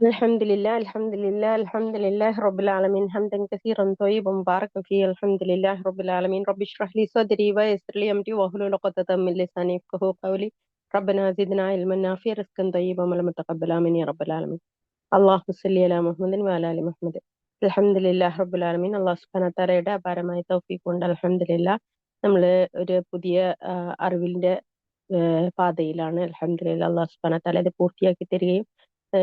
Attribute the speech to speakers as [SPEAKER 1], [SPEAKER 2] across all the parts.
[SPEAKER 1] الحمد لله الحمد لله رب العالمين حمدا كثيرا طيبا مباركا فيه الحمد لله رب العالمين رب اشرح لي صدري ويسر لي أمري واحلل عقدة من لساني يفقهوا قولي ربنا زدنا علما نافعا رزقا طيبا وعملا متقبلا آمين يا رب العالمين اللهم صل على محمد وعلى آل محمد الحمد لله رب العالمين അള്ളാഹു സുബ്ഹാനഹു തആലയുടെ അപാരമായ തൗഫീഖ് കൊണ്ട് അൽഹംദുലില്ലാ നമ്മൾ ഒരു പുതിയ അറിവിന്റെ പാതയിലാണ്. അൽഹംദുലില്ലാ അള്ളാഹു സുബ്ഹാനഹു തആല ഇത് പൂർത്തിയാക്കി തരികയും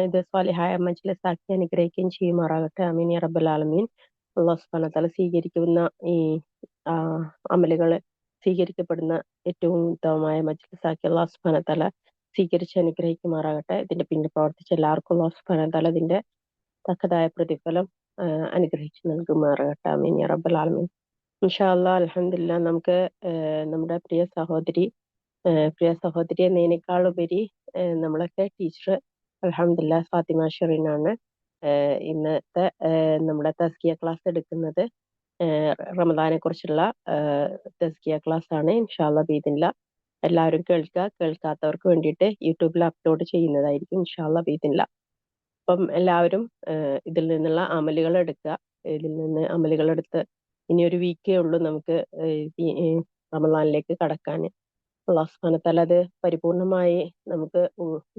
[SPEAKER 1] ഇത് സ്വാലിഹായ മജ്‌ലിസാക്കി അനുഗ്രഹിക്കുകയും ചെയ്യുമാറാകട്ടെ. ആമീൻ യാ റബ്ബൽ ആലമീൻ. അള്ളാഹു സുബ്ഹാനഹു തആല സ്വീകരിക്കുന്ന ഈ ആ, അമലുകൾ സ്വീകരിക്കപ്പെടുന്ന ഏറ്റവും ഉത്തമമായ മജ്‌ലിസാക്കി അള്ളാഹു സുബ്ഹാനഹു തആല സ്വീകരിച്ച് അനുഗ്രഹിക്കുമാറാകട്ടെ. ഇതിന്റെ പിന്നിൽ പ്രവർത്തിച്ച എല്ലാവർക്കും അള്ളാഹു സുബ്ഹാനഹു തആല ഇതിന്റെ തക്കതായ പ്രതിഫലം അനുഗ്രഹിച്ച് നൽകുമാറാകട്ടെ. ആമീൻ യാ റബ്ബൽ ആലമീൻ. ഇൻഷാ അല്ലാഹ് അൽഹംദുലില്ലാ നമുക്ക് നമ്മുടെ പ്രിയ സഹോദരി എന്നതിനേക്കാൾ ഉപരി നമ്മളൊക്കെ ടീച്ചർ അൽഹംദുലില്ലാ ഫാത്തിമ ഷെറിനാണ് ഇന്നത്തെ നമ്മുടെ തസ്കിയ ക്ലാസ് എടുക്കുന്നത്. റമദാനെ കുറിച്ചുള്ള തസ്കിയ ക്ലാസ് ആണ്. ഇൻഷാ അല്ലാഹ് ബിഇദ്നില്ലാ എല്ലാവരും കേൾക്കുക. കേൾക്കാത്തവർക്ക് വേണ്ടിയിട്ട് യൂട്യൂബിൽ അപ്ലോഡ് ചെയ്യുന്നതായിരിക്കും ഇൻഷാ അല്ലാഹ് ബിഇദ്നില്ലാ. അപ്പം എല്ലാവരും ഇതിൽ നിന്നുള്ള അമലുകൾ എടുക്കുക. ഇതിൽ നിന്ന് അമലുകൾ എടുത്ത് ഇനി ഒരു വീക്കേ ഉള്ളൂ നമുക്ക് റമദാനിലേക്ക് കടക്കാൻ. അള്ളാഹു സുബ്ഹാനഹു തആല അത് പരിപൂർണമായി നമുക്ക്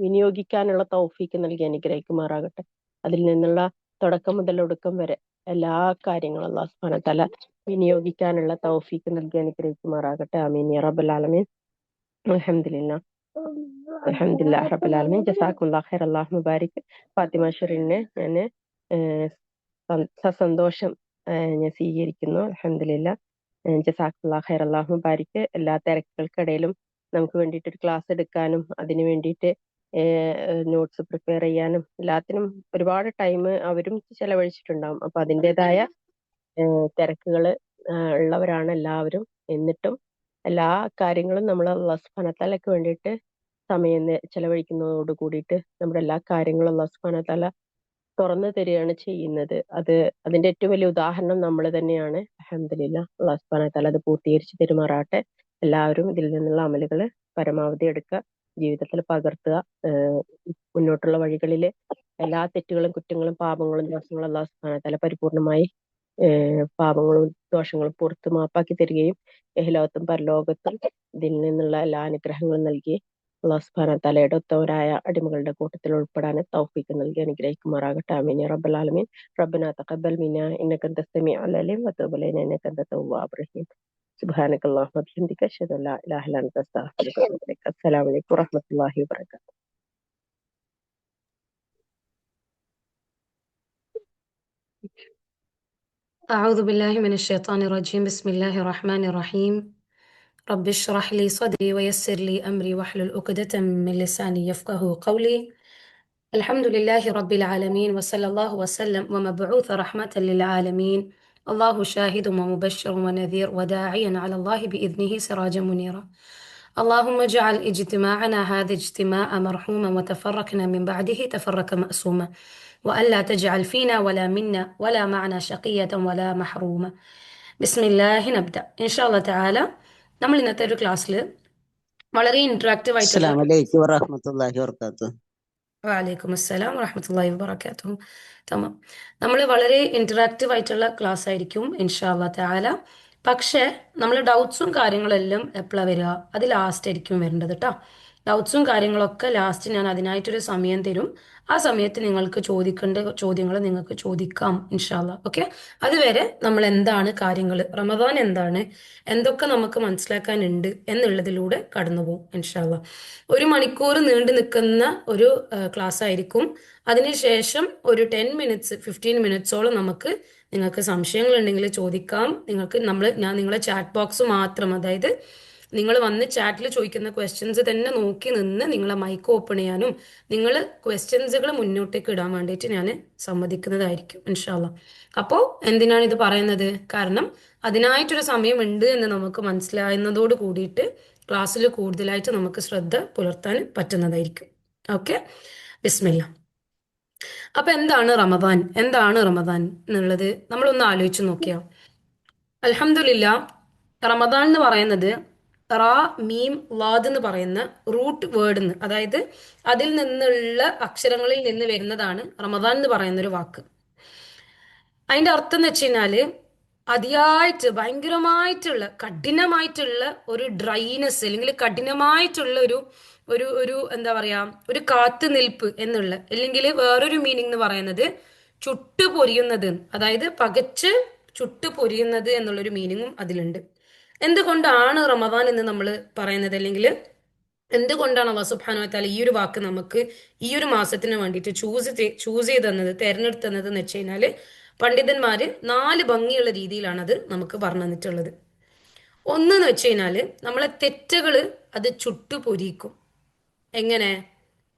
[SPEAKER 1] വിനിയോഗിക്കാനുള്ള തൗഫീക്ക് നൽകി അനുഗ്രഹിക്കുമാറാകട്ടെ. അതിൽ നിന്നുള്ള തുടക്കം മുതൽ ഒടുക്കം വരെ എല്ലാ കാര്യങ്ങളും അള്ളാഹു സുബ്ഹാനഹു തആല വിനിയോഗിക്കാനുള്ള തൗഫീക്ക് നൽകി അനുഗ്രഹിക്കുമാറാകട്ടെ. ആമീൻ യാ റബ്ബൽ ആലമീൻ. അൽഹംദുലില്ലാ റബ്ബിൽ ആലമീൻ. ജസാക്കുമുല്ലാഹ് ഖൈർ. അല്ലാഹു മുബാരിക്. ഫാത്തിമ ഷെറിനെ ഞാൻ സന്തോഷം ഞാൻ സ്വീകരിക്കുന്നു. അൽഹംദുലില്ലാ. ജസാക്കുമുല്ലാഹ് ഖൈർ. അല്ലാഹു മുബാരിക്. എല്ലാ തിരക്കുകൾക്കിടയിലും നമുക്ക് വേണ്ടിയിട്ട് ഒരു ക്ലാസ് എടുക്കാനും അതിനു വേണ്ടിയിട്ട് നോട്ട്സ് പ്രിപ്പയർ ചെയ്യാനും എല്ലാത്തിനും ഒരുപാട് ടൈം അവരും ചെലവഴിച്ചിട്ടുണ്ടാവും. അപ്പൊ അതിൻ്റെതായ തിരക്കുകൾ ഉള്ളവരാണ് എല്ലാവരും. എന്നിട്ടും എല്ലാ കാര്യങ്ങളും നമ്മൾ അല്ലാഹു സുബ്ഹാനഹു തആലക്ക് വേണ്ടിയിട്ട് സമയം ചെലവഴിക്കുന്നതോട് കൂടിയിട്ട് നമ്മുടെ എല്ലാ കാര്യങ്ങളും അല്ലാഹു സുബ്ഹാനഹു തആല തുറന്നു തരികയാണ് ചെയ്യുന്നത്. അതിന്റെ ഏറ്റവും വലിയ ഉദാഹരണം നമ്മൾ തന്നെയാണ്. അൽഹംദുലില്ലാ. അല്ലാഹു സുബ്ഹാനഹു തആല അത് പൂർത്തീകരിച്ച് തെരുമാറാകട്ടെ. എല്ലാവരും ഇതിൽ നിന്നുള്ള അമലുകൾ പരമാവധി എടുക്കുക, ജീവിതത്തിൽ പകർത്തുക. മുന്നോട്ടുള്ള വഴികളിൽ എല്ലാ തെറ്റുകളും കുറ്റങ്ങളും പാപങ്ങളും ദോഷങ്ങളും അല്ലാഹു സുബ്ഹാനഹു തആല പരിപൂർണമായി പാപങ്ങളും ദോഷങ്ങളും പുറത്ത് മാപ്പാക്കി തരികയും ഇഹലോകത്തും പരലോകത്തും ഇതിൽ നിന്നുള്ള എല്ലാ അനുഗ്രഹങ്ങളും നൽകി അല്ലാഹു സുബ്ഹാനഹു തആലയുടെ ഉത്തമരായ അടിമകളുടെ കൂട്ടത്തിൽ ഉൾപ്പെടാൻ തൗഫീഖ് നൽകി അനുഗ്രഹിക്കുമാറാകട്ടെ. ആമീൻ യാ റബ്ബൽ ആലമീൻ. റബ്ബനാ തഖബ്ബൽ മിന്നാ ഇന്നക അൻതസ് സമീഉൽ അലീം വതുബ് അലൈനാ ഇന്നക അൻതത് തവ്വാബുർ റഹീം. സുബ്ഹാനക അല്ലാഹുമ്മ വബിഹംദിക അശ്ഹദു അല്ലാ ഇലാഹ ഇല്ലാ അൻത അസ്തഗ്ഫിറുക വ അത്തൂബു ഇലൈക്. അസ്സലാമു അലൈക്കും വറഹ്മത്തുള്ളാഹി വബറകാതുഹു.
[SPEAKER 2] أعوذ بالله من الشيطان الرجيم. بسم الله الرحمن الرحيم. رب اشرح لي صدري ويسر لي أمري واحلل عقدة من لساني يفقه قولي. الحمد لله رب العالمين وصلى الله وسلم ومبعوث رحمة للعالمين. الله شاهد ومبشر ونذير وداعيا على الله بإذنه سراجا منيرا. اللهم اجعل اجتماعنا هذا اجتماعا مرحوما وتفرقنا من بعده تفرقا مأسوما وألا تجعل فينا ولا منا ولا معنا شقية ولا محروما. بسم الله نبدأ إن شاء الله تعالى. നമ്മൾ ഇന്നത്തെ ഒരു ക്ലാസ്സിൽ വളരെ ഇന്ററാക്റ്റീവ് ആയിട്ടുള്ള
[SPEAKER 3] അസ്സലാമു അലൈക്കും വറഹ്മത്തുള്ളാഹി വബറകാതുഹു.
[SPEAKER 2] വലൈക്കും അസ്സലാം വറഹ്മത്തുള്ളാഹി വബറകാതുഹു. തമാം. നമ്മൾ വളരെ ഇന്ററാക്റ്റീവ് ആയിട്ടുള്ള ക്ലാസ് ആയിരിക്കും ഇൻഷാ അല്ലാഹ് തആല. പക്ഷേ നമ്മൾ ഡൗട്ട്സും കാര്യങ്ങളെല്ലാം എപ്പോഴാണ് വരിക? അത് ലാസ്റ്റ് ആയിരിക്കും വരേണ്ടത് കേട്ടോ. ഡൗട്ട്സും കാര്യങ്ങളൊക്കെ ലാസ്റ്റ് ഞാൻ അതിനായിട്ടൊരു സമയം തരും. ആ സമയത്ത് നിങ്ങൾക്ക് ചോദിക്കേണ്ട ചോദ്യങ്ങൾ നിങ്ങൾക്ക് ചോദിക്കാം ഇൻഷാ അല്ലാഹ്. ഓക്കെ. അതുവരെ നമ്മൾ എന്താണ് കാര്യങ്ങൾ, റമദാൻ എന്താണ്, എന്തൊക്കെ നമുക്ക് മനസ്സിലാക്കാനുണ്ട് എന്നുള്ളതിലൂടെ കടന്നു പോകും ഇൻഷാ അല്ലാഹ്. 1 മണിക്കൂർ നീണ്ടു നിൽക്കുന്ന ഒരു ക്ലാസ് ആയിരിക്കും. അതിനുശേഷം ഒരു 10 മിനിറ്റ്സ് 15 മിനിറ്റ്സോളം നിങ്ങൾക്ക് സംശയങ്ങളുണ്ടെങ്കിൽ ചോദിക്കാം. ഞാൻ നിങ്ങളെ ചാറ്റ് ബോക്സ് മാത്രം, അതായത് നിങ്ങൾ വന്ന് ചാറ്റിൽ ചോദിക്കുന്ന ക്വസ്റ്റ്യൻസ് തന്നെ നോക്കി നിന്ന് നിങ്ങളെ മൈക്ക് ഓപ്പൺ ചെയ്യാനും നിങ്ങൾ ക്വസ്റ്റ്യൻസുകൾ മുന്നോട്ടേക്ക് ഇടാൻ വേണ്ടിയിട്ട് ഞാൻ സമ്മതിക്കുന്നതായിരിക്കും ഇൻഷാ അല്ലാഹ്. അപ്പോൾ എന്തിനാണ് ഇത് പറയുന്നത്? കാരണം അതിനായിട്ടൊരു സമയമുണ്ട് എന്ന് നമുക്ക് മനസ്സിലാകുന്നതോട് കൂടിയിട്ട് ക്ലാസ്സിൽ കൂടുതലായിട്ട് നമുക്ക് ശ്രദ്ധ പുലർത്താൻ പറ്റുന്നതായിരിക്കും. ഓക്കെ. ബിസ്മില്ല. അപ്പൊ എന്താണ് റമദാൻ എന്നുള്ളത് നമ്മളൊന്ന് ആലോചിച്ച് നോക്കിയാ. അൽഹംദുലില്ലാ, റമദാൻ എന്ന് പറയുന്നത് റാ മീം ലാദ് എന്ന് പറയുന്ന റൂട്ട് വേർഡ് നിന്ന്, അതായത് അതിൽ നിന്നുള്ള അക്ഷരങ്ങളിൽ നിന്ന് വരുന്നതാണ് റമദാൻ എന്ന് പറയുന്ന ഒരു വാക്ക്. അതിന്റെ അർത്ഥം എന്ന് വെച്ച് കഴിഞ്ഞാല് അതിയായിട്ട് ഭയങ്കരമായിട്ടുള്ള കഠിനമായിട്ടുള്ള ഒരു ഡ്രൈനെസ്, അല്ലെങ്കിൽ കഠിനമായിട്ടുള്ള ഒരു ഒരു ഒരു എന്താ പറയാ, ഒരു കാത്തുനിൽപ്പ് എന്നുള്ള, അല്ലെങ്കിൽ വേറൊരു മീനിങ് എന്ന് പറയുന്നത് ചുട്ടു പൊരിയുന്നത്, അതായത് പകച്ച് ചുട്ടു പൊരിയുന്നത് എന്നുള്ളൊരു മീനിങ്ങും അതിലുണ്ട്. എന്തുകൊണ്ടാണ് റമദാൻ എന്ന് നമ്മൾ പറയുന്നത്, അല്ലെങ്കിൽ എന്തുകൊണ്ടാണ് അല്ലാഹു സുബ്ഹാനഹു വ തആല ഈ ഒരു വാക്ക് നമുക്ക് ഈ ഒരു മാസത്തിന് വേണ്ടിയിട്ട് ചൂസ് ചെയ്ത് തന്നത്, തെരഞ്ഞെടുത്ത് തന്നത് എന്ന് വെച്ച് കഴിഞ്ഞാല് പണ്ഡിതന്മാര് 4 ഭംഗിയുള്ള രീതിയിലാണ് അത് നമുക്ക് പറഞ്ഞു തന്നിട്ടുള്ളത്. ഒന്നെന്ന് വെച്ച് കഴിഞ്ഞാല് നമ്മളെ തെറ്റുകള് അത് ചുട്ടു പൊരിക്കും. എങ്ങനെ?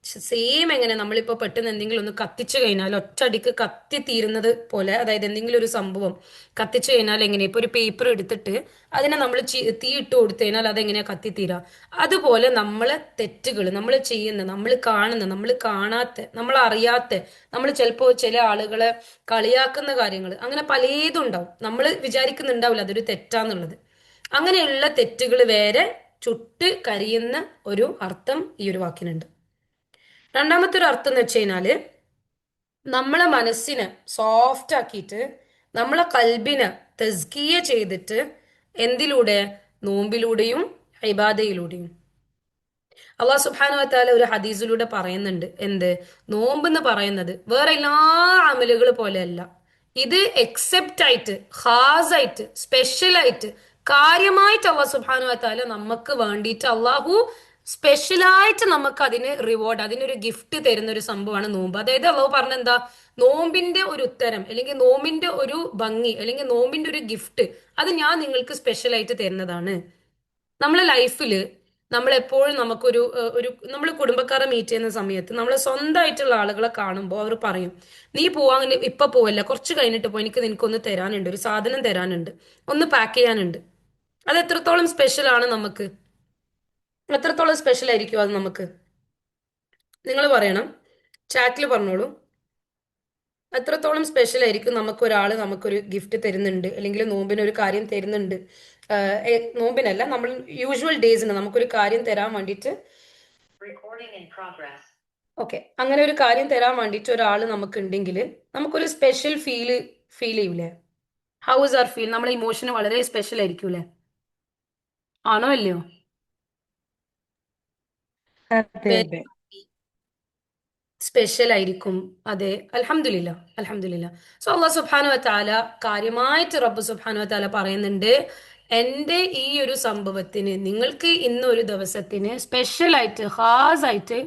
[SPEAKER 2] സെയിം എങ്ങനെ നമ്മളിപ്പോ പെട്ടെന്ന് എന്തെങ്കിലും ഒന്ന് കത്തിച്ചു കഴിഞ്ഞാൽ ഒറ്റയടിക്ക് കത്തി തീരുന്നത് പോലെ, അതായത് എന്തെങ്കിലും ഒരു സംഭവം കത്തിച്ചു കഴിഞ്ഞാൽ എങ്ങനെ, ഇപ്പൊ ഒരു പേപ്പർ എടുത്തിട്ട് അതിനെ നമ്മൾ തീ ഇട്ട് കൊടുത്തു കഴിഞ്ഞാൽ അതെങ്ങനെയാ കത്തിത്തീരാ, അതുപോലെ നമ്മളെ തെറ്റുകൾ, നമ്മൾ ചെയ്യുന്ന, നമ്മൾ കാണുന്ന, നമ്മൾ കാണാത്ത, നമ്മൾ അറിയാത്ത, നമ്മൾ ചിലപ്പോൾ ചില ആളുകളെ കളിയാക്കുന്ന കാര്യങ്ങൾ, അങ്ങനെ പലതും ഉണ്ടാവും. നമ്മൾ വിചാരിക്കുന്നുണ്ടാവില്ല അതൊരു തെറ്റാന്നുള്ളത്. അങ്ങനെയുള്ള തെറ്റുകൾ വരെ ചുട്ട് കരിയുന്ന ഒരു അർത്ഥം ഈ ഒരു വാക്കിനുണ്ട്. രണ്ടാമത്തെ ഒരു അർത്ഥം എന്ന് വെച്ച് കഴിഞ്ഞാല് നമ്മളെ മനസ്സിനെ സോഫ്റ്റ് ആക്കിയിട്ട് നമ്മളെ കൽബിനെ തസ്കിയ ചെയ്തിട്ട്, എന്തിലൂടെ? നോമ്പിലൂടെയും ഇബാദയിലൂടെയും. അള്ളാഹു സുബ്ഹാനഹു വ തആല ഒരു ഹദീസിലൂടെ പറയുന്നുണ്ട്, എന്ത്? നോമ്പ് എന്ന് പറയുന്നത് വേറെ എല്ലാ അമലുകൾ പോലെയല്ല, ഇത് എക്സെപ്റ്റ് ആയിട്ട്, ഖാസ് ആയിട്ട്, സ്പെഷ്യൽ ആയിട്ട്, കാര്യമായിട്ട് അള്ളാഹു സുബ്ഹാനഹു വ തആല നമുക്ക് വേണ്ടിയിട്ട് അള്ളാഹു സ്പെഷ്യലായിട്ട് നമുക്ക് അതിന് റിവാർഡ്, അതിനൊരു ഗിഫ്റ്റ് തരുന്ന ഒരു സംഭവമാണ് നോമ്പ്. അതായത് അള്ളാഹു പറഞ്ഞെന്താ, നോമ്പിന്റെ ഒരു ഉത്തരം, അല്ലെങ്കിൽ നോമ്പിന്റെ ഒരു ഭംഗി, അല്ലെങ്കിൽ നോമ്പിന്റെ ഒരു ഗിഫ്റ്റ്, അത് ഞാൻ നിങ്ങൾക്ക് സ്പെഷ്യൽ ആയിട്ട് തരുന്നതാണ്. നമ്മളെ ലൈഫിൽ നമ്മൾ എപ്പോഴും നമുക്കൊരു നമ്മൾ കുടുംബക്കാരെ മീറ്റ് ചെയ്യുന്ന സമയത്ത് നമ്മളെ സ്വന്തമായിട്ടുള്ള ആളുകളെ കാണുമ്പോൾ അവർ പറയും, നീ പോവാൻ ഇപ്പൊ പോവല്ല, കുറച്ച് കഴിഞ്ഞിട്ട് പോ, എനിക്ക് നിനക്കൊന്ന് തരാനുണ്ട്, ഒരു സാധനം തരാനുണ്ട്, ഒന്ന് പാക്ക് ചെയ്യാനുണ്ട്. അത് എത്രത്തോളം സ്പെഷ്യൽ ആണ് നമുക്ക്, എത്രത്തോളം സ്പെഷ്യൽ ആയിരിക്കും അത് നമുക്ക്? നിങ്ങൾ പറയണം, ചാറ്റിൽ പറഞ്ഞോളൂ. എത്രത്തോളം സ്പെഷ്യൽ ആയിരിക്കും നമുക്ക് ഒരാൾ നമുക്കൊരു ഗിഫ്റ്റ് തരുന്നുണ്ട്, അല്ലെങ്കിൽ നോമ്പിന് ഒരു കാര്യം തരുന്നുണ്ട്. നോമ്പിനല്ല, നമ്മൾ യൂഷ്വൽ ഡേയ്സിന് നമുക്കൊരു കാര്യം തരാൻ വേണ്ടിയിട്ട്, ഓക്കെ, അങ്ങനെ ഒരു കാര്യം തരാൻ വേണ്ടിയിട്ട് ഒരാൾ നമുക്ക് ഉണ്ടെങ്കിൽ നമുക്കൊരു സ്പെഷ്യൽ ഫീൽ ചെയ്യൂലേ? How is our feel? നമ്മളെ ഇമോഷന് വളരെ സ്പെഷ്യൽ ആയിരിക്കൂലേ? ആണോ അല്ലയോ?
[SPEAKER 4] അതെ അതെ.
[SPEAKER 2] സ്പെഷ്യൽ ആയിരിക്കും. അതെ, അൽഹംദുലില്ലാ, അൽഹംദുലില്ലാ. സോ അല്ലാഹു സുബ്ഹാനഹു വ തആല കാര്യമായിട്ട് റബ്ബ് സുബ്ഹാനഹു വ തആല പറയുന്നുണ്ട്, എന്റെ ഈ ഒരു സംഭവത്തിന്, നിങ്ങൾക്ക് ഇന്നൊരു ദിവസത്തിന് സ്പെഷ്യൽ ആയിട്ട്, ഖാസ് ആയിട്ട്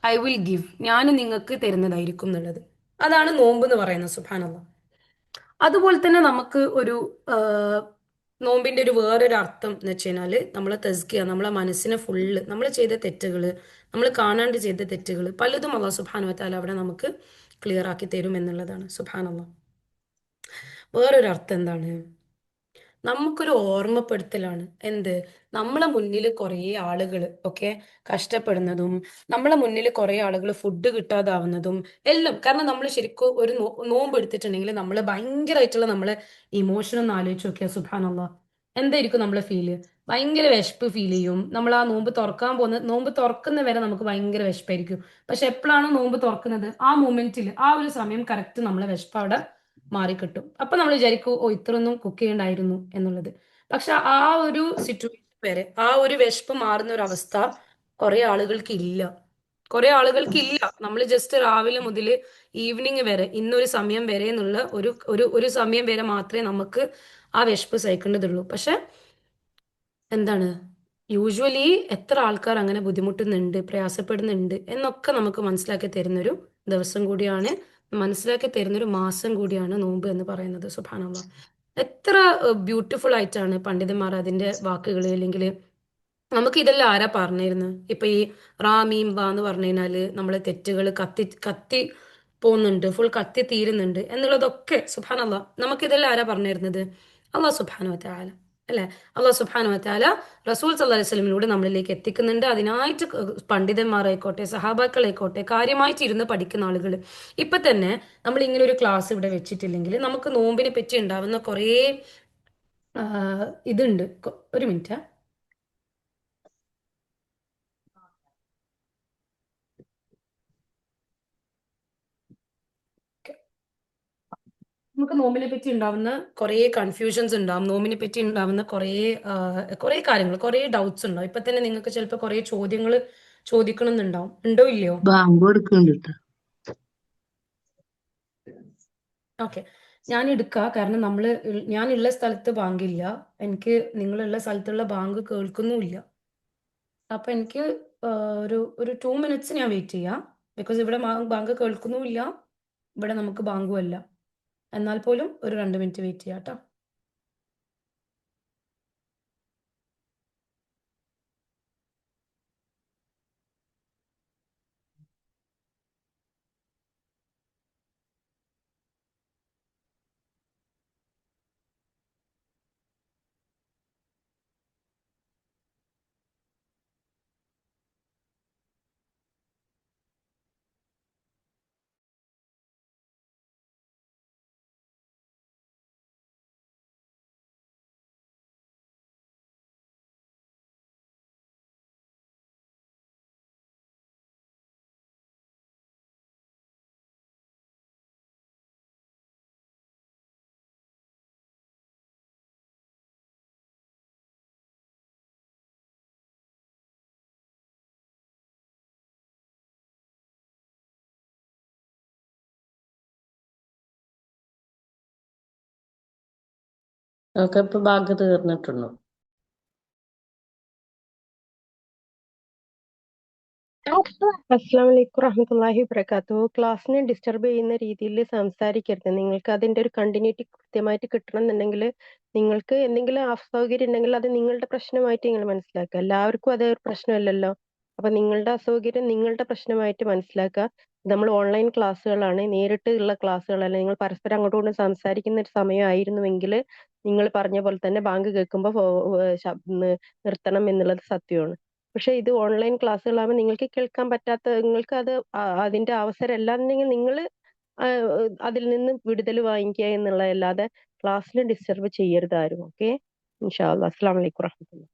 [SPEAKER 2] ഐ വിൽ ഗിവ്, ഞാൻ നിങ്ങൾക്ക് തരുന്നതായിരിക്കും എന്നുള്ളത്. അതാണ് നോമ്പ് എന്ന് പറയുന്നത്. സുബ്ഹാനല്ലാഹ്. അതുപോലെ തന്നെ നമുക്ക് ഒരു നോമ്പിന്റെ ഒരു വേറൊരു അർത്ഥം എന്ന് വെച്ച് കഴിഞ്ഞാല് നമ്മളെ തസ്കിയ, നമ്മളെ മനസ്സിനെ ഫുള്ള്, നമ്മൾ ചെയ്ത തെറ്റുകൾ, നമ്മൾ കാണാണ്ട് ചെയ്ത തെറ്റുകൾ പലതും അല്ലാഹു സുബ്ഹാനഹു വ തആല അവിടെ നമുക്ക് ക്ലിയർ ആക്കി തരും എന്നുള്ളതാണ്. സുബ്ഹാനല്ലാഹ്. വേറൊരു അർത്ഥം എന്താണ്? നമുക്കൊരു ഓർമ്മപ്പെടുത്തലാണ്. എന്ത്? നമ്മളെ മുന്നിൽ കുറേ ആളുകൾ ഒക്കെ കഷ്ടപ്പെടുന്നതും, നമ്മളെ മുന്നിൽ കുറേ ആളുകൾ ഫുഡ് കിട്ടാതാവുന്നതും എല്ലാം, കാരണം നമ്മൾ ശരിക്കും ഒരു നോമ്പ് എടുത്തിട്ടുണ്ടെങ്കിൽ നമ്മൾ ഭയങ്കരമായിട്ടുള്ള നമ്മളെ ഇമോഷൻ ഒന്ന് ആലോചിച്ച് നോക്കിയാൽ സുബ്ഹാനല്ലാഹ്, എന്തായിരിക്കും നമ്മളെ ഫീല്? ഭയങ്കര വിശപ്പ് ഫീൽ ചെയ്യും. നമ്മൾ ആ നോമ്പ് തുറക്കാൻ പോകുന്ന, നോമ്പ് തുറക്കുന്ന വരെ നമുക്ക് ഭയങ്കര വിശപ്പായിരിക്കും. പക്ഷെ എപ്പോഴാണ് നോമ്പ് തുറക്കുന്നത്, ആ മൊമെന്റിൽ, ആ ഒരു സമയം കറക്റ്റ് നമ്മളെ വിശപ്പ് അവിടെ മാറിക്കിട്ടും. അപ്പൊ നമ്മൾ വിചാരിക്കും, ഓ ഇത്രയൊന്നും കുക്ക് ചെയ്യണ്ടായിരുന്നു എന്നുള്ളത്. പക്ഷെ ആ ഒരു സിറ്റുവേഷൻ വരെ, ആ ഒരു വിശപ്പ് മാറുന്ന ഒരു അവസ്ഥ കുറെ ആളുകൾക്ക് ഇല്ല. കുറെ ആളുകൾക്ക് ഇല്ല. നമ്മൾ ജസ്റ്റ് രാവിലെ മുതൽ ഈവനിങ് വരെ, ഇന്നൊരു സമയം വരെ എന്നുള്ള ഒരു ഒരു ഒരു സമയം വരെ മാത്രമേ നമുക്ക് ആ വിശപ്പ് സഹിക്കേണ്ടതുള്ളൂ. പക്ഷെ എന്താണ്, യൂഷ്വലി എത്ര ആൾക്കാർ അങ്ങനെ ബുദ്ധിമുട്ടുന്നുണ്ട്, പ്രയാസപ്പെടുന്നുണ്ട് എന്നൊക്കെ നമുക്ക് മനസ്സിലാക്കി തരുന്നൊരു ദിവസം കൂടിയാണ്, മനസ്സിലാക്കി തരുന്നൊരു മാസം കൂടിയാണ് നോമ്പ് എന്ന് പറയുന്നത്. സുബ്ഹാനല്ലാഹ്. എത്ര ബ്യൂട്ടിഫുൾ ആയിട്ടാണ് പണ്ഡിതന്മാർ അതിന്റെ വാക്കുകൾ, അല്ലെങ്കിൽ നമുക്ക് ഇതെല്ലാം ആരാ പറഞ്ഞിരുന്നത്? ഇപ്പൊ ഈ റാമീം ബാ എന്ന് പറഞ്ഞു കഴിഞ്ഞാല് നമ്മളെ തെറ്റുകൾ കത്തി കത്തി പോകുന്നുണ്ട്, ഫുൾ കത്തി തീരുന്നുണ്ട് എന്നുള്ളതൊക്കെ സുബ്ഹാനല്ലാഹ് നമുക്ക് ഇതെല്ലാം ആരാ പറഞ്ഞിരുന്നത്? അള്ളാഹു സുബ്ഹാനഹു വ തആല, അല്ലെ? അള്ളാഹു സുബ്ഹാനഹു വ തആല റസൂൽ സല്ലല്ലാഹു അലൈഹി വസല്ലമയിലൂടെ നമ്മളിലേക്ക് എത്തിക്കുന്നുണ്ട്. അതിനായിട്ട് പണ്ഡിതന്മാരായിക്കോട്ടെ, സഹാബാക്കളായിക്കോട്ടെ, കാര്യമായിട്ട് ഇരുന്ന് പഠിക്കുന്ന ആളുകൾ. ഇപ്പൊ തന്നെ നമ്മൾ ഇങ്ങനെ ഒരു ക്ലാസ് ഇവിടെ വെച്ചിട്ടില്ലെങ്കിൽ നമുക്ക് നോമ്പിനെ പറ്റി ഉണ്ടാവുന്ന കുറേ ഇതുണ്ട്. ഒരു മിനിറ്റ്. നമുക്ക് നോമ്പിനെ പറ്റി ഉണ്ടാവുന്ന കുറേ കൺഫ്യൂഷൻസ് ഉണ്ടാവും. നോമ്പിനെ പറ്റി ഉണ്ടാവുന്ന കുറേ കാര്യങ്ങൾ, കുറേ ഡൗട്ട്സ് ഉണ്ടാവും. ഇപ്പൊ തന്നെ നിങ്ങൾക്ക് ചിലപ്പോൾ കുറേ ചോദ്യങ്ങൾ ചോദിക്കണം എന്നുണ്ടാവും. ഉണ്ടോ ഇല്ലയോ?
[SPEAKER 3] ബാങ്ക് കൊടുക്കുന്നുണ്ട് ട്ടോ.
[SPEAKER 2] ഓക്കെ, ഞാൻ എടുക്കുക. കാരണം ഞാനുള്ള സ്ഥലത്ത് ബാങ്കില്ല. എനിക്ക് നിങ്ങളുള്ള സ്ഥലത്തുള്ള ബാങ്ക് കേൾക്കുന്നുമില്ല. അപ്പൊ എനിക്ക് ഒരു 2 minutes ഞാൻ വെയിറ്റ് ചെയ്യാം. ബിക്കോസ് ഇവിടെ ബാങ്ക് കേൾക്കുന്നുമില്ല, ഇവിടെ നമുക്ക് ബാങ്കും അല്ല. എന്നാൽ പോലും ഒരു 2 minute വെയിറ്റ് ചെയ്യാം കേട്ടോ.
[SPEAKER 3] ഒക്കെ ഇപ്പൊ ബാങ്ക് തീർന്നിട്ടുള്ളൂ.
[SPEAKER 1] അസ്സാം വലൈക്കും റഹ്മത്തുള്ളാഹി വബറകാതുഹു. ക്ലാസ്സിനെ ഡിസ്റ്റർബ് ചെയ്യുന്ന രീതിയിൽ സംസാരിക്കരുത്. നിങ്ങൾക്ക് അതിന്റെ ഒരു കണ്ടിന്യൂറ്റി കൃത്യമായിട്ട് കിട്ടണം എന്നുണ്ടെങ്കിൽ നിങ്ങൾക്ക് എന്തെങ്കിലും അസൗകര്യം ഉണ്ടെങ്കിൽ അത് നിങ്ങളുടെ പ്രശ്നമായിട്ട് നിങ്ങൾ മനസ്സിലാക്കുക. എല്ലാവർക്കും അതേ ഒരു പ്രശ്നമല്ലല്ലോ. അപ്പൊ നിങ്ങളുടെ അസൗകര്യം നിങ്ങളുടെ പ്രശ്നമായിട്ട് മനസ്സിലാക്കുക. നമ്മൾ ഓൺലൈൻ ക്ലാസ്സുകളാണ്, നേരിട്ട് ഉള്ള ക്ലാസ്സുകളല്ല. നിങ്ങൾ പരസ്പരം അങ്ങോട്ടും ഇങ്ങോട്ടും സംസാരിക്കുന്ന ഒരു സമയമായിരുന്നുവെങ്കിൽ നിങ്ങൾ പറഞ്ഞ പോലെ തന്നെ ബാങ്ക് കേൾക്കുമ്പോൾ നിർത്തണം എന്നുള്ളത് സത്യമാണ്. പക്ഷെ ഇത് ഓൺലൈൻ ക്ലാസ്സുകളാകുമ്പോൾ നിങ്ങൾക്ക് കേൾക്കാൻ പറ്റാത്ത, നിങ്ങൾക്ക് അത് അതിന്റെ അവസരം അല്ലാന്നുണ്ടെങ്കിൽ നിങ്ങൾ അതിൽ നിന്ന് വിടുതൽ വാങ്ങിക്കുക എന്നുള്ളതല്ലാതെ ക്ലാസ്സിൽ ഡിസ്റ്റർബ് ചെയ്യരുത് ആരും. ഓക്കെ, ഇൻഷാ അല്ലാ. അസ്സലാമു അലൈക്കും വറഹ്മത്തുള്ളാഹി.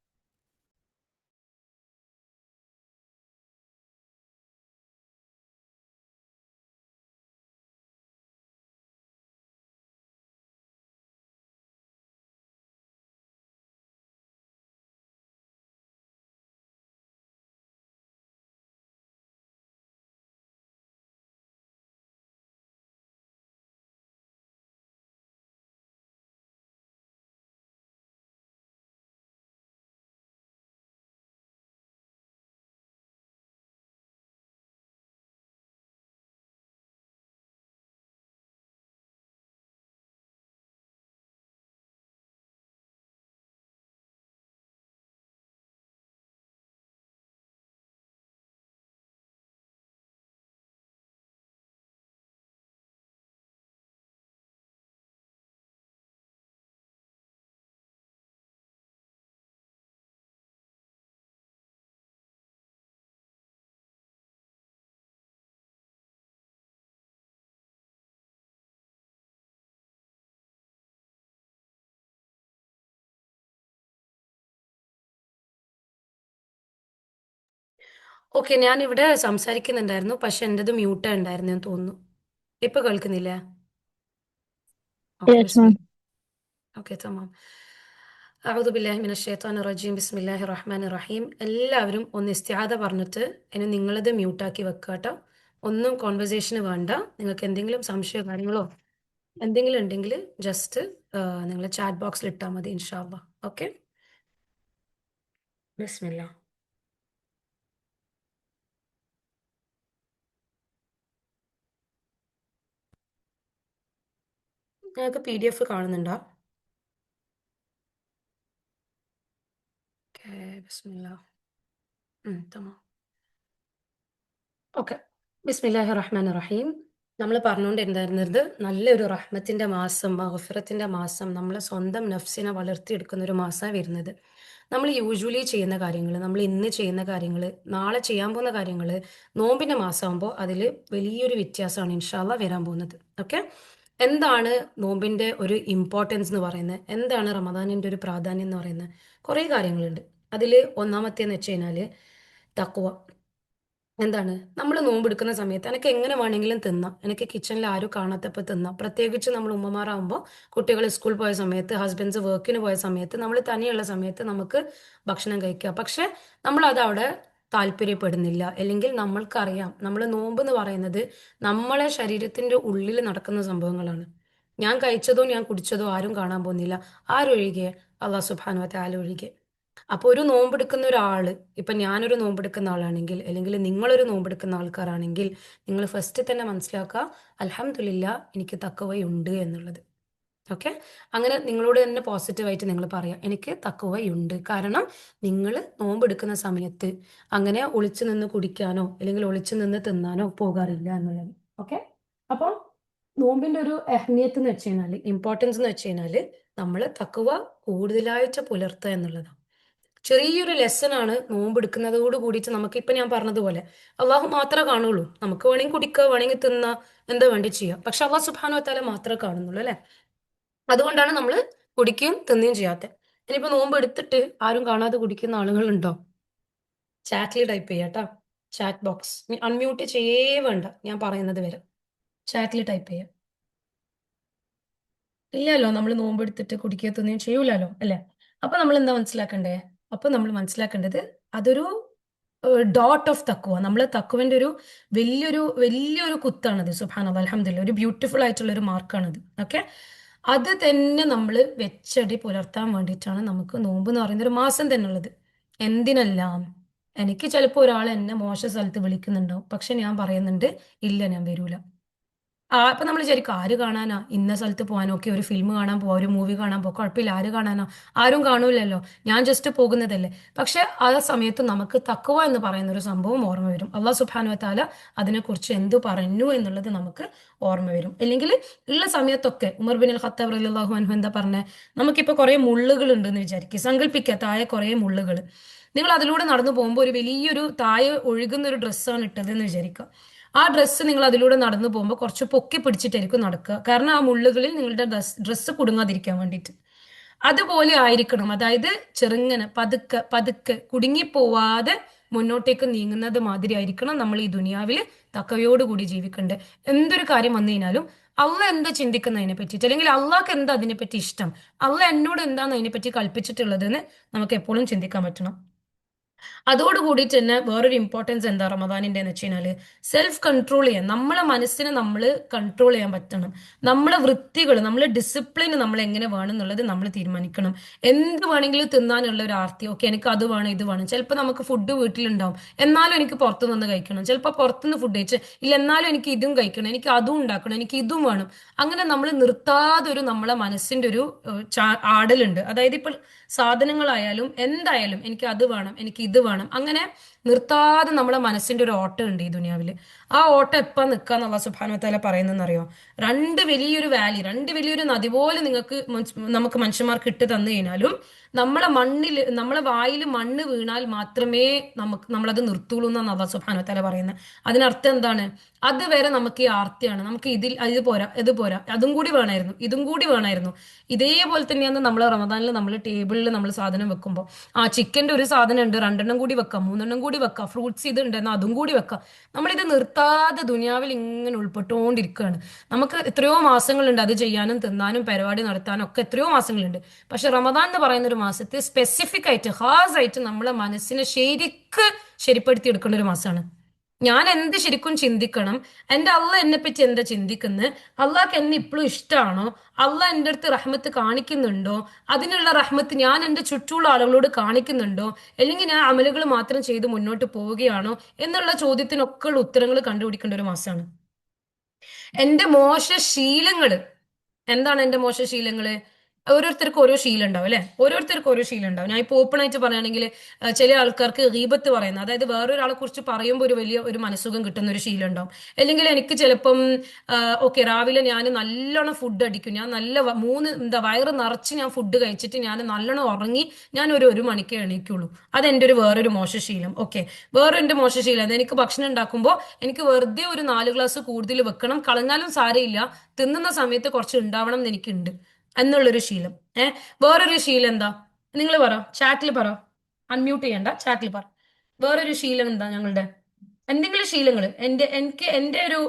[SPEAKER 2] ഓക്കെ, ഞാൻ ഇവിടെ സംസാരിക്കുന്നുണ്ടായിരുന്നു, പക്ഷെ എന്റേത് മ്യൂട്ടാ ഉണ്ടായിരുന്നു എന്ന് തോന്നുന്നു. ഇപ്പൊ കേൾക്കുന്നില്ലേ? Okay,
[SPEAKER 4] Yes, ma'am.
[SPEAKER 2] ബിസ്മില്ലാ. ഓക്കെ, തമാം. അഊദു ബില്ലാഹി മിനശ് ശൈത്വാനിർ റജീം. ബിസ്മില്ലാഹിർ റഹ്മാനിർ റഹീം. എല്ലാവരും ഒന്ന് ഇസ്തിആദ പറഞ്ഞിട്ട് ഇനി നിങ്ങളത് മ്യൂട്ടാക്കി വെക്കുക കേട്ടോ. ഒന്നും കോൺവെർസേഷന് വേണ്ട. നിങ്ങൾക്ക് എന്തെങ്കിലും സംശയമോ കാര്യങ്ങളോ എന്തെങ്കിലും ഉണ്ടെങ്കിൽ ജസ്റ്റ് നിങ്ങൾ ചാറ്റ് ബോക്സിൽ ഇട്ടാൽ മതി, ഇൻഷാ അല്ലാ. ഓക്കെ, ബിസ്മില്ലാ. നിങ്ങൾക്ക് PDF കാണുന്നുണ്ടോ? ഓക്കെ, ബിസ്മില്ലാ. തമാം. ഓക്കെ, ബിസ്മില്ലാഹി റഹ്മാൻ റഹീം. നമ്മൾ പറഞ്ഞുകൊണ്ടിരുന്നത് നല്ലൊരു റഹ്മത്തിന്റെ മാസം, മഗ്ഫിറത്തിന്റെ മാസം, നമ്മളെ സ്വന്തം നഫ്സിനെ വളർത്തിയെടുക്കുന്ന ഒരു മാസമാണ് വരുന്നത്. നമ്മൾ യൂഷ്വലി ചെയ്യുന്ന കാര്യങ്ങൾ, നമ്മൾ ഇന്ന് ചെയ്യുന്ന കാര്യങ്ങൾ, നാളെ ചെയ്യാൻ പോകുന്ന കാര്യങ്ങൾ നോമ്പിന്റെ മാസമാകുമ്പോൾ അതിൽ വലിയൊരു വ്യത്യാസമാണ് ഇൻഷാ അല്ലാ വരാൻ പോകുന്നത്. ഓക്കെ, എന്താണ് നോമ്പിന്റെ ഒരു ഇമ്പോർട്ടൻസ് എന്ന് പറയുന്നത്, എന്താണ് റമദാനിന്റെ ഒരു പ്രാധാന്യം എന്ന് പറയുന്നത്? കുറേ കാര്യങ്ങളുണ്ട്. അതിൽ ഒന്നാമത്തേന്ന് വെച്ച് കഴിഞ്ഞാൽ തഖ്വ. എന്താണ് നമ്മൾ നോമ്പെടുക്കുന്ന സമയത്ത് എനിക്ക് എങ്ങനെ വേണമെങ്കിലും തിന്നാം. എനിക്ക് കിച്ചണിൽ ആരും കാണാത്തപ്പോൾ തിന്നാം. പ്രത്യേകിച്ച് നമ്മൾ ഉമ്മമാരാകുമ്പോൾ കുട്ടികൾ സ്കൂൾ പോയ സമയത്ത്, ഹസ്ബൻഡ്സ് വർക്കിന് പോയ സമയത്ത്, നമ്മൾ തനിയുള്ള സമയത്ത് നമുക്ക് ഭക്ഷണം കഴിക്കാം. പക്ഷെ നമ്മൾ അത് അവിടെ താല്പര്യപ്പെടുന്നില്ല. അല്ലെങ്കിൽ നമ്മൾക്കറിയാം നമ്മൾ നോമ്പ് എന്ന് പറയുന്നത് നമ്മളെ ശരീരത്തിന്റെ ഉള്ളിൽ നടക്കുന്ന സംഭവങ്ങളാണ്. ഞാൻ കഴിച്ചതോ ഞാൻ കുടിച്ചതോ ആരും കാണാൻ പോകുന്നില്ല. ആരൊഴികെ? അള്ളാഹു സുബ്ഹാനഹു വ തആല ഒഴികെ. അപ്പൊ ഒരു നോമ്പെടുക്കുന്ന ഒരാള്, ഇപ്പൊ ഞാനൊരു നോമ്പെടുക്കുന്ന ആളാണെങ്കിൽ, അല്ലെങ്കിൽ നിങ്ങളൊരു നോമ്പെടുക്കുന്ന ആൾക്കാരാണെങ്കിൽ, നിങ്ങൾ ഫസ്റ്റ് തന്നെ മനസ്സിലാക്കുക, അൽഹംദുലില്ലാ എനിക്ക് തക്കവയുണ്ട് എന്നുള്ളത്. ഓക്കെ, അങ്ങനെ നിങ്ങളോട് തന്നെ പോസിറ്റീവായിട്ട് നിങ്ങൾ പറയാം, എനിക്ക് തക്കവയുണ്ട്. കാരണം നിങ്ങൾ നോമ്പെടുക്കുന്ന സമയത്ത് അങ്ങനെ ഒളിച്ചു നിന്ന് കുടിക്കാനോ അല്ലെങ്കിൽ ഒളിച്ചു നിന്ന് തിന്നാനോ പോകാറില്ല എന്നുള്ളത്. ഓക്കെ, അപ്പോൾ നോമ്പിന്റെ ഒരു അഹ്മിയത്ത് എന്ന് വെച്ച് കഴിഞ്ഞാൽ, ഇമ്പോർട്ടൻസ് എന്ന് വെച്ച് കഴിഞ്ഞാൽ, നമ്മൾ തക്കവ കൂടുതലായിട്ട് പുലർത്തുക എന്നുള്ളതാണ്. ചെറിയൊരു ലെസൺ ആണ് നോമ്പെടുക്കുന്നതോട് കൂടിയിട്ട്. നമുക്ക് ഇപ്പൊ ഞാൻ പറഞ്ഞതുപോലെ അള്ളാഹു മാത്രമേ കാണുള്ളൂ. നമുക്ക് വേണമെങ്കിൽ കുടിക്കുക, വേണമെങ്കിൽ തിന്നുക, എന്താ വേണ്ടി ചെയ്യാം. പക്ഷെ അള്ളാഹു സുബ്ഹാനഹു വ തആല മാത്രമേ കാണുന്നുള്ളൂ അല്ലെ. അതുകൊണ്ടാണ് നമ്മൾ കുടിക്കുകയും തിന്നുകയും ചെയ്യാത്തത്. ഇനിയിപ്പോ നോമ്പ് എടുത്തിട്ട് ആരും കാണാതെ കുടിക്കുന്ന ആളുകളുണ്ടോ? ചാറ്റിൽ ടൈപ്പ് ചെയ്യാട്ടോ. ചാറ്റ് ബോക്സ് അൺമ്യൂട്ട് ചെയ്യേ വേണ്ട, ഞാൻ പറയുന്നത് വരെ ചാറ്റിൽ ടൈപ്പ് ചെയ്യാം. ഇല്ലല്ലോ, നമ്മൾ നോമ്പെടുത്തിട്ട് കുടിക്കുക തിന്നുകയും ചെയ്യൂലല്ലോ അല്ലെ. അപ്പൊ നമ്മൾ എന്താ മനസ്സിലാക്കണ്ടേ? അപ്പൊ നമ്മൾ മനസ്സിലാക്കേണ്ടത് അതൊരു ഡോട്ട് ഓഫ് തക്കുവ. നമ്മൾ തക്കുവന്റെ ഒരു വലിയൊരു വലിയൊരു കുത്താണത്. സുബ്ഹാനല്ലാഹ്, അൽഹംദുലില്ലാഹ്, ഒരു ബ്യൂട്ടിഫുൾ ആയിട്ടുള്ള ഒരു മാർക്കാണത്. ഓക്കെ, അത് തന്നെ നമ്മൾ വെച്ചടി പുലർത്താൻ വേണ്ടിയിട്ടാണ് നമുക്ക് നോമ്പ് എന്ന് പറയുന്ന ഒരു മാസം തന്നെ ഉള്ളത്. എന്തിനെല്ലാം? എനിക്ക് ചിലപ്പോൾ ഒരാൾ എന്നെ മോശ സ്ഥലത്ത് വിളിക്കുന്നുണ്ടാവും, പക്ഷെ ഞാൻ പറയുന്നുണ്ട് ഇല്ല, ഞാൻ വരൂല. അപ്പൊ നമ്മൾ വിചാരിക്കും ആര് കാണാനാ, ഇന്ന സ്ഥലത്ത് പോകാനോ, ഒക്കെ ഒരു ഫിലിം കാണാൻ പോവാ, ഒരു മൂവി കാണാൻ പോവാ, കുഴപ്പമില്ല, ആര് കാണാനോ, ആരും കാണൂലല്ലോ, ഞാൻ ജസ്റ്റ് പോകുന്നതല്ലേ. പക്ഷെ ആ സമയത്ത് നമുക്ക് തഖ്വ എന്ന് പറയുന്ന ഒരു സംഭവം ഓർമ്മ വരും. അള്ളാഹു സുബ്ഹാനഹു വ തആല അതിനെക്കുറിച്ച് എന്ത് പറഞ്ഞു എന്നുള്ളത് നമുക്ക് ഓർമ്മ വരും. അല്ലെങ്കിൽ ഉള്ള സമയത്തൊക്കെ ഉമർ ബിൻ അൽ ഖത്താബ് റളിയല്ലാഹു അൻഹു എന്താ പറഞ്ഞേ? നമുക്കിപ്പോ കുറെ മുള്ളുകൾ ഉണ്ടെന്ന് വിചാരിക്കുക, സങ്കല്പിക്കുക, താഴെ കുറെ മുള്ളുകൾ. നിങ്ങൾ അതിലൂടെ നടന്നു പോകുമ്പോൾ ഒരു വലിയൊരു താഴെ ഒഴുകുന്ന ഒരു ഡ്രസ്സാണ് ഇട്ടതെന്ന് വിചാരിക്കുക. ആ ഡ്രസ്സ് നിങ്ങൾ അതിലൂടെ നടന്നു പോകുമ്പോൾ കുറച്ച് പൊക്കി പിടിച്ചിട്ടായിരിക്കും നടക്കുക, കാരണം ആ മുള്ളുകളിൽ നിങ്ങളുടെ ഡ്രസ്സ് കുടുങ്ങാതിരിക്കാൻ വേണ്ടിയിട്ട്. അതുപോലെ ആയിരിക്കണം, അതായത് ചെറുങ്ങനെ പതുക്കെ പതുക്കെ കുടുങ്ങിപ്പോവാതെ മുന്നോട്ടേക്ക് നീങ്ങുന്നത് മാതിരി ആയിരിക്കണം നമ്മൾ ഈ ദുനിയാവിൽ തക്കവയോടുകൂടി ജീവിക്കേണ്ടത്. എന്തൊരു കാര്യം വന്നു കഴിഞ്ഞാലും അള്ളാഹ് എന്താ ചിന്തിക്കുന്നതിനെ പറ്റിയിട്ട്, അല്ലെങ്കിൽ അള്ളാഹ്ക്ക് എന്താ അതിനെപ്പറ്റി ഇഷ്ടം, അള്ളാഹ് എന്നോട് എന്താണ് അതിനെപ്പറ്റി കൽപ്പിച്ചിട്ടുള്ളതെന്ന് നമുക്ക് എപ്പോഴും ചിന്തിക്കാൻ പറ്റണം. അതോടുകൂടിയിട്ട് തന്നെ വേറൊരു ഇമ്പോർട്ടൻസ് എന്താ റമദാനിന്റെ എന്ന് വെച്ച് കഴിഞ്ഞാല്, സെൽഫ് കൺട്രോൾ ചെയ്യാൻ, നമ്മളെ മനസ്സിനെ നമ്മൾ കൺട്രോൾ ചെയ്യാൻ പറ്റണം. നമ്മളെ വൃത്തികൾ, നമ്മളെ ഡിസിപ്ലിൻ നമ്മൾ എങ്ങനെ വേണം എന്നുള്ളത് നമ്മൾ തീരുമാനിക്കണം. എന്ത് വേണമെങ്കിലും തിന്നാനുള്ള ഒരു ആർത്തി, ഓക്കെ എനിക്ക് അത് വേണം ഇത് വേണം. ചിലപ്പോൾ നമുക്ക് ഫുഡ് വീട്ടിലുണ്ടാവും, എന്നാലും എനിക്ക് പുറത്തു നിന്ന് കഴിക്കണം. ചിലപ്പോൾ പുറത്തുനിന്ന് ഫുഡ് കഴിച്ച് ഇല്ല, എന്നാലും എനിക്ക് ഇതും കഴിക്കണം, എനിക്ക് അതും ഉണ്ടാക്കണം, എനിക്ക് ഇതും വേണം. അങ്ങനെ നമ്മൾ നിർത്താതെ ഒരു നമ്മളെ മനസ്സിന്റെ ഒരു ആടലുണ്ട്. അതായത് ഇപ്പോൾ സാധനങ്ങളായാലും എന്തായാലും എനിക്ക് അത് വേണം, എനിക്ക് ഇത് വേണം, അങ്ങനെ നിർത്താതെ നമ്മളെ മനസ്സിന്റെ ഒരു ഓട്ടം ഉണ്ട് ഈ ദുനിയാവില്. ആ ഓട്ടം എപ്പം നിൽക്കാന്ന് അല്ലാഹു സുബ്ഹാനഹു വ തആല പറയുന്നറിയോ? രണ്ട് വലിയൊരു വാലി, രണ്ട് വലിയൊരു നദി പോലെ നിങ്ങൾക്ക് നമുക്ക് മനുഷ്യന്മാർക്ക് ഇട്ട് തന്നു കഴിഞ്ഞാലും നമ്മളെ മണ്ണിൽ, നമ്മളെ വായിൽ മണ്ണ് വീണാൽ മാത്രമേ നമ്മളത് നിർത്തുള്ളൂ എന്നാണ് അല്ലാഹു സുബ്ഹാനഹു വ തആല പറയുന്നത്. അതിനർത്ഥം എന്താണ്? അതുവരെ നമുക്ക് ഈ ആർത്തിയാണ്, നമുക്ക് ഇത് പോരാ, ഇത് പോരാ, അതും കൂടി വേണമായിരുന്നു, ഇതും കൂടി വേണമായിരുന്നു. ഇതേപോലെ തന്നെയാണ് നമ്മൾ റമദാനിൽ നമ്മൾ ടേബിളിൽ നമ്മൾ സാധനം വെക്കുമ്പോൾ, ആ ചിക്കൻ്റെ ഒരു സാധനം ഉണ്ട്, രണ്ടെണ്ണം കൂടി വെക്കാം, മൂന്നെണ്ണം കൂടി വെക്കാം, ഫ്രൂട്ട്സ് ഇത് ഉണ്ട് എന്നാൽ അതും കൂടി വെക്കാം. നമ്മളിത് നിർത്താതെ ദുനിയാവിൽ ഇങ്ങനെ ഉൾപ്പെട്ടുകൊണ്ടിരിക്കുകയാണ്. നമുക്ക് എത്രയോ മാസങ്ങളുണ്ട് അത് ചെയ്യാനും തിന്നാനും പരിപാടി നടത്താനും ഒക്കെ, എത്രയോ മാസങ്ങളുണ്ട്. പക്ഷെ റമദാൻ എന്ന് പറയുന്ന ഒരു മാസത്തെ സ്പെസിഫിക് ആയിട്ട് ഹാസ് ആയിട്ട് നമ്മളെ മനസ്സിനെ ശരിക്ക് ശരിപ്പെടുത്തി എടുക്കേണ്ട ഒരു മാസമാണ്. ഞാൻ എന്ത് ശരിക്കും ചിന്തിക്കണം, എൻ്റെ അള്ളാഹ് എന്നെ പറ്റി എന്താ ചിന്തിക്കുന്നത്, അള്ളാഹ്ക്ക് എന്നെ ഇപ്പോഴും ഇഷ്ടമാണോ, അള്ളാഹ് എൻ്റെ അടുത്ത് റഹ്മത്ത് കാണിക്കുന്നുണ്ടോ, അതിനുള്ള റഹ്മത്ത് ഞാൻ എൻ്റെ ചുറ്റുമുള്ള ആളുകളോട് കാണിക്കുന്നുണ്ടോ, അല്ലെങ്കിൽ ഞാൻ അമലുകൾ മാത്രം ചെയ്ത് മുന്നോട്ട് പോവുകയാണോ എന്നുള്ള ചോദ്യത്തിനൊക്കെ ഉള്ള ഉത്തരങ്ങൾ കണ്ടുപിടിക്കേണ്ട ഒരു മാസമാണ്. എൻ്റെ മോശ ശീലങ്ങള് എന്താണ്? എൻ്റെ മോശ ശീലങ്ങള് ഓരോരുത്തർക്കും ഓരോ ശീലം ഉണ്ടാവും അല്ലെ, ഓരോരുത്തർക്കും ഓരോ ശീലം ഉണ്ടാവും. ഞാൻ ഇപ്പൊ ഓപ്പൺ ആയിട്ട് പറയുകയാണെങ്കിൽ, ചില ആൾക്കാർക്ക് ഗീബത്ത് പറയുന്നത്, അതായത് വേറൊരാളെ കുറിച്ച് പറയുമ്പോൾ ഒരു വലിയ ഒരു മനസ്സുഖം കിട്ടുന്ന ഒരു ശീലം ഉണ്ടാവും. അല്ലെങ്കിൽ എനിക്ക് ചിലപ്പം ഓക്കെ രാവിലെ ഞാൻ നല്ലോണം ഫുഡ് അടിക്കും, ഞാൻ നല്ല വയറ് നിറച്ച് ഞാൻ ഫുഡ് കഴിച്ചിട്ട് ഞാൻ നല്ലോണം ഉറങ്ങി ഞാൻ ഒരു മണിക്ക് എണീക്കുള്ളൂ. അതെൻ്റെ ഒരു വേറൊരു മോശശീലം. ഓക്കെ, വേറെ എൻ്റെ മോശശീലം, എനിക്ക് ഭക്ഷണം ഉണ്ടാക്കുമ്പോൾ എനിക്ക് വെറുതെ ഒരു 4 ഗ്ലാസ് കൂടുതൽ വെക്കണം, കളഞ്ഞാലും സാരയില്ല, തിന്നുന്ന സമയത്ത് കുറച്ച് ഉണ്ടാവണം എന്ന് എനിക്കുണ്ട് എന്നുള്ളൊരു ശീലം. വേറൊരു ശീലം എന്താ? നിങ്ങൾ പറ, ചാറ്റിൽ പറ, അൺമ്യൂട്ട് ചെയ്യണ്ട, ചാറ്റിൽ പറ. വേറൊരു ശീലം എന്താ ഞങ്ങളുടെ? എന്തെങ്കിലും ശീലങ്ങൾ എൻ്റെ ഒരു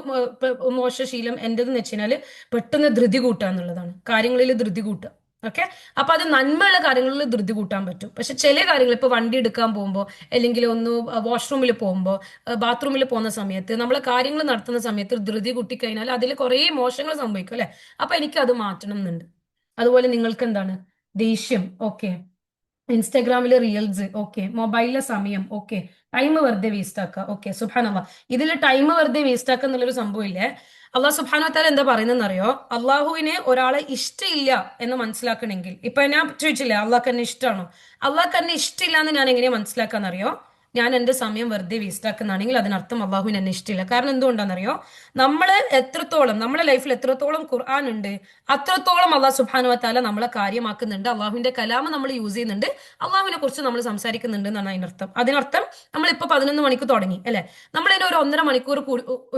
[SPEAKER 2] മോശ ശീലം എന്റേതെന്ന് വെച്ച് കഴിഞ്ഞാൽ പെട്ടെന്ന് ധൃതി കൂട്ടുക എന്നുള്ളതാണ്. കാര്യങ്ങളിൽ ധൃതി കൂട്ടുക. ഓക്കെ. അപ്പൊ അത് നന്മയുള്ള കാര്യങ്ങളിൽ ധൃതി കൂട്ടാൻ പറ്റും. പക്ഷെ ചില കാര്യങ്ങൾ ഇപ്പൊ വണ്ടി എടുക്കാൻ പോകുമ്പോൾ, അല്ലെങ്കിൽ ഒന്ന് വാഷ്റൂമിൽ പോകുമ്പോൾ, ബാത്റൂമിൽ പോകുന്ന സമയത്ത്, നമ്മളെ കാര്യങ്ങൾ നടത്തുന്ന സമയത്ത് ധൃതി കൂട്ടിക്കഴിഞ്ഞാൽ അതിൽ കുറേ മോശങ്ങൾ സംഭവിക്കും അല്ലെ. അപ്പൊ എനിക്ക് അത് മാറ്റണം എന്നുണ്ട്. അതുപോലെ നിങ്ങൾക്ക് എന്താണ് ദേഷ്യം, ഓക്കെ, ഇൻസ്റ്റാഗ്രാമിലെ റീൽസ്, ഓക്കെ, മൊബൈലിലെ സമയം, ഓക്കെ, ടൈം വെറുതെ വേസ്റ്റ് ആക്കുക, ഓക്കെ. സുബ്ഹാനല്ലാഹ്, ഇതിൽ ടൈം വെറുതെ വേസ്റ്റ് ആക്കുക എന്നുള്ളൊരു സംഭവം ഇല്ലേ. അള്ളാഹു സുബ്ഹാനഹു വ തആല എന്താ പറയുന്നതെന്ന് അറിയോ? അള്ളാഹുവിന് ഒരാളെ ഇഷ്ടമില്ല എന്ന് മനസ്സിലാക്കണമെങ്കിൽ, ഇപ്പൊ ഞാൻ ചോദിച്ചില്ലേ അള്ളാഹ്ക്ക് എന്നെ ഇഷ്ടമാണോ? അള്ളാഹ്ക്ക് എന്നെ ഇഷ്ടമില്ല എന്ന് ഞാൻ എങ്ങനെയാ മനസ്സിലാക്കാന്നറിയോ? ഞാൻ എന്റെ സമയം വെറുതെ വേസ്റ്റ് ആക്കുന്നതാണെങ്കിൽ അതിനർത്ഥം അള്ളാഹുവിന് എന്നെ ഇഷ്ടമില്ല. കാരണം എന്തുകൊണ്ടാണെന്നറിയോ? നമ്മൾ എത്രത്തോളം നമ്മുടെ ലൈഫിൽ എത്രത്തോളം ഖുർആൻ ഉണ്ട്, അത്രത്തോളം അള്ളാഹു സുബ്ഹാനഹു വ തആല നമ്മളെ കാര്യമാക്കുന്നുണ്ട്. അള്ളാഹുവിന്റെ കലാമ് നമ്മൾ യൂസ് ചെയ്യുന്നുണ്ട്. അള്ളാഹുവിനെ കുറിച്ച് നമ്മൾ സംസാരിക്കുന്നുണ്ട് എന്നാണ് അതിനർത്ഥം. അതിനർത്ഥം നമ്മളിപ്പോ 11 മണിക്ക് തുടങ്ങി അല്ലെ, നമ്മളിതിന് ഒരു 1.5 മണിക്കൂർ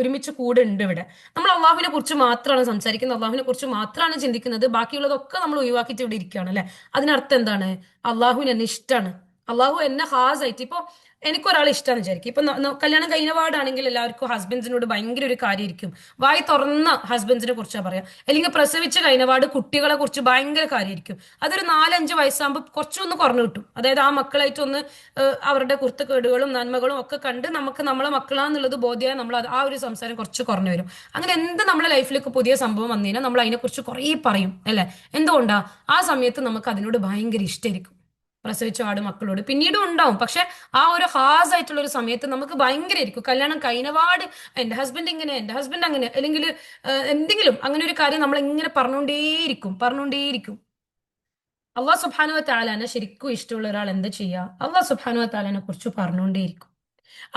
[SPEAKER 2] ഒരുമിച്ച് കൂടെ ഉണ്ട് ഇവിടെ. നമ്മൾ അള്ളാഹുവിനെ കുറിച്ച് മാത്രമാണ് സംസാരിക്കുന്നത്, അള്ളാഹുവിനെ കുറിച്ച് മാത്രമാണ് ചിന്തിക്കുന്നത്. ബാക്കിയുള്ളതൊക്കെ നമ്മൾ ഒഴിവാക്കിയിട്ട് ഇവിടെ ഇരിക്കുകയാണ് അല്ലെ. അതിനർത്ഥം എന്താണ്? അള്ളാഹുവിന് എന്നെ ഇഷ്ടമാണ്. അള്ളാഹു എന്നെ ഹാസ് ആയിട്ട്, ഇപ്പൊ എനിക്കൊരാളെ ഇഷ്ടമാണെന്ന് വിചാരിക്കും. ഇപ്പൊ കല്യാണം കഴിഞ്ഞ പാടാണെങ്കിൽ എല്ലാവർക്കും ഹസ്ബൻഡ്സിനോട് ഭയങ്കര ഒരു കാര്യമായിരിക്കും. വായി തുറന്ന ഹസ്ബൻഡ്സിനെ കുറിച്ചാ പറയാം. അല്ലെങ്കിൽ പ്രസവിച്ച് കഴിഞ്ഞ പാട് കുട്ടികളെ കുറിച്ച് ഭയങ്കര കാര്യമായിരിക്കും. അതൊരു 4-5 വയസ്സാകുമ്പോൾ കുറച്ചൊന്ന് കുറഞ്ഞു കിട്ടും. അതായത് ആ മക്കളായിട്ടൊന്ന് അവരുടെ കുരുത്തക്കേടുകളും നന്മകളും ഒക്കെ കണ്ട് നമുക്ക് നമ്മളെ മക്കളാന്നുള്ളത് ബോധ്യമായി നമ്മൾ ആ ഒരു സംസാരം കുറച്ച് കുറഞ്ഞു വരും. അങ്ങനെ എന്ത് നമ്മളെ ലൈഫിലേക്ക് പുതിയ സംഭവം വന്നു കഴിഞ്ഞാൽ നമ്മൾ അതിനെക്കുറിച്ച് കുറേ പറയും അല്ലെ. എന്തുകൊണ്ടാ? ആ സമയത്ത് നമുക്ക് അതിനോട് ഭയങ്കര ഇഷ്ടമായിരിക്കും. പ്രസവിച്ച പാട് മക്കളോട് പിന്നീടും ഉണ്ടാവും. പക്ഷെ ആ ഒരു ഹാസ് ആയിട്ടുള്ള ഒരു സമയത്ത് നമുക്ക് ഭയങ്കര ആയിരിക്കും. കല്യാണം കഴിഞ്ഞപാട് എന്റെ ഹസ്ബൻഡ് ഇങ്ങനെ, എന്റെ ഹസ്ബൻഡ് അങ്ങനെ, അല്ലെങ്കിൽ എന്തെങ്കിലും അങ്ങനെ ഒരു കാര്യം നമ്മൾ ഇങ്ങനെ പറഞ്ഞുകൊണ്ടേയിരിക്കും. അള്ളാഹു സുബ്ഹാനഹു വ തആലനെ ശരിക്കും ഇഷ്ടമുള്ള ഒരാൾ എന്താ ചെയ്യുക? അള്ളാഹു സുബ്ഹാനഹു വ തആലനെ കുറിച്ച് പറഞ്ഞുകൊണ്ടേയിരിക്കും.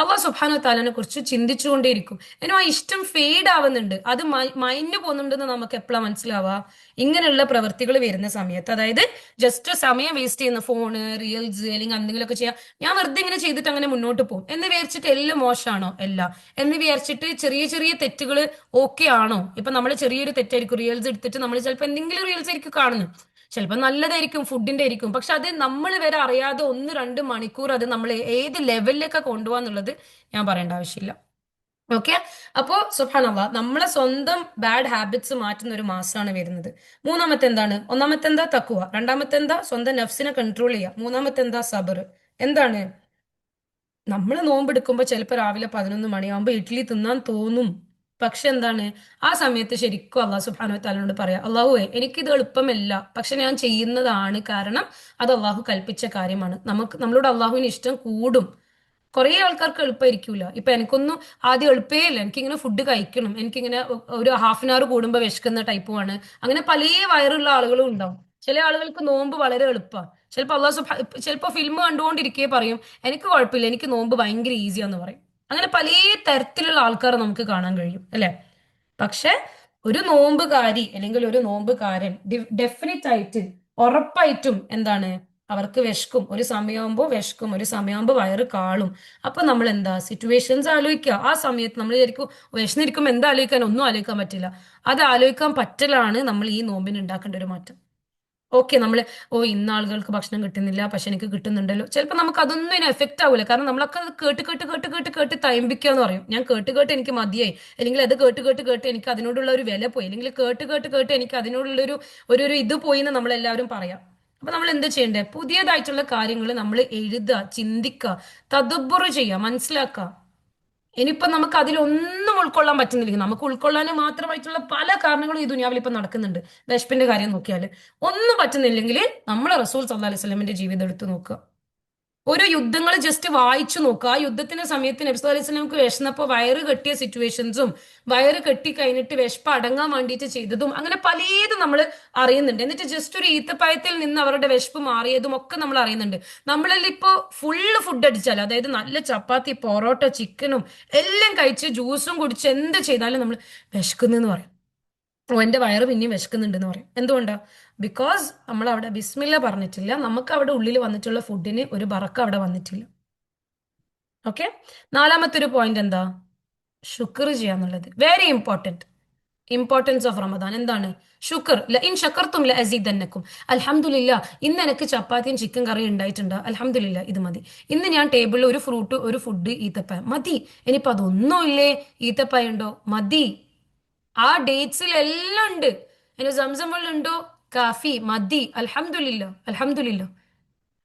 [SPEAKER 2] അള്ളാഹു സുബ്ഹാനഹു വ തആലനെ കുറിച്ച് ചിന്തിച്ചുകൊണ്ടേയിരിക്കും. ഇനി ആ ഇഷ്ടം ഫെയ്ഡ് ആവുന്നുണ്ട്, അത് മൈൻഡ് പോകുന്നുണ്ടെന്ന് നമുക്ക് എപ്പോഴാ മനസ്സിലാവുക? ഇങ്ങനെയുള്ള പ്രവൃത്തികൾ വരുന്ന സമയത്ത്. അതായത് ജസ്റ്റ് സമയം വേസ്റ്റ് ചെയ്യുന്ന ഫോണ്, റീൽസ്, അല്ലെങ്കിൽ എന്തെങ്കിലുമൊക്കെ ചെയ്യാം. ഞാൻ വെറുതെ ഇങ്ങനെ ചെയ്തിട്ട് അങ്ങനെ മുന്നോട്ട് പോകും എന്ന് വിചാരിച്ചിട്ട് എല്ലാം മോശമാണോ? അല്ല. എന്ന് വിചാരിച്ചിട്ട് ചെറിയ ചെറിയ തെറ്റുകൾ ഓക്കെ ആണോ? ഇപ്പൊ നമ്മൾ ചെറിയൊരു തെറ്റായിരിക്കും റീൽസ് എടുത്തിട്ട് നമ്മൾ ചിലപ്പോൾ എന്തെങ്കിലും റീൽസ് ആയിരിക്കും കാണുന്നത്, ചിലപ്പോൾ നല്ലതായിരിക്കും, ഫുഡിന്റെ ആയിരിക്കും. പക്ഷെ അത് നമ്മൾ വരെ അറിയാതെ 1-2 മണിക്കൂർ അത് നമ്മൾ ഏത് ലെവലിലേക്ക് കൊണ്ടുപോകാന്നുള്ളത് ഞാൻ പറയേണ്ട ആവശ്യമില്ല. ഓക്കെ. അപ്പോ സുബ്ഹാനല്ലാഹ്, നമ്മളെ സ്വന്തം ബാഡ് ഹാബിറ്റ്സ് മാറ്റുന്ന ഒരു മാസമാണ് വരുന്നത്. മൂന്നാമത്തെ എന്താണ്? ഒന്നാമത്തെ എന്താ? തഖ്വ. രണ്ടാമത്തെ എന്താ? സ്വന്തം നഫ്സിനെ കൺട്രോൾ ചെയ്യുക. മൂന്നാമത്തെ എന്താ? സബർ. എന്താണ്? നമ്മൾ നോമ്പെടുക്കുമ്പോൾ ചിലപ്പോൾ രാവിലെ 11 മണിയാകുമ്പോൾ ഇഡ്ഡലി തിന്നാൻ തോന്നും. പക്ഷെ എന്താണ്? ആ സമയത്ത് ശരിക്കും അള്ളാഹു സുബ്ഹാനഹു വ തആലയോട് പറയാം, അള്ളാഹുവേ എനിക്കിത് എളുപ്പമല്ല, പക്ഷെ ഞാൻ ചെയ്യുന്നതാണ്. കാരണം അത് അള്ളാഹു കൽപ്പിച്ച കാര്യമാണ്. നമ്മളോട് അള്ളാഹുവിന് ഇഷ്ടം കൂടും. കുറെ ആൾക്കാർക്ക് എളുപ്പമായിരിക്കൂല. ഇപ്പൊ എനിക്കൊന്നും ആദ്യം എളുപ്പേ ഇല്ല. എനിക്കിങ്ങനെ ഫുഡ് കഴിക്കണം, എനിക്കിങ്ങനെ ഒരു ഹാഫ് ആൻ അവർ കൂടുമ്പോൾ വിശക്കുന്ന ടൈപ്പുമാണ്. അങ്ങനെ പല വയറുള്ള ആളുകളും ഉണ്ടാവും. ചില ആളുകൾക്ക് നോമ്പ് വളരെ എളുപ്പമാണ്. ചിലപ്പോ ഫിലിം കണ്ടുകൊണ്ടിരിക്കേ പറയും എനിക്ക് കുഴപ്പമില്ല, എനിക്ക് നോമ്പ് ഭയങ്കര ഈസിയാന്ന് പറയും. അങ്ങനെ പല തരത്തിലുള്ള ആൾക്കാരെ നമുക്ക് കാണാൻ കഴിയും അല്ലെ. പക്ഷെ ഒരു നോമ്പുകാരി അല്ലെങ്കിൽ ഒരു നോമ്പുകാരൻ ഡെഫിനറ്റ് ആയിട്ട്, ഉറപ്പായിട്ടും എന്താണ്? അവർക്ക് വിശക്കും. ഒരു സമയമാകുമ്പോൾ വിശക്കും, ഒരു സമയമാകുമ്പോൾ വയറ് കാളും. അപ്പൊ നമ്മൾ എന്താ സിറ്റുവേഷൻസ് ആലോചിക്കുക. ആ സമയത്ത് നമ്മൾ വിചാരിക്കും വിശന്നിരിക്കുമ്പോൾ എന്താ ആലോചിക്കാൻ? ഒന്നും ആലോചിക്കാൻ പറ്റില്ല. അത് ആലോചിക്കാൻ പറ്റലാണ് നമ്മൾ ഈ നോമ്പിന് ഉണ്ടാക്കേണ്ട ഒരു മാറ്റം. ഓക്കെ, നമ്മൾ ഇന്ന ആളുകൾക്ക് ഭക്ഷണം കിട്ടുന്നില്ല, പക്ഷെ എനിക്ക് കിട്ടുന്നുണ്ടല്ലോ. ചിലപ്പോൾ നമുക്ക് അതൊന്നും ഇതിന് എഫക്റ്റ് ആവില്ല. കാരണം നമ്മളൊക്കെ അത് കേട്ട് കേട്ട് കേട്ട് കേട്ട് കേട്ട് തയമ്പിക്കുക എന്ന് പറയും. ഞാൻ കേട്ട് കേട്ട് എനിക്ക് മതിയായി, അല്ലെങ്കിൽ അത് കേട്ട് കേട്ട് കേട്ട് എനിക്ക് അതിനോടുള്ള ഒരു വില പോയി, അല്ലെങ്കിൽ കേട്ട് കേട്ട് കേട്ട് എനിക്ക് അതിനോടുള്ള ഒരു ഇത് പോയി എന്ന് നമ്മളെല്ലാവരും പറയാം. അപ്പൊ നമ്മൾ എന്താ ചെയ്യണ്ടേ? പുതിയതായിട്ടുള്ള കാര്യങ്ങൾ നമ്മൾ എഴുതുക, ചിന്തിക്കുക, തദബ്ബുർ ചെയ്യുക, മനസ്സിലാക്കുക. ഇനിയിപ്പോ നമുക്ക് അതിലൊന്നും ഉൾക്കൊള്ളാൻ പറ്റുന്നില്ലെങ്കിൽ, നമുക്ക് ഉൾക്കൊള്ളാൻ മാത്രമായിട്ടുള്ള പല കാരണങ്ങളും ഈ ദുനിയാവിൽ ഇപ്പൊ നടക്കുന്നുണ്ട്. വിശപ്പിന്റെ കാര്യം നോക്കിയാൽ ഒന്നും പറ്റുന്നില്ലെങ്കിൽ നമ്മൾ റസൂൽ സല്ലല്ലാഹു അലൈഹി വസല്ലമയുടെ ജീവിതം എടുത്തു നോക്കുക. ഓരോ യുദ്ധങ്ങൾ ജസ്റ്റ് വായിച്ചു നോക്കുക. ആ യുദ്ധത്തിന്റെ സമയത്ത് നബി സല്ലല്ലാഹു അലൈഹി വസല്ലമക്ക് വിശന്നപ്പോൾ വയറ് കെട്ടിയ സിറ്റുവേഷൻസും, വയറ് കെട്ടി കഴിഞ്ഞിട്ട് വിശപ്പ് അടങ്ങാൻ വേണ്ടിയിട്ട് ചെയ്തതും, അങ്ങനെ പലതും നമ്മൾ അറിയുന്നുണ്ട്. എന്നിട്ട് ജസ്റ്റ് ഒരു ഈത്തപ്പഴത്തിൽ നിന്ന് അവരുടെ വിശപ്പ് മാറിയതും ഒക്കെ നമ്മൾ അറിയുന്നുണ്ട്. നമ്മളെല്ലാം ഇപ്പോ ഫുള്ള് ഫുഡ് അടിച്ചാൽ, അതായത് നല്ല ചപ്പാത്തി, പൊറോട്ട, ചിക്കനും എല്ലാം കഴിച്ച് ജ്യൂസും കുടിച്ച് എന്ത് ചെയ്താലും നമ്മൾ വിശക്കുന്നെന്ന് പറയും. എന്റെ വയറ് പിന്നെയും വിശക്കുന്നുണ്ടെന്ന് പറയും. എന്തുകൊണ്ടാ? ബിക്കോസ് നമ്മൾ അവിടെ ബിസ്മില്ല പറഞ്ഞിട്ടില്ല. നമുക്ക് അവിടെ ഉള്ളിൽ വന്നിട്ടുള്ള ഫുഡിന് ഒരു ബറക്ക അവിടെ വന്നിട്ടില്ല. ഓക്കെ. നാലാമത്തെ ഒരു പോയിന്റ് എന്താ? ശുക്ർ ചെയ്യാന്നുള്ളത് very important. Importance of Ramadan എന്താണ്? ശുക്ർ. ഇൻ ശക്കർത്തും ലഅസീദന്നക്കും. അൽഹംദുലില്ലാ, ഇന്ന് എനിക്ക് ചപ്പാത്തിയും ചിക്കൻ കറിയും ഉണ്ടായിട്ടുണ്ട്, അൽഹംദുലില്ലാ, ഇത് മതി. ഇന്ന് ഞാൻ ടേബിളിൽ ഒരു ഫ്രൂട്ട്, ഒരു ഫുഡ്, ഈത്തപ്പഴം മതി. ഇനിയിപ്പോ അതൊന്നും ഇല്ലേ, ഈത്തപ്പഴം ഉണ്ടോ, മതി. ആ ഡേറ്റ്സിൽ എല്ലാം ഉണ്ട്. ഇനി സംസം വെള്ളം ഉണ്ടോ, കാഫി മതി, അൽഹംദുലില്ലാ, അൽഹംദുലില്ലാ.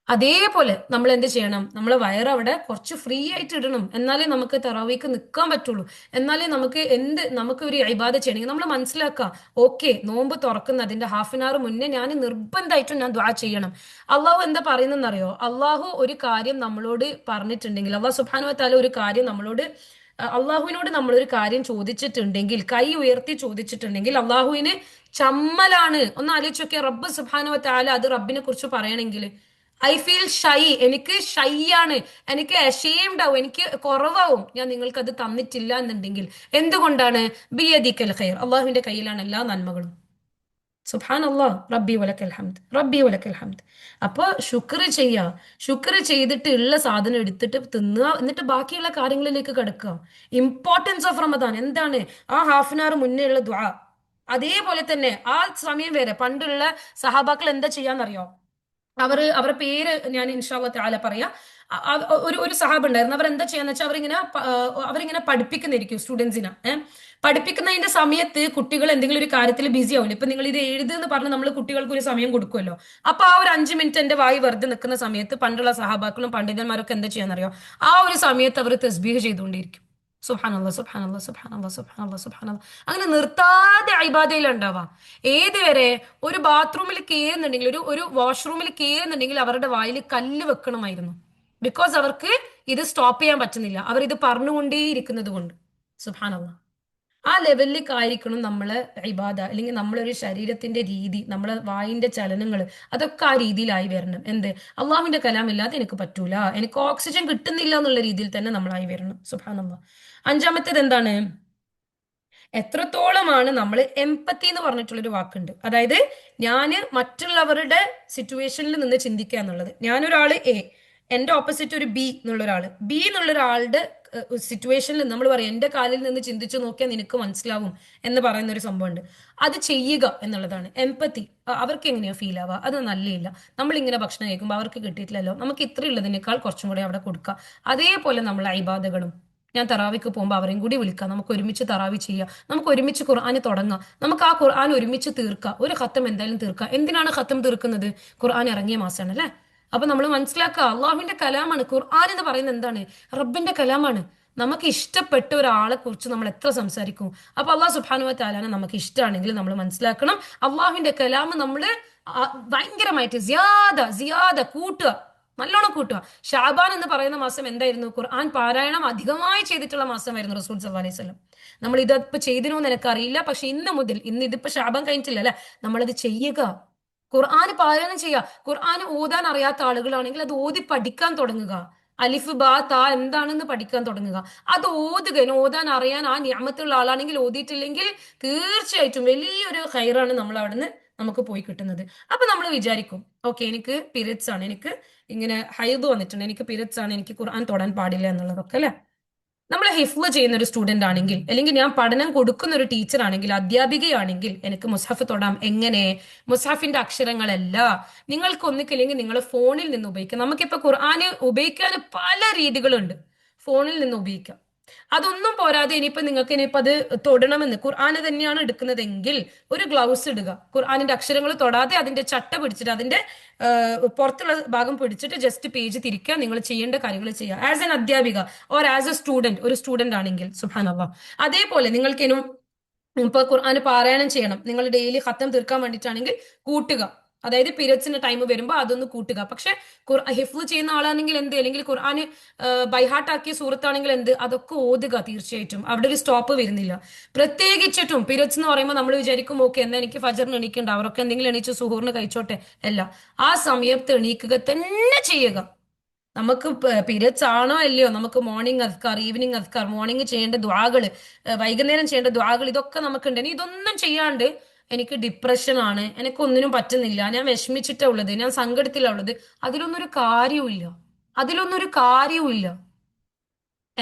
[SPEAKER 2] അതേപോലെ നമ്മൾ എന്ത് ചെയ്യണം, നമ്മളെ വയറവിടെ കുറച്ച് ഫ്രീ ആയിട്ട് ഇടണം. എന്നാലേ നമുക്ക് തറാവീക്ക് നിൽക്കാൻ പറ്റുള്ളൂ. എന്നാലേ നമുക്ക് ഒരു ഇബാദ ചെയ്യണമെങ്കിൽ നമ്മൾ മനസ്സിലാക്കുക, ഓക്കെ, നോമ്പ് തുറക്കുന്നതിന്റെ ഹാഫ് ആൻ അവർ മുന്നേ ഞാൻ നിർബന്ധമായിട്ടും ഞാൻ ദുആ ചെയ്യണം. അള്ളാഹു എന്താ പറയുന്നതെന്നറിയോ? അള്ളാഹു ഒരു കാര്യം നമ്മളോട് പറഞ്ഞിട്ടുണ്ടെങ്കിൽ, അള്ളാഹു സുബ്ഹാനഹു വ തആല ഒരു കാര്യം നമ്മളോട്, അള്ളാഹുവിനോട് നമ്മളൊരു കാര്യം ചോദിച്ചിട്ടുണ്ടെങ്കിൽ, കൈ ഉയർത്തി ചോദിച്ചിട്ടുണ്ടെങ്കിൽ അള്ളാഹുവിന് ചമ്മലാണ്. ഒന്ന് ആലോചിച്ച് നോക്കിയാൽ, റബ്ബ് സുബ്ഹാനഹു വ തആല അത് റബ്ബിനെ കുറിച്ച് പറയണമെങ്കിൽ, ഐ ഫീൽ ഷൈ, എനിക്ക് ഷൈ ആണ്, എനിക്ക് അഷെയിംഡ് ആവും, എനിക്ക് കുറവാവും ഞാൻ നിങ്ങൾക്ക് അത് തന്നിട്ടില്ല എന്നുണ്ടെങ്കിൽ. എന്തുകൊണ്ടാണ്? ബിയദിക്കൽ ഖൈർ, അള്ളാഹുവിന്റെ കയ്യിലാണ് എല്ലാ നന്മകളും. സുബ്ഹാനല്ലാഹ്, റബ്ബി വലക്കൽ ഹംദ്, റബ്ബി വലക്കൽ ഹംദ്. അപ്പൊ ശുക്ർ ചെയ്യുക. ശുക്ർ ചെയ്തിട്ട് ഉള്ള സാധനം എടുത്തിട്ട് തിന്നുക, എന്നിട്ട് ബാക്കിയുള്ള കാര്യങ്ങളിലേക്ക് കിടക്കുക. ഇമ്പോർട്ടൻസ് ഓഫ് റമദാൻ എന്താണ്? ആ ഹാഫ് ആൻ അവർ മുന്നേ ഉള്ള ദുആ. അതേപോലെ തന്നെ ആ സമയം വരെ പണ്ടുള്ള സഹാബാക്കൾ എന്താ ചെയ്യാന്നറിയോ? അവരുടെ പേര് ഞാൻ ഇൻഷാ അല്ലാഹ് തആല പറയാം. ഒരു സഹാബ് ഉണ്ടായിരുന്നു. അവർ എന്താ ചെയ്യാന്ന് വെച്ചാൽ അവരിങ്ങനെ പഠിപ്പിക്കുന്നിരിക്കും സ്റ്റുഡൻസിനെ. പഠിപ്പിക്കുന്നതിന്റെ സമയത്ത് കുട്ടികൾ എന്തെങ്കിലും ഒരു കാര്യത്തിൽ ബിസി ആവില്ല. ഇപ്പൊ നിങ്ങൾ ഇത് എഴുതുന്ന് പറഞ്ഞ് നമ്മൾ കുട്ടികൾക്ക് ഒരു സമയം കൊടുക്കുമല്ലോ. അപ്പൊ ആ ഒരു 5 മിനിറ്റ് എന്റെ വായി വെറുതെ നിൽക്കുന്ന സമയത്ത് പണ്ടുള്ള സഹാബാക്കളും പണ്ഡിതന്മാരൊക്കെ എന്താ ചെയ്യാന്നറിയോ? ആ ഒരു സമയത്ത് അവർ തസ്ബീഹ് ചെയ്തുകൊണ്ടിരിക്കും. സുബ്ഹാനല്ലാഹ്, സുബ്ഹാനല്ലാഹ്, സുബ്ഹാനല്ലാഹ്, സുബ്ഹാനല്ലാഹ്, സുബ്ഹാനല്ലാഹ്. അങ്ങനെ നിർത്താതെ ഇബാദയിലുണ്ടാവാ. ഏതുവരെ? ഒരു ബാത്റൂമിൽ കയറുന്നുണ്ടെങ്കിൽ, ഒരു വാഷ്റൂമിൽ കയറുന്നുണ്ടെങ്കിൽ അവരുടെ വായിൽ കല്ല് വെക്കണമായിരുന്നു. ബിക്കോസ് അവർക്ക് ഇത് സ്റ്റോപ്പ് ചെയ്യാൻ പറ്റുന്നില്ല, അവർ ഇത് പറഞ്ഞുകൊണ്ടേയിരിക്കുന്നത് കൊണ്ട്. സുബ്ഹാനല്ലാഹ്. ആ ലെവലിലേക്ക് ആയിരിക്കണം നമ്മളെ ഇബാദ, അല്ലെങ്കിൽ നമ്മളൊരു ശരീരത്തിന്റെ രീതി, നമ്മളെ വായിന്റെ ചലനങ്ങൾ, അതൊക്കെ ആ രീതിയിലായി വരണം. എന്ത്? അള്ളാഹുവിന്റെ കലാമില്ലാതെ എനിക്ക് പറ്റൂല, എനിക്ക് ഓക്സിജൻ കിട്ടുന്നില്ല എന്നുള്ള രീതിയിൽ തന്നെ നമ്മളായി വരണം. സുബ്ഹാനല്ലാഹ്. അഞ്ചാമത്തേത് എന്താണ്? എത്രത്തോളമാണ് നമ്മൾ എംപത്തി എന്ന് പറഞ്ഞിട്ടുള്ളൊരു വാക്കുണ്ട്. അതായത് ഞാന് മറ്റുള്ളവരുടെ സിറ്റുവേഷനിൽ നിന്ന് ചിന്തിക്കുക എന്നുള്ളത്. ഞാനൊരാള് എ, എന്റെ ഓപ്പോസിറ്റ് ഒരു ബി എന്നുള്ളൊരാളുടെ സിറ്റുവേഷനിൽ നമ്മൾ പറയാം, എന്റെ കാലിൽ നിന്ന് ചിന്തിച്ചു നോക്കിയാൽ നിനക്ക് മനസ്സിലാവും എന്ന് പറയുന്ന ഒരു സംഭവമുണ്ട്. അത് ചെയ്യുക എന്നുള്ളതാണ് എംപത്തി. അവർക്ക് എങ്ങനെയാ ഫീൽ ആവുക? അത് നല്ലയില്ല. നമ്മളിങ്ങനെ ഭക്ഷണം കഴിക്കുമ്പോൾ അവർക്ക് കിട്ടിയിട്ടില്ലല്ലോ, നമുക്ക് ഇത്ര ഉള്ളതിനേക്കാൾ കുറച്ചും കൂടി അവിടെ കൊടുക്കുക. അതേപോലെ നമ്മളെ ഇബാദകളും, ഞാൻ തറാവിക്ക് പോകുമ്പോൾ അവരെയും കൂടി വിളിക്കാം, നമുക്ക് ഒരുമിച്ച് തറാവി ചെയ്യാം, നമുക്ക് ഒരുമിച്ച് ഖുർആന് തുടങ്ങാം, നമുക്ക് ആ ഖുർആൻ ഒരുമിച്ച് തീർക്കാം. ഒരു ഖത്തം എന്തായാലും തീർക്കാം. എന്തിനാണ് ഖത്തം തീർക്കുന്നത്? ഖുർആൻ ഇറങ്ങിയ മാസമാണ് അല്ലെ. അപ്പൊ നമ്മൾ മനസ്സിലാക്കുക, അള്ളാഹുവിന്റെ കലാമാണ് ഖുർആൻ എന്ന് പറയുന്നത്. എന്താണ്? റബ്ബിന്റെ കലാമാണ്. നമുക്ക് ഇഷ്ടപ്പെട്ട ഒരാളെ കുറിച്ച് നമ്മൾ എത്ര സംസാരിക്കും. അപ്പൊ അള്ളാഹു സുബ്ഹാനഹു വ തആലനെ നമുക്ക് ഇഷ്ടമാണെങ്കിൽ നമ്മൾ മനസ്സിലാക്കണം, അള്ളാഹുവിന്റെ കലാം നമ്മള് ഭയങ്കരമായിട്ട് സിയാദ കൂട്ടുക, നല്ലോണം കൂട്ടുക. ഷാബാൻ എന്ന് പറയുന്ന മാസം എന്തായിരുന്നു? ഖുർആൻ പാരായണം അധികമായി ചെയ്തിട്ടുള്ള മാസമായിരുന്നു റസൂൽ സല്ലല്ലാഹു അലൈഹി വസല്ലം. നമ്മൾ ഇതിപ്പോ ചെയ്തിനോ എന്ന് എനിക്കറിയില്ല, പക്ഷെ ഇന്ന് ഇതിപ്പോ ഷാബാൻ കഴിഞ്ഞിട്ടില്ല അല്ലെ, നമ്മളത് ചെയ്യുക, ഖുർആൻ പാരായണം ചെയ്യുക. ഖുർആൻ ഓതാൻ അറിയാത്ത ആളുകളാണെങ്കിൽ അത് ഓതി പഠിക്കാൻ തുടങ്ങുക. അലിഫ് ബാ താ എന്താണെന്ന് പഠിക്കാൻ തുടങ്ങുക. അത് ഓതുക. ഓതാൻ അറിയാൻ ആ നിഅമത്തുള്ള ആളാണെങ്കിൽ, ഓതിയിട്ടില്ലെങ്കിൽ തീർച്ചയായിട്ടും വലിയൊരു ഖൈറാണ് നമ്മൾ അവിടുന്ന് നമുക്ക് പോയി കിട്ടുന്നത്. അപ്പൊ നമ്മൾ വിചാരിക്കും, ഓക്കെ, എനിക്ക് പീരിയഡ്സ് ആണ്, എനിക്ക് ഇങ്ങനെ ഹൈദ് വന്നിട്ടുണ്ട്, എനിക്ക് പീരിയഡ്സ് ആണ്, എനിക്ക് ഖുർആൻ തൊടാൻ പാടില്ല എന്നുള്ളതൊക്കെ അല്ലെ. നമ്മൾ ഹിഫ്ള് ചെയ്യുന്ന ഒരു സ്റ്റുഡന്റ് ആണെങ്കിൽ, അല്ലെങ്കിൽ ഞാൻ പഠനം കൊടുക്കുന്ന ഒരു ടീച്ചർ ആണെങ്കിൽ, അധ്യാപികയാണെങ്കിൽ, എനിക്ക് മുസ്ഹഫ് തൊടാം. എങ്ങനെ? മുസ്ഹഫിന്റെ അക്ഷരങ്ങളല്ല, നിങ്ങൾക്ക് ഒന്നിക്കില്ലെങ്കിൽ നിങ്ങൾ ഫോണിൽ നിന്ന് ഉപയോഗിക്കാം. നമുക്കിപ്പോ ഖുർആന് ഉപയോഗിക്കാൻ പല രീതികളുണ്ട്, ഫോണിൽ നിന്ന് ഉപയോഗിക്കാം. അതൊന്നും പോരാതെ ഇനിയിപ്പോ അത് തൊടണമെന്ന്, ഖുർആന് തന്നെയാണ് എടുക്കുന്നതെങ്കിൽ ഒരു ഗ്ലൗസ് ഇടുക. ഖുർആനിന്റെ അക്ഷരങ്ങൾ തൊടാതെ അതിന്റെ ചട്ട പിടിച്ചിട്ട്, അതിന്റെ പുറത്തുള്ള ഭാഗം പിടിച്ചിട്ട് ജസ്റ്റ് പേജ് തിരിക്കുക. നിങ്ങൾ ചെയ്യേണ്ട കാര്യങ്ങൾ ചെയ്യുക ആസ് എൻ അധ്യാപിക ഓർ ആസ് എ സ്റ്റുഡന്റ്. ഒരു സ്റ്റുഡന്റ് ആണെങ്കിൽ സുബ്ഹാനല്ലാഹ്. അതേപോലെ നിങ്ങൾക്ക് ഇപ്പൊ ഖുർആന് പാരായണം ചെയ്യണം, നിങ്ങൾ ഡെയിലി ഖത്തം തീർക്കാൻ വേണ്ടിയിട്ടാണെങ്കിൽ കൂട്ടുക. അതായത് പീരിയഡ്സിന്റെ ടൈം വരുമ്പോൾ അതൊന്ന് കൂട്ടുക. പക്ഷെ ഹിഫ്ള് ചെയ്യുന്ന ആളാണെങ്കിൽ എന്ത്, അല്ലെങ്കിൽ ഖുർആന് ബൈഹാർട്ട് ആക്കിയ സൂറത്താണെങ്കിൽ എന്ത്, അതൊക്കെ ഓതുക. തീർച്ചയായിട്ടും അവിടെ ഒരു സ്റ്റോപ്പ് വരുന്നില്ല. പ്രത്യേകിച്ചിട്ടും പീരിയഡ്സ് എന്ന് പറയുമ്പോൾ നമ്മൾ വിചാരിക്കും, ഓക്കെ, എന്നാ എനിക്ക് ഫജറിന് എണീക്കണ്ട, അവരൊക്കെ എന്തെങ്കിലും എണീച്ച് സുഹൂറിന് കഴിച്ചോട്ടെ. അല്ല, ആ സമയത്ത് എണീക്കുക തന്നെ ചെയ്യുക. നമുക്ക് പീരിയഡ്സ് ആണോ അല്ലയോ, നമുക്ക് മോർണിംഗ് അദ്കാർ, ഈവനിങ് അദ്കാർ, മോർണിംഗ് ചെയ്യേണ്ട ദുആകള്, വൈകുന്നേരം ചെയ്യേണ്ട ദുആകൾ, ഇതൊക്കെ നമുക്കുണ്ട്. ഇതൊന്നും ചെയ്യാണ്ട് എനിക്ക് ഡിപ്രഷൻ ആണ്, എനിക്കൊന്നിനും പറ്റുന്നില്ല, ഞാൻ വിഷമിച്ചിട്ടാ ഉള്ളത്, ഞാൻ സങ്കടത്തിലാ ഉള്ളത്, അതിലൊന്നൊരു കാര്യവുമില്ല.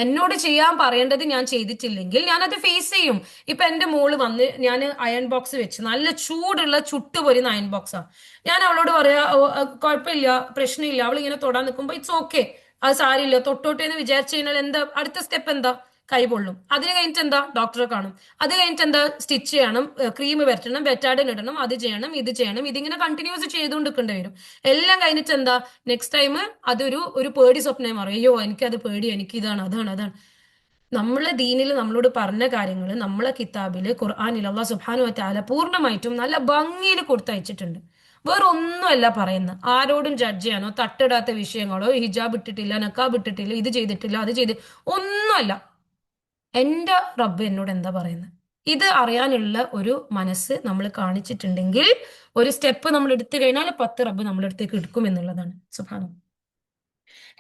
[SPEAKER 2] എന്നോട് ചെയ്യാൻ പറയേണ്ടത് ഞാൻ ചെയ്തിട്ടില്ലെങ്കിൽ ഞാനത് ഫേസ് ചെയ്യും. ഇപ്പൊ എന്റെ മോള് വന്ന് ഞാൻ അയൺ ബോക്സ് വെച്ച് നല്ല ചൂടുള്ള ചുട്ടുപൊരുന്ന അയൺ ബോക്സാ. ഞാൻ അവളോട് പറയാ കുഴപ്പമില്ല, പ്രശ്നമില്ല, അവൾ ഇങ്ങനെ തൊടാൻ നിൽക്കുമ്പോ ഇറ്റ്സ് ഓക്കെ, അത് സാരില്ല, തൊട്ടോട്ടെ എന്ന് വിചാരിച്ചു കഴിഞ്ഞാൽ എന്താ അടുത്ത സ്റ്റെപ്പ്? എന്താ? കൈ പൊള്ളും. അതിന് കഴിഞ്ഞിട്ട് എന്താ? ഡോക്ടറെ കാണും. അത് കഴിഞ്ഞിട്ട് എന്താ? സ്റ്റിച്ച് ചെയ്യണം, ക്രീം വരട്ടണം, ബെറ്റാഡിൻ ഇടണം, അത് ചെയ്യണം, ഇത് ചെയ്യണം, ഇതിങ്ങനെ കണ്ടിന്യൂസ് ചെയ്തുകൊണ്ടിരിക്കേണ്ടി വരും. എല്ലാം കഴിഞ്ഞിട്ട് എന്താ? നെക്സ്റ്റ് ടൈം അതൊരു പേടി സ്വപ്നം മാറും. അയ്യോ എനിക്കത് പേടി, എനിക്ക് ഇതാണ്, അതാണ്, അതാണ്. നമ്മളെ ദീനിൽ നമ്മളോട് പറഞ്ഞ കാര്യങ്ങൾ നമ്മളെ കിതാബില് ഖുർആനിൽ അല്ലാഹു സുബ്ഹാനഹു വ തആല പൂർണ്ണമായിട്ടും നല്ല ഭംഗിയിൽ കൊടുത്തയച്ചിട്ടുണ്ട്. വേറെ ഒന്നുമല്ല പറയുന്നത്. ആരോടും ജഡ്ജ് ചെയ്യാനോ തട്ടിടാത്ത വിഷയങ്ങളോ ഹിജാബ് ഇട്ടിട്ടില്ല, നക്കാബ് ഇട്ടിട്ടില്ല, ഇത് ചെയ്തിട്ടില്ല, അത് ചെയ്ത് ഒന്നുമല്ല. എന്റെ റബ്ബ് എന്നോട് എന്താ പറയുന്നത്, ഇത് അറിയാനുള്ള ഒരു മനസ്സ് നമ്മൾ കാണിച്ചിട്ടുണ്ടെങ്കിൽ ഒരു സ്റ്റെപ്പ് നമ്മൾ എടുത്തു കഴിഞ്ഞാൽ 10 റബ്ബ് നമ്മുടെ അടുത്തേക്ക് എടുക്കും എന്നുള്ളതാണ്. സുബ്ഹാനല്ലാഹ്.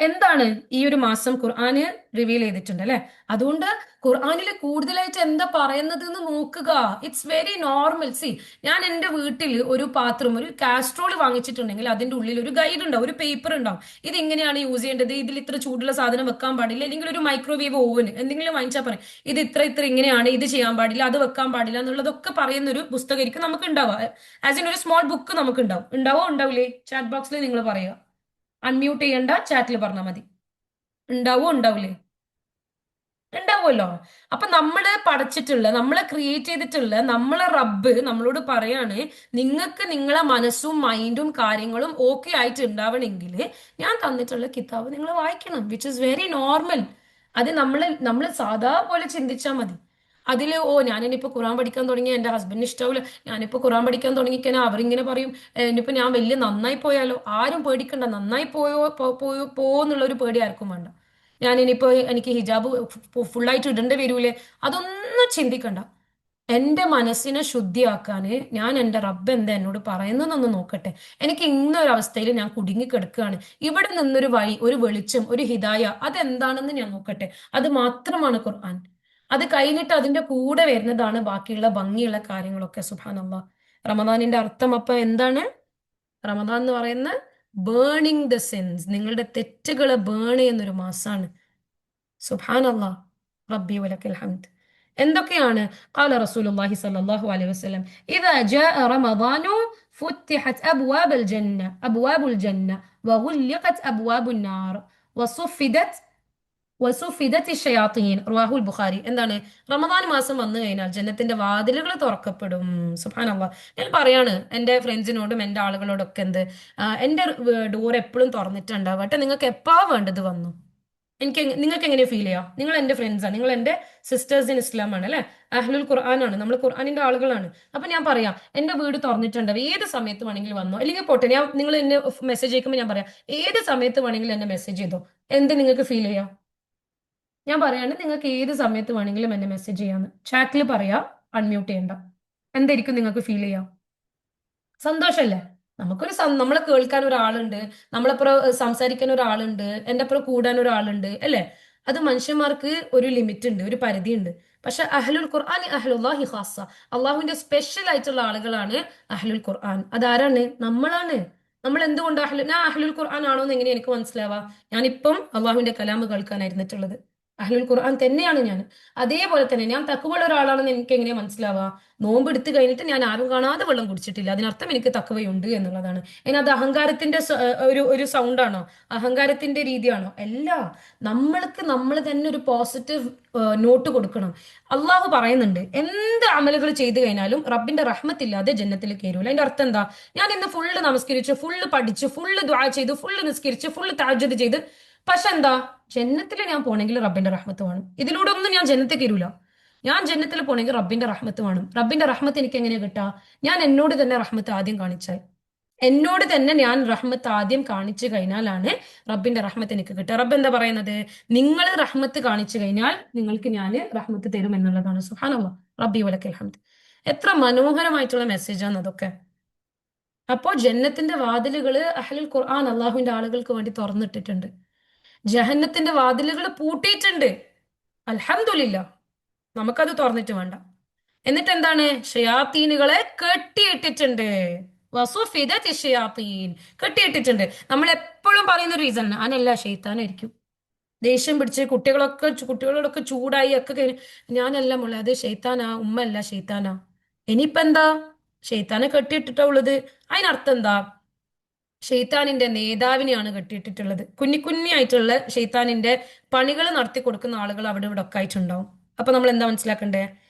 [SPEAKER 2] എന്താണ് ഈ ഒരു മാസം ഖുർആന് റിവീൽ ചെയ്തിട്ടുണ്ട് അല്ലെ? അതുകൊണ്ട് ഖുർആനിൽ കൂടുതലായിട്ട് എന്താ പറയുന്നത് എന്ന് നോക്കുക. It's very normal. സി, ഞാൻ എന്റെ വീട്ടിൽ ഒരു പാത്രം, ഒരു കാസ്ട്രോൾ വാങ്ങിച്ചിട്ടുണ്ടെങ്കിൽ അതിന്റെ ഉള്ളിൽ ഒരു ഗൈഡ് ഉണ്ടാവും, ഒരു പേപ്പർ ഉണ്ടാവും. ഇത് ഇങ്ങനെയാണ് യൂസ് ചെയ്യേണ്ടത്, ഇതിൽ ഇത്ര ചൂടുള്ള സാധനം വെക്കാൻ പാടില്ല, അല്ലെങ്കിൽ ഒരു മൈക്രോവേവ് ഓവൻ എന്തെങ്കിലും വാങ്ങിച്ചാൽ പറയും ഇത് ഇത്ര ഇത്ര ഇങ്ങനെയാണ്, ഇത് ചെയ്യാൻ പാടില്ല, അത് വെക്കാൻ പാടില്ല എന്നുള്ളതൊക്കെ പറയുന്ന ഒരു പുസ്തകമായിരിക്കും നമുക്ക് ഉണ്ടാവുക. ആസ് ഇൻ ഒരു സ്മോൾ ബുക്ക് നമുക്ക് ഉണ്ടാവും. ഉണ്ടാവോ ഉണ്ടാവില്ലേ? ചാറ്റ് ബോക്സിൽ നിങ്ങൾ പറയുക. അൺമ്യൂട്ട് ചെയ്യണ്ട, ചാറ്റിൽ പറഞ്ഞാൽ മതി. ഉണ്ടാവോ ഉണ്ടാവില്ലേ? ഉണ്ടാവുമല്ലോ. അപ്പൊ നമ്മളെ പഠിച്ചിട്ടുള്ള, നമ്മളെ ക്രിയേറ്റ് ചെയ്തിട്ടുള്ള നമ്മളെ റബ്ബ് നമ്മളോട് പറയാണ്, നിങ്ങൾക്ക് നിങ്ങളെ മനസ്സും മൈൻഡും കാര്യങ്ങളും ഓക്കെ ആയിട്ട് ഉണ്ടാവണമെങ്കിൽ ഞാൻ തന്നിട്ടുള്ള കിതാബ് നിങ്ങൾ വായിക്കണം, വിച്ച് ഇസ് വെരി നോർമൽ. അത് നമ്മൾ സാധാ പോലെ ചിന്തിച്ചാൽ മതി. അതിൽ ഞാനിപ്പോ ഖുറാൻ പഠിക്കാൻ തുടങ്ങി എന്റെ ഹസ്ബൻഡിന് ഇഷ്ടാവില്ല, ഞാനിപ്പോ ഖുറാൻ പഠിക്കാൻ തുടങ്ങിക്കഴിഞ്ഞാൽ അവരിങ്ങനെ പറയും ഇനിയിപ്പോ ഞാൻ വലിയ നന്നായി പോയാലോ. ആരും പേടിക്കണ്ട, നന്നായി പോന്നുള്ളൊരു പേടി ആർക്കും വേണ്ട. ഞാനിനിപ്പോ എനിക്ക് ഹിജാബ് ഫുള്ളായിട്ട് ഇടേണ്ടി വരൂലേ, അതൊന്നും ചിന്തിക്കണ്ട. എന്റെ മനസ്സിനെ ശുദ്ധിയാക്കാന് ഞാൻ എന്റെ റബ്ബ് എന്താ എന്നോട് പറയുന്നതെന്നൊന്ന് നോക്കട്ടെ. എനിക്ക് ഇന്നൊരു അവസ്ഥയിൽ ഞാൻ കുടുങ്ങിക്കിടക്കുകയാണ്, ഇവിടെ നിന്നൊരു വഴി, ഒരു വെളിച്ചം, ഒരു ഹിദായ അതെന്താണെന്ന് ഞാൻ നോക്കട്ടെ. അത് മാത്രമാണ് ഖുർആൻ. അത് കഴിഞ്ഞിട്ട് അതിന്റെ കൂടെ വരുന്നതാണ് ബാക്കിയുള്ള ഭംഗിയുള്ള കാര്യങ്ങളൊക്കെ. സുബ്ഹാനല്ലാഹ്. റമദാനിന്റെ അർത്ഥം അപ്പൊ എന്താണ്? റമദാൻ എന്ന് പറയുന്ന ബേണിംഗ് ദ സിൻസ്, നിങ്ങളുടെ തെറ്റുകളെ ബേൺ ചെയ്യുന്നൊരു മാസാണ്. സുബ്ഹാനല്ലാഹ്. റബ്ബി വലക്കൽ ഹംദ്. എന്തൊക്കെയാണ്? ഖാല റസൂലുള്ളാഹി സ്വല്ലല്ലാഹു അലൈഹി വസല്ലം ഇദാ ജാഅ റമദാനു ഫുത്തിഹത് അബ്വാബുൽ ജന്ന വഗുല്ലിഖത് അബ്വാബുൻ നാർ വസുഫിദത് ഷയാത്തീൻ. റവാഹുൽ ബുഖാരി. എന്താണ്? റമദാൻ മാസം വന്നു കഴിഞ്ഞാൽ ജന്നത്തിന്റെ വാതിലുകൾ തുറക്കപ്പെടും. സുബ്ഹാനല്ലാഹ്. ഞാൻ പറയാണ് എന്റെ ഫ്രണ്ട്സിനോടും എന്റെ ആളുകളോടൊക്കെ എന്റെ ഡോർ എപ്പോഴും തുറന്നിട്ടുണ്ടാവട്ടെ, നിങ്ങൾക്ക് എപ്പാ വേണ്ടത് വന്നു. നിങ്ങൾക്ക് എങ്ങനെ ഫീൽ ചെയ്യാം? നിങ്ങൾ എന്റെ ഫ്രണ്ട്സാണ്, നിങ്ങൾ എന്റെ സിസ്റ്റേഴ്സ് ഇൻ ഇസ്ലാം ആണ് അല്ലെ, അഹ്ലുൽ ഖുർആൻ ആണ്, നമ്മൾ ഖുർആനിന്റെ ആളുകളാണ്. അപ്പൊ ഞാൻ പറയാം എന്റെ വീട് തുറന്നിട്ടുണ്ടാവും, ഏത് സമയത്ത് വേണമെങ്കിലും വന്നോ. അല്ലെങ്കിൽ പോട്ടെ, നിങ്ങൾ എന്നെ മെസ്സേജ് അയക്കുമ്പോൾ ഞാൻ പറയാം ഏത് സമയത്ത് വേണമെങ്കിലും എന്നെ മെസ്സേജ് ചെയ്തോ. എന്ത് നിങ്ങൾക്ക് ഫീൽ ചെയ്യാം? ഞാൻ പറയാണ് നിങ്ങൾക്ക് ഏത് സമയത്ത് വേണമെങ്കിലും എന്നെ മെസ്സേജ് ചെയ്യാന്ന്. ചാറ്റിൽ പറയാ, അൺമ്യൂട്ട് ചെയ്യണ്ട. എന്തായിരിക്കും നിങ്ങൾക്ക് ഫീൽ ചെയ്യാം? സന്തോഷല്ലേ? നമ്മളെ കേൾക്കാൻ ഒരാളുണ്ട്, നമ്മളെപ്പുറം സംസാരിക്കാൻ ഒരാളുണ്ട്, എന്റെ അപ്പുറം കൂടാൻ ഒരാളുണ്ട് അല്ലെ? അത് മനുഷ്യന്മാർക്ക് ഒരു ലിമിറ്റ് ഉണ്ട്, ഒരു പരിധി ഉണ്ട്. പക്ഷെ അഹ്ലുൽ ഖുർആൻ അഹ്ലുല്ലാഹി ഖാസ്സ, അള്ളാഹുവിന്റെ സ്പെഷ്യൽ ആയിട്ടുള്ള ആളുകളാണ് അഹ്ലുൽ ഖുർആൻ. അതാരാണ്? നമ്മളാണ്. നമ്മൾ എന്തുകൊണ്ട് ഞാൻ അഹ്ലുൽ ഖുർആൻ ആണോ എന്ന് എങ്ങനെ എനിക്ക് മനസ്സിലാവാം? ഞാനിപ്പം അള്ളാഹുവിന്റെ കലാമ് കേൾക്കാനായിരുന്നിട്ടുള്ളത്. അഹ്ലുൽ ഖുർആൻ തന്നെയാണ് ഞാൻ. അതേപോലെ തന്നെ ഞാൻ തഖ്വയുള്ള ഒരാളാണെന്ന് എനിക്ക് എങ്ങനെയാ മനസ്സിലാവാ? നോമ്പ് എടുത്തു കഴിഞ്ഞിട്ട് ഞാൻ ആരും കാണാതെ വെള്ളം കുടിച്ചിട്ടില്ല, അതിനർത്ഥം എനിക്ക് തഖ്വയുണ്ട് എന്നുള്ളതാണ്. അത് അഹങ്കാരത്തിന്റെ ഒരു സൗണ്ടാണോ? അഹങ്കാരത്തിന്റെ രീതിയാണോ? അല്ല. നമ്മൾക്ക് നമ്മൾ തന്നെ ഒരു പോസിറ്റീവ് നോട്ട് കൊടുക്കണം. അള്ളാഹു പറയുന്നുണ്ട് എന്ത് അമലുകൾ ചെയ്തു കഴിഞ്ഞാലും റബ്ബിന്റെ റഹ്മത്തില്ലാതെ ജന്നത്തിൽ കയറൂല. അതിന്റെ അർത്ഥം എന്താ? ഞാൻ ഇന്ന് ഫുള്ള് നമസ്കരിച്ചു, ഫുള്ള് പഠിച്ചു, ഫുള്ള് ദുആ ചെയ്തു, ഫുള്ള് നിസ്കരിച്ചു, ഫുള്ള് തഹജ്ജുദ് ചെയ്ത്, പക്ഷെ എന്താ? ജന്നത്തിൽ ഞാൻ പോണെങ്കിൽ റബ്ബിന്റെ റഹ്മത്ത് വേണം. ഇതിലൂടെ ഒന്നും ഞാൻ ജന്നത്തിൽ കയറൂല. ഞാൻ ജന്നത്തിൽ പോണെങ്കിൽ റബ്ബിന്റെ റഹ്മത്ത് വേണം. റബ്ബിന്റെ റഹ്മത്ത് എനിക്ക് എങ്ങനെ കിട്ടാ? ഞാൻ എന്നോട് തന്നെ റഹ്മത്ത് ആദ്യം കാണിച്ചാൽ, എന്നോട് തന്നെ ഞാൻ റഹ്മത്ത് ആദ്യം കാണിച്ചു കഴിഞ്ഞാലാണ് റബ്ബിന്റെ റഹ്മത്ത് എനിക്ക് കിട്ടുക. റബ്ബ് എന്താ പറയുന്നത്? നിങ്ങൾ റഹ്മത്ത് കാണിച്ചു കഴിഞ്ഞാൽ നിങ്ങൾക്ക് ഞാൻ റഹ്മത്ത് തരും എന്നുള്ളതാണ്. സുബ്ഹാനല്ലാഹ്. റബ്ബി വലക്കൽ ഹംദ്. എത്ര മനോഹരമായിട്ടുള്ള മെസ്സേജാണ് അതൊക്കെ. അപ്പോ ജന്നത്തിന്റെ വാതിലുകള് അഹ്ലുൽ ഖുർആൻ അള്ളാഹുവിന്റെ ആളുകൾക്ക് വേണ്ടി തുറന്നിട്ടിട്ടുണ്ട്. ജഹന്നത്തിന്റെ വാതിലുകൾ പൂട്ടിയിട്ടുണ്ട്. അൽഹംദുലില്ലാ, നമുക്കത് തുറന്നിട്ട് വേണ്ട. എന്നിട്ട് എന്താണ്? ഷയാത്തീനുകളെ കെട്ടിയിട്ടിട്ടുണ്ട്. വസുഫിദത്തി ഷയാത്തീൻ, കെട്ടിയിട്ടിട്ടുണ്ട്. നമ്മൾ എപ്പോഴും പറയുന്ന ഒരു റീസൺ, അനല്ല ഷെയ്ത്താനായിരിക്കും. ദേഷ്യം പിടിച്ച് കുട്ടികളോടൊക്കെ ചൂടായി ഒക്കെ ഞാനല്ല മോളെ, അത് ഷെയ്ത്താനാ, ഉമ്മല്ല ഷെയ്ത്താനാ. ഇനിയിപ്പ എന്താ? ഷെയ്ത്താനെ കെട്ടിയിട്ടിട്ടാ ഉള്ളത്. അതിനർത്ഥം എന്താ? ഷെയ്ത്താനിന്റെ നേതാവിനെയാണ് കെട്ടിയിട്ടിട്ടുള്ളത്. കുഞ്ഞായിട്ടുള്ള ഷെയ്ത്താനിന്റെ പണികൾ നടത്തി കൊടുക്കുന്ന ആളുകൾ അവിടെ ഇവിടെ ഒക്കെ ആയിട്ടുണ്ടാവും. അപ്പൊ നമ്മൾ എന്താ മനസ്സിലാക്കണ്ടേ?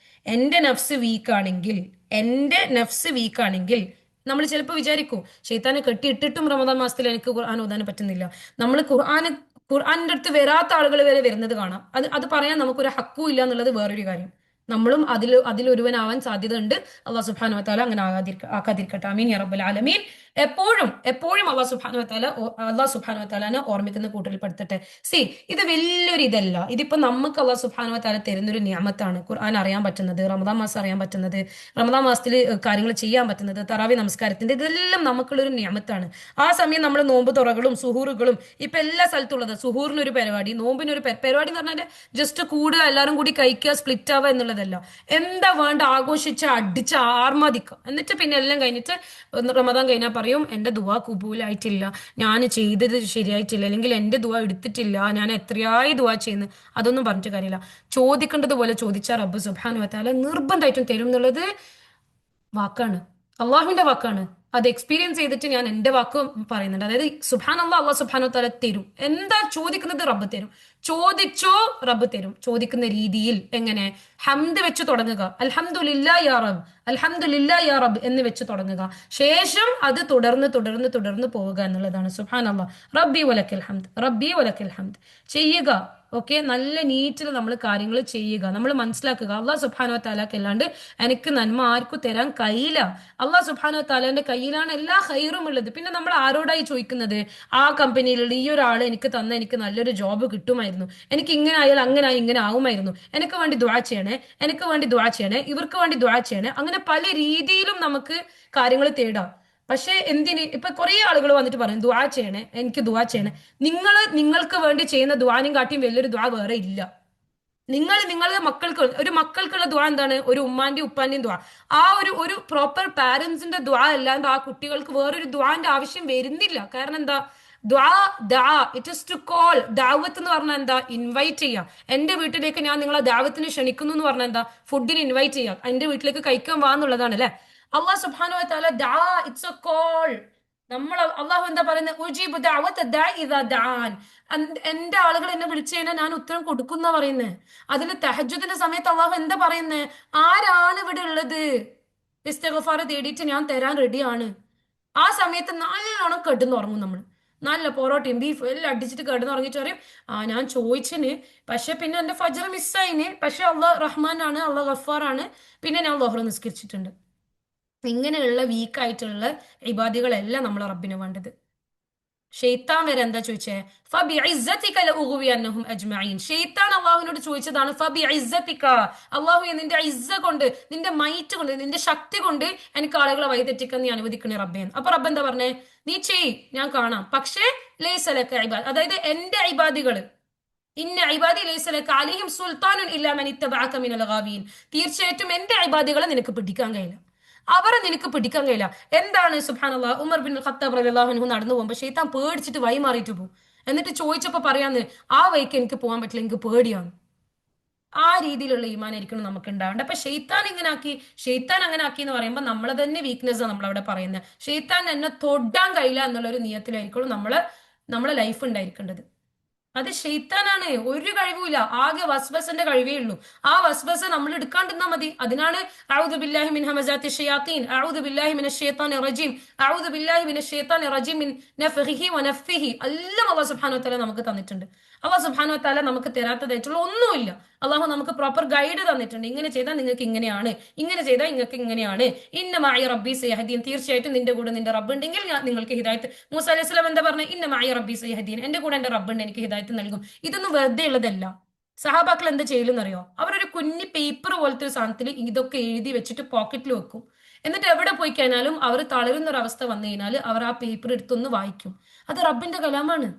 [SPEAKER 2] എന്റെ നഫ്സ് വീക്കാണെങ്കിൽ എന്റെ നഫ്സ് വീക്കാണെങ്കിൽ നമ്മൾ ചിലപ്പോൾ വിചാരിക്കും ഷെയ്ത്താനെ കെട്ടിയിട്ടിട്ടും റമദാൻ മാസത്തിൽ എനിക്ക് ഖുർആൻ ഓതാൻ പറ്റുന്നില്ല. നമ്മൾ ഖുർആാനിന്റെ അടുത്ത് വരാത്ത ആളുകൾ വരെ വരുന്നത് കാണാം. അത് പറയാൻ നമുക്കൊരു ഹക്കും ഇല്ല എന്നുള്ളത് വേറൊരു കാര്യം. നമ്മളും അതിലൊരുവനാവാൻ സാധ്യത ഉണ്ട്. അള്ളാഹു സുബ്ഹാനഹു വതആല അങ്ങനെ ആക്കാതിരിക്കട്ടെ. ആമീൻ യാ റബ്ബൽ ആലമീൻ. എപ്പോഴും അള്ളാഹു സുബ്ഹാനഹു വതആലനെ ഓർമ്മിക്കുന്ന കൂട്ടരിൽ പെടുത്തട്ടെ. ഇത് വലിയൊരു ഇതല്ല. ഇതിപ്പോ നമുക്ക് അള്ളാഹു സുബ്ഹാനഹു വതആല തരുന്നൊരു നിഅമത്താണ്. ഖുർആൻ അറിയാൻ പറ്റുന്നത്, റമദാൻ മാസം അറിയാൻ പറ്റുന്നത്, റമദാൻ മാസത്തിൽ കാര്യങ്ങൾ ചെയ്യാൻ പറ്റുന്നത്, തറാവി നമസ്കാരത്തിന്റെ ഇതെല്ലാം നമുക്കുള്ളൊരു നിഅമത്താണ്. ആ സമയം നമ്മൾ നോമ്പ് തുറകളും സുഹൂറുകളും ഇപ്പൊ എല്ലാ സ്ഥലത്തുള്ളത്. സുഹൂറിനൊരു പരിപാടി, നോമ്പിനൊരു പരിപാടി എന്ന് പറഞ്ഞാൽ ജസ്റ്റ് കൂടുക, എല്ലാവരും കൂടി കഴിക്കുക, സ്പ്ലിറ്റ് ആവുക എന്നുള്ളതല്ല. എന്താ വേണ്ട, ആഘോഷിച്ച് അടിച്ച് ആർമാദിക്കുക. എന്നിട്ട് പിന്നെ എല്ലാം കഴിഞ്ഞിട്ട് റമദാൻ കഴിഞ്ഞാൽ പറയും എന്റെ ദുആ കുബൂലായിട്ടില്ല, ഞാൻ ചെയ്തത് ശരിയായിട്ടില്ല, അല്ലെങ്കിൽ എന്റെ ദുആ എടുത്തിട്ടില്ല, ഞാൻ എത്രയായി ദുആ ചെയ്യുന്നു. അതൊന്നും പറഞ്ഞിട്ട് കാര്യമില്ല. ചോദിക്കേണ്ടത് പോലെ ചോദിച്ചാൽ റബ്ബ് സുബ്ഹാനഹു വതആല നിർബന്ധമായിട്ടും തരും എന്നുള്ളത് വാക്കാണ്, അള്ളാഹുവിന്റെ വാക്കാണ്. അത് എക്സ്പീരിയൻസ് ചെയ്തിട്ട് ഞാൻ എന്റെ വാക്ക് പറയുന്നുണ്ട്. അതായത് സുബ്ഹാനല്ലാഹ്, അള്ളാഹു സുബ്ഹാനഹു വതആല തരും. എന്താ ചോദിക്കുന്നത് റബ്ബ് തരും. ചോദിച്ചോ റബ്ബ് തരും. ചോദിക്കുന്ന രീതിയിൽ എങ്ങനെ? ഹംദ് വെച്ച് തുടങ്ങുക. അൽഹംദുലില്ലാഹി യാ റബ്ബ്, അൽഹംദുലില്ലാഹി യാ റബ്ബ് എന്ന് വെച്ച് തുടങ്ങുക. ശേഷം അത് തുടർന്ന് പോവുക എന്നുള്ളതാണ്. സുബ്ഹാനല്ലാഹ്, റബ്ബി വലക്കൽ ഹംദ്, റബ്ബി വലക്കൽ ഹംദ് ചെയ്യുക. ഓക്കെ, നല്ല നീറ്റിൽ നമ്മൾ കാര്യങ്ങൾ ചെയ്യുക. നമ്മൾ മനസ്സിലാക്കുക അള്ളാഹു സുബ്ഹാനഹു വതആലക്ക് അല്ലാണ്ട് എനിക്ക് നന്മ ആർക്കും തരാൻ കഴിയില്ല. അള്ളാഹു സുബ്ഹാനഹു വതആലന്റെ കയ്യിലാണ് എല്ലാ ഹൈറും ഉള്ളത്. പിന്നെ നമ്മൾ ആരോടായി ചോദിക്കുന്നത്? ആ കമ്പനിയിലുള്ള ഈ ഒരാൾ എനിക്ക് തന്ന എനിക്ക് നല്ലൊരു ജോബ് കിട്ടുമായിരുന്നു, എനിക്ക് ഇങ്ങനെ ആയാൽ അങ്ങനെ ഇങ്ങനെ ആവുമായിരുന്നു, എനിക്ക് വേണ്ടി ദുആ ചെയ്യണേ, എനിക്ക് വേണ്ടി ദുആ ചെയ്യണേ, ഇവർക്ക് വേണ്ടി ദുആ ചെയ്യണേ. അങ്ങനെ പല രീതിയിലും നമുക്ക് കാര്യങ്ങൾ തേടാം. പക്ഷെ എന്തിന്? ഇപ്പൊ കുറെ ആളുകൾ വന്നിട്ട് പറയും ദുആ ചെയ്യണേ, എനിക്ക് ദുആ ചെയ്യണേ. നിങ്ങൾക്ക് വേണ്ടി ചെയ്യുന്ന ദുആനും കാട്ടിയും വലിയൊരു ദുആ വേറെ ഇല്ല. നിങ്ങളുടെ മക്കൾക്കുള്ള ദുആ എന്താണ്? ഒരു ഉമ്മാന്റെയും ഉപ്പാന്റെയും ദുആ. ആ ഒരു പ്രോപ്പർ പാരന്റ്സിന്റെ ദുആ അല്ലാണ്ട് ആ കുട്ടികൾക്ക് വേറൊരു ദുആന്റെ ആവശ്യം വരുന്നില്ല. കാരണം എന്താ? It is to call. ദാവത്ത് എന്ന് പറഞ്ഞാൽ എന്താ? ഇൻവൈറ്റ് ചെയ്യാം. എന്റെ വീട്ടിലേക്ക് ഞാൻ നിങ്ങളെ ദാവത്തിന് ക്ഷണിക്കുന്നു എന്ന് പറഞ്ഞാൽ എന്താ? ഫുഡിന് ഇൻവൈറ്റ് ചെയ്യാം, എന്റെ വീട്ടിലേക്ക് കഴിക്കാൻ വാ എന്നുള്ളതാണ് അല്ലെ. അള്ളാഹു സുബ്ഹാനഹു വതആല ഇറ്റ്സ് എ കോൾ. അള്ളാഹു എന്താ പറയുന്നത്? ഉജീബു ദഅവത ദാഇ ഇദാ ദഅാൻ. എന്റെ ആളുകൾ എന്നെ വിളിച്ചു കഴിഞ്ഞാൽ ഞാൻ ഉത്തരം കൊടുക്കുന്ന പറയുന്നത്. അതിന് തഹജ്ജുദിന്റെ സമയത്ത് അള്ളാഹു എന്താ പറയുന്നത്? ആരാണ് ഇവിടെ ഉള്ളത്? ഇസ്തിഗ്ഫാർ തേടിയിട്ട് ഞാൻ തരാൻ റെഡിയാണ്. ആ സമയത്ത് നല്ലോണം കിടന്നുറങ്ങും നമ്മൾ. നല്ല പൊറോട്ടയും ബീഫും എല്ലാം അടിച്ചിട്ട് കിടന്നുറങ്ങിയിട്ട് പറയും ഞാൻ ചോദിച്ചിന്, പക്ഷെ പിന്നെ എന്റെ ഫജ്ർ മിസ്സായിന്, പക്ഷെ അള്ളാഹ് റഹ്മാനാണ്, അള്ളാഹ് ഗഫാറാണ്, പിന്നെ ഞാൻ ലോഹർ നിസ്കരിച്ചിട്ടുണ്ട്. ഇങ്ങനെയുള്ള വീക്കായിട്ടുള്ള ഇബാദികളെല്ലാം നമ്മൾ റബ്ബിന് വേണ്ടത്. ഷെയ്ത്താൻ വരെ എന്താ ചോദിച്ചേ? ഷെയ്ത്താൻ അള്ളാഹുവിനോട് ചോദിച്ചതാണ് അള്ളാഹു നിന്റെ ഇസ്സ കൊണ്ട്, നിന്റെ മൈറ്റ് കൊണ്ട്, നിന്റെ ശക്തി കൊണ്ട് എനിക്ക് ആളുകളെ വഴിതെറ്റിക്കാൻ നീ അനുവദിക്കണേ റബ്ബേ. അപ്പൊ റബ്ബ് എന്താ പറഞ്ഞേ? നീ ചെയ്, ഞാൻ കാണാം, പക്ഷേ ലൈസലക ഇബാദ്, അതായത് എന്റെ ഇബാദികള്, ഇന്ന ഇബാദി ലൈസലക അലൈഹിം സുൽത്താനുൻ ഇല്ലാ മൻ ഇത്തബഅക മിനൽ ഗാവീൻ, തീർച്ചയായിട്ടും എന്റെ ഇബാദികളെ നിനക്ക് പിടിക്കാൻ കഴിയില്ല, അവരെ നിനക്ക് പിടിക്കാൻ കഴിയില്ല. എന്താണ്? സുബ്ഹാനല്ലാഹ്, ഉമർ ബിൻ ഖത്താബ് റളിയല്ലാഹു അൻഹു നടന്നു പോകുമ്പോൾ ഷെയ്ത്താൻ പേടിച്ചിട്ട് വഴി മാറിയിട്ട് പോകും. എന്നിട്ട് ചോദിച്ചപ്പോ പറയാന്ന്, ആ വഴിക്ക് എനിക്ക് പോകാൻ പറ്റില്ല, എനിക്ക് പേടിയാണ്. ആ രീതിയിലുള്ള ഈമാനായിരിക്കണം നമുക്ക് ഉണ്ടാവേണ്ടത്. അപ്പൊ ഷെയ്ത്താൻ അങ്ങനെ ആക്കി എന്ന് പറയുമ്പോൾ നമ്മളെ തന്നെ വീക്ക്നെസ് ആണ് നമ്മളവിടെ പറയുന്നത്. ഷെയ്ത്താൻ എന്നെ തൊടാൻ കഴിയില്ല എന്നുള്ള ഒരു നിയത്തിലായിരിക്കും നമ്മളെ ലൈഫ് ഉണ്ടായിരിക്കേണ്ടത്. അത് ഷെയ്ത്താനാണ്, ഒരു കഴിവുമില്ല, ആകെ വസ്വസിന്റെ കഴിവേ ഉള്ളൂ. ആ വസ്വസ നമ്മൾ എടുക്കാണ്ടിരുന്നാ മതി. അതിനാണ് അഊദു ബില്ലാഹി മിൻ ഹമസാത്തി ഷയാത്തീൻ, അഊദു ബില്ലാഹി മിനശ് ശൈത്താനിർ റജീം, അഊദു ബില്ലാഹി മിനശ് ശൈത്താനിർ റജീം മിൻ നഫ്ഹിഹി വനഫ്ഹിഹി. എല്ലാം അല്ലാഹു സുബ്ഹാനഹു വതആല നമുക്ക് തന്നിട്ടുണ്ട്. അല്ലാഹു സുബ്ഹാനഹു വതആല നമുക്ക് തരാത്തതായിട്ടുള്ള ഒന്നുമില്ല. അള്ളാഹു നമുക്ക് പ്രോപ്പർ ഗൈഡ് തന്നിട്ടുണ്ട്. ഇങ്ങനെ ചെയ്താൽ നിങ്ങൾക്ക് ഇങ്ങനെയാണ്, ഇങ്ങനെ ചെയ്താൽ നിങ്ങൾക്ക് ഇങ്ങനെയാണ്. ഇന്ന മഅയ റബ്ബി സയഹ്ദീൻ, തീർച്ചയായിട്ടും നിന്റെ കൂടെ നിന്റെ റബ്ബ് ഉണ്ടെങ്കിൽ നിങ്ങൾക്ക് ഹിദായത്ത്. മൂസ അലൈഹി സ്വലാം എന്താ പറഞ്ഞ? ഇന്ന മഅയ റബ്ബി സയഹ്ദീൻ, എന്റെ കൂടെ എന്റെ റബ്ബ് ഉണ്ട്, എനിക്ക് ഹിദായത്ത് നൽകും. ഇതൊന്നും വെറുതെ ഉള്ളതല്ല. സഹാബാക്കൾ എന്താ ചെയ്യലെന്നറിയോ? അവരൊരു കുഞ്ഞി പേപ്പർ പോലത്തെ ഒരു സാധനത്തിൽ ഇതൊക്കെ എഴുതി വെച്ചിട്ട് പോക്കറ്റിൽ വെക്കും. എന്നിട്ട് എവിടെ പോയി കഴിഞ്ഞാലും അവർ തളരുന്ന ഒരു അവസ്ഥ വന്നു കഴിഞ്ഞാൽ അവർ ആ പേപ്പർ എടുത്തൊന്ന് വായിക്കും. അത് റബ്ബിന്റെ കലാമാണ്.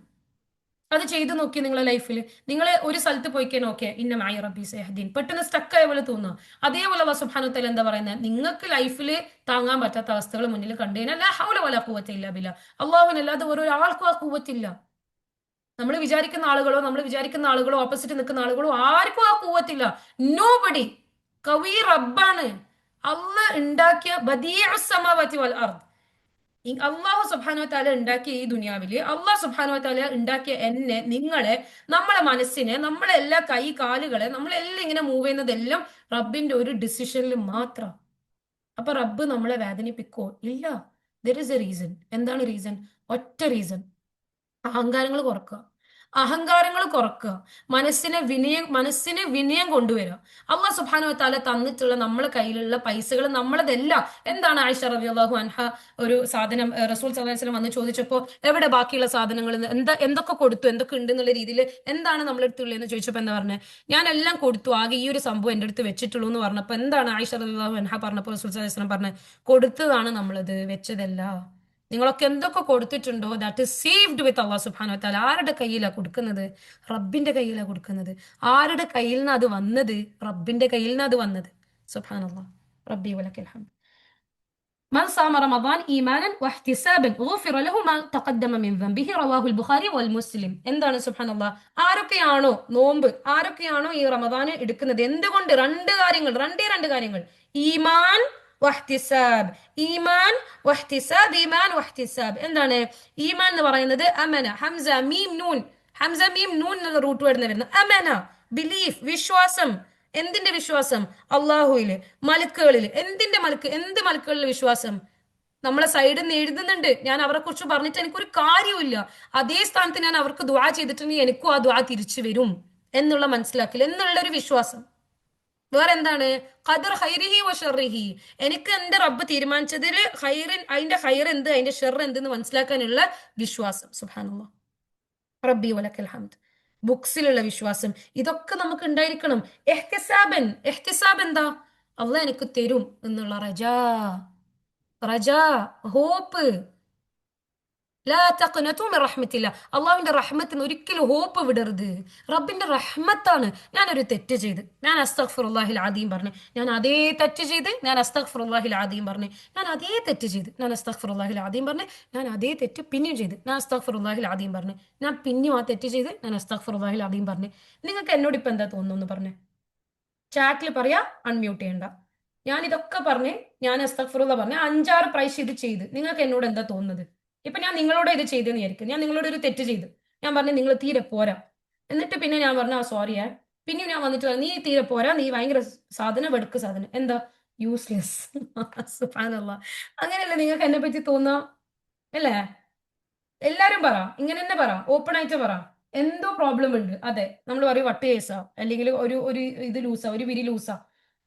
[SPEAKER 2] അത് ചെയ്തു നോക്കി നിങ്ങളെ ലൈഫിൽ. നിങ്ങൾ ഒരു സ്ഥലത്ത് പോയി കഴിഞ്ഞാൽ ഓക്കെ ഇന്ന മഅയ റബ്ബി സയഹ്ദീൻ, പെട്ടെന്ന് സ്റ്റക്ക് ആയ പോലെ തോന്നുക. അതേപോലെ അല്ലാഹു സുബ്ഹാനഹു വതആല എന്താ പറയുന്നത്? നിങ്ങൾക്ക് ലൈഫിൽ താങ്ങാൻ പറ്റാത്ത അവസ്ഥകൾ മുന്നിൽ കണ്ടു കഴിഞ്ഞാൽ ലാ ഹൗല വലാ ഖുവത ഇല്ലാ ബില്ലാ, അല്ലാഹുവിനല്ലാതെ ഒരാൾക്കും ആ ഖുവത്തില്ല. നമ്മൾ വിചാരിക്കുന്ന ആളുകളോ ഓപ്പോസിറ്റ് നിൽക്കുന്ന ആളുകളോ ആർക്കും ആ കൂവത്തില്ല. No buddy. കവി റബ്ബാണ്. അള്ളാഹ് ഉണ്ടാക്കിയ ബദീഉസ് സമാവാതി വൽ അർദ്. അള്ളാഹു സുബ്ഹാനഹു വതആല ഉണ്ടാക്കിയ ഈ ദുനിയാവില് അള്ളാഹു സുബ്ഹാനഹു വതആല ഉണ്ടാക്കിയ എന്നെ, നിങ്ങളെ, നമ്മളെ മനസ്സിനെ, നമ്മളെ എല്ലാ കൈ കാലുകളെ, നമ്മളെല്ലാം ഇങ്ങനെ മൂവ് ചെയ്യുന്നതെല്ലാം റബ്ബിന്റെ ഒരു ഡിസിഷനിൽ മാത്രം. അപ്പൊ റബ്ബ് നമ്മളെ വേദനിപ്പിക്കോ? ഇല്ല. There is A reason. എന്താണ് റീസൺ? ഒറ്റ റീസൺ. അഹങ്കാരങ്ങൾ കുറക്കുക. മനസ്സിന് വിനയം കൊണ്ടുവരിക. അള്ളാഹു സുബ്ഹാനഹു വതആല തന്നിട്ടുള്ള നമ്മളെ കയ്യിലുള്ള പൈസകൾ നമ്മളതല്ല. എന്താണ് ആയിഷ റളിയല്ലാഹു അൻഹ ഒരു സാധനം റസൂൽ സല്ലല്ലാഹു അലൈഹി വസല്ലം വന്ന് ചോദിച്ചപ്പോ എവിടെ ബാക്കിയുള്ള സാധനങ്ങൾ, എന്തൊക്കെ കൊടുത്തു, എന്തൊക്കെ ഉണ്ട് എന്നുള്ള രീതിയിൽ എന്താണ് നമ്മളെടുത്തുള്ളതെന്ന് ചോദിച്ചപ്പോ എന്താ പറഞ്ഞത്? ഞാൻ എല്ലാം കൊടുത്തു, ആകെ ഈ ഒരു സംഭവം എന്റെ അടുത്ത് വെച്ചിട്ടുള്ളൂ എന്ന് പറഞ്ഞപ്പോ എന്താണ് ആയിഷ റളിയല്ലാഹു അൻഹ പറഞ്ഞപ്പോൾ റസൂൽ സല്ലല്ലാഹു അലൈഹി വസല്ലം പറഞ്ഞത്? കൊടുത്തതാണ് നമ്മളത്, വെച്ചതല്ല. നിങ്ങളൊക്കെ എന്തൊക്കെ കൊടുത്തിട്ടുണ്ടോ ദാറ്റ് ഇസ് സേവ്ഡ് വിത്ത് അല്ലാഹു സുബ്ഹാനഹു വതആല. ആരുടെ കയ്യിലാണ് കൊടുക്കുന്നത്? റബ്ബിന്റെ കയ്യിലാണ് കൊടുക്കുന്നത്. ആരുടെ കയ്യിൽ നിന്ന് അത് വന്നത്? റബ്ബിന്റെ കയ്യിൽ നിന്ന് അത് വന്നത്. സുബ്ഹാനല്ലാഹ്. റബ്ബി വലക്കൽ ഹംദ്. من صام رمضان إيمانا واحتسابا غفر له ما تقدم من ذنبه رواه البخاري والمسلم. എന്താണ് സുബ്ഹാനല്ലാഹ്? ആരൊക്കെയാണോ ഈ റമദാന് എടുക്കുന്നത് എന്തുകൊണ്ട്? രണ്ട് കാര്യങ്ങൾ. ഈമാൻ വഹ്തിസാബ്. എന്താണ് ഈമാൻ എന്ന് പറയുന്നത്? അമന, ഹംസ മീം നൂൻ എന്നുള്ള റൂട്ട് വേർഡ് വരുന്നത്. അമന, ബിലീഫ്, വിശ്വാസം. എന്തിന്റെ വിശ്വാസം? അള്ളാഹുവില്, മലക്കുകളിൽ. എന്ത് മലക്കുകളിൽ വിശ്വാസം? നമ്മളെ സൈഡിൽ നിന്ന് എഴുതുന്നുണ്ട്, ഞാൻ അവരെ കുറിച്ച് പറഞ്ഞിട്ട് എനിക്കൊരു കാര്യമില്ല. അതേ സ്ഥാനത്ത് ഞാൻ അവർക്ക് ദുആ ചെയ്തിട്ടുണ്ടെങ്കിൽ എനിക്കും ആ ദുആ തിരിച്ചു വരും എന്നുള്ള മനസ്സിലാക്കൽ, എന്നുള്ളൊരു വിശ്വാസം. വേറെ എന്താണ്? ഖദർ ഖൈരിഹി വ ശർറിഹി. എനിക്ക് എന്റെ റബ്ബ് തീരുമാനിച്ചതിൽ അതിന്റെ ഖൈർ എന്ത്, അതിന്റെ ഷർ എന്തെന്ന് മനസ്സിലാക്കാനുള്ള വിശ്വാസം. സുബ്ഹാനല്ലാഹ്. റബ്ബി വലക്കൽ ഹംദ്. ബുക്സിലുള്ള വിശ്വാസം, ഇതൊക്കെ നമുക്ക് ഉണ്ടായിരിക്കണം. എഹ്തിസാബ് എന്താ? അള്ളാഹ് എനിക്ക് തരും എന്നുള്ള റജാ, ഹോപ്പ്. ലാ തഖ്നതു മിൻ റഹ്മത്തില്ലാ. അള്ളാഹുവിന്റെ റഹ്മത്തിന് ഒരിക്കലും ഹോപ്പ് വിടരുത്. റബ്ബിന്റെ റഹ്മത്താണ്. ഞാനൊരു തെറ്റ് ചെയ്ത് ഞാൻ അസ്തഗ്ഫിറുല്ലാഹിൽ അദീം പറഞ്ഞു, ഞാൻ അതേ തെറ്റ് ചെയ്ത് ഞാൻ അസ്തഗ്ഫിറുല്ലാഹിൽ അദീം പറഞ്ഞു, ഞാൻ അതേ തെറ്റ് ചെയ്ത് ഞാൻ അസ്തഗ്ഫിറുല്ലാഹിൽ അദീം പറഞ്ഞു, ഞാൻ അതേ തെറ്റ് പിന്നെയും ചെയ്ത് ഞാൻ അസ്തഗ്ഫിറുല്ലാഹിൽ അദീം പറഞ്ഞു, ഞാൻ പിന്നെയും ആ തെറ്റ് ചെയ്ത് ഞാൻ അസ്തഗ്ഫിറുല്ലാഹിൽ അദീം പറഞ്ഞു. നിങ്ങൾക്ക് എന്നോട് ഇപ്പൊ എന്താ തോന്നുന്നു പറഞ്ഞേ? ചാറ്റിൽ പറയാ, അൺമ്യൂട്ട് ചെയ്യണ്ട. ഞാൻ ഇതൊക്കെ പറഞ്ഞ് ഞാൻ അസ്തഗ്ഫിറുല്ലാ പറഞ്ഞ് 5-6 പ്രാവശ്യം ഇത് ചെയ്ത് നിങ്ങൾക്ക് എന്നോട് എന്താ തോന്നുന്നത്? ഇപ്പൊ ഞാൻ നിങ്ങളോട് ഇത് ചെയ്തെന്ന് വിചാരിക്കും. ഞാൻ നിങ്ങളോട് ഒരു തെറ്റ് ചെയ്തു, ഞാൻ പറഞ്ഞു നിങ്ങൾ തീരെ പോരാ. എന്നിട്ട് പിന്നെ ഞാൻ പറഞ്ഞു ആ സോറിയാ. പിന്നെ ഞാൻ വന്നിട്ട് പറഞ്ഞു നീ തീരെ പോരാ, നീ ഭയങ്കര സാധനം, വെടുക്ക് സാധനം, എന്താ യൂസ്ലെസ്. സുബ്ഹാനല്ലാഹ്. അങ്ങനെയല്ലേ നിങ്ങൾക്ക് എന്നെ പറ്റി തോന്നാ? അല്ലേ? എല്ലാരും പറ, ഇങ്ങനെ തന്നെ പറ, ഓപ്പൺ ആയിട്ട് പറ. എന്തോ പ്രോബ്ലം ഉണ്ട്. അതെ, നമ്മൾ പറയും വട്ട് കേസാ, അല്ലെങ്കിൽ ഒരു ഇത് ലൂസാ, ഒരു വിരി ലൂസാ,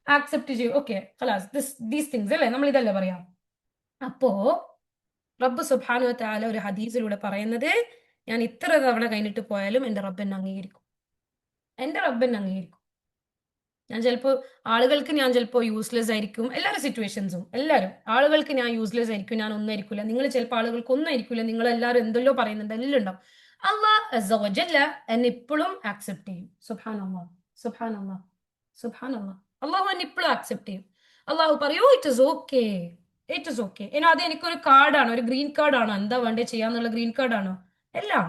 [SPEAKER 2] ആക്സെപ്റ്റ് ചെയ്യും. ഓക്കെ, ദീസ് തിങ്സ് അല്ലേ നമ്മൾ ഇതല്ലേ പറയാം. അപ്പോ റബ്ബ് സുബ്ഹാനഹു വതആല ഒരു ഹദീസിലൂടെ പറയുന്നത്, ഞാൻ ഇത്ര തവണ കഴിഞ്ഞിട്ട് പോയാലും എന്റെ റബ്ബ് എന്നെ അംഗീകരിക്കും. ഞാൻ ആളുകൾക്ക് ഞാൻ ചിലപ്പോൾ യൂസ്ലെസ് ആയിരിക്കും. എല്ലാവരുടെ സിറ്റുവേഷൻസും, ആളുകൾക്ക് ഞാൻ യൂസ്ലെസ് ആയിരിക്കും, ഞാൻ ഒന്നും ആയിരിക്കില്ല. നിങ്ങൾ ചിലപ്പോൾ ആളുകൾക്ക് ഒന്നും ആയിരിക്കില്ല. നിങ്ങൾ എല്ലാവരും എന്തെല്ലോ പറയുന്നുണ്ട്, എല്ലാം ഉണ്ടാവും. അള്ളാഹ് അസ്സ വജല്ല എന്നെ ഇപ്പോഴും ആക്സെപ്റ്റ് ചെയ്യും. സുബ്ഹാനല്ലാഹ്. അള്ളാഹു എന്നെ ഇപ്പോഴും ആക്സെപ്റ്റ് ചെയ്യും. അള്ളാഹു പറയൂ ഇറ്റ് ഇസ് ഓക്കെ. ഇനി അത് എനിക്കൊരു കാർഡാണോ, ഒരു ഗ്രീൻ കാർഡാണോ, എന്താ വേണ്ടേ ചെയ്യാന്നുള്ള ഗ്രീൻ കാർഡാണോ? എല്ലാം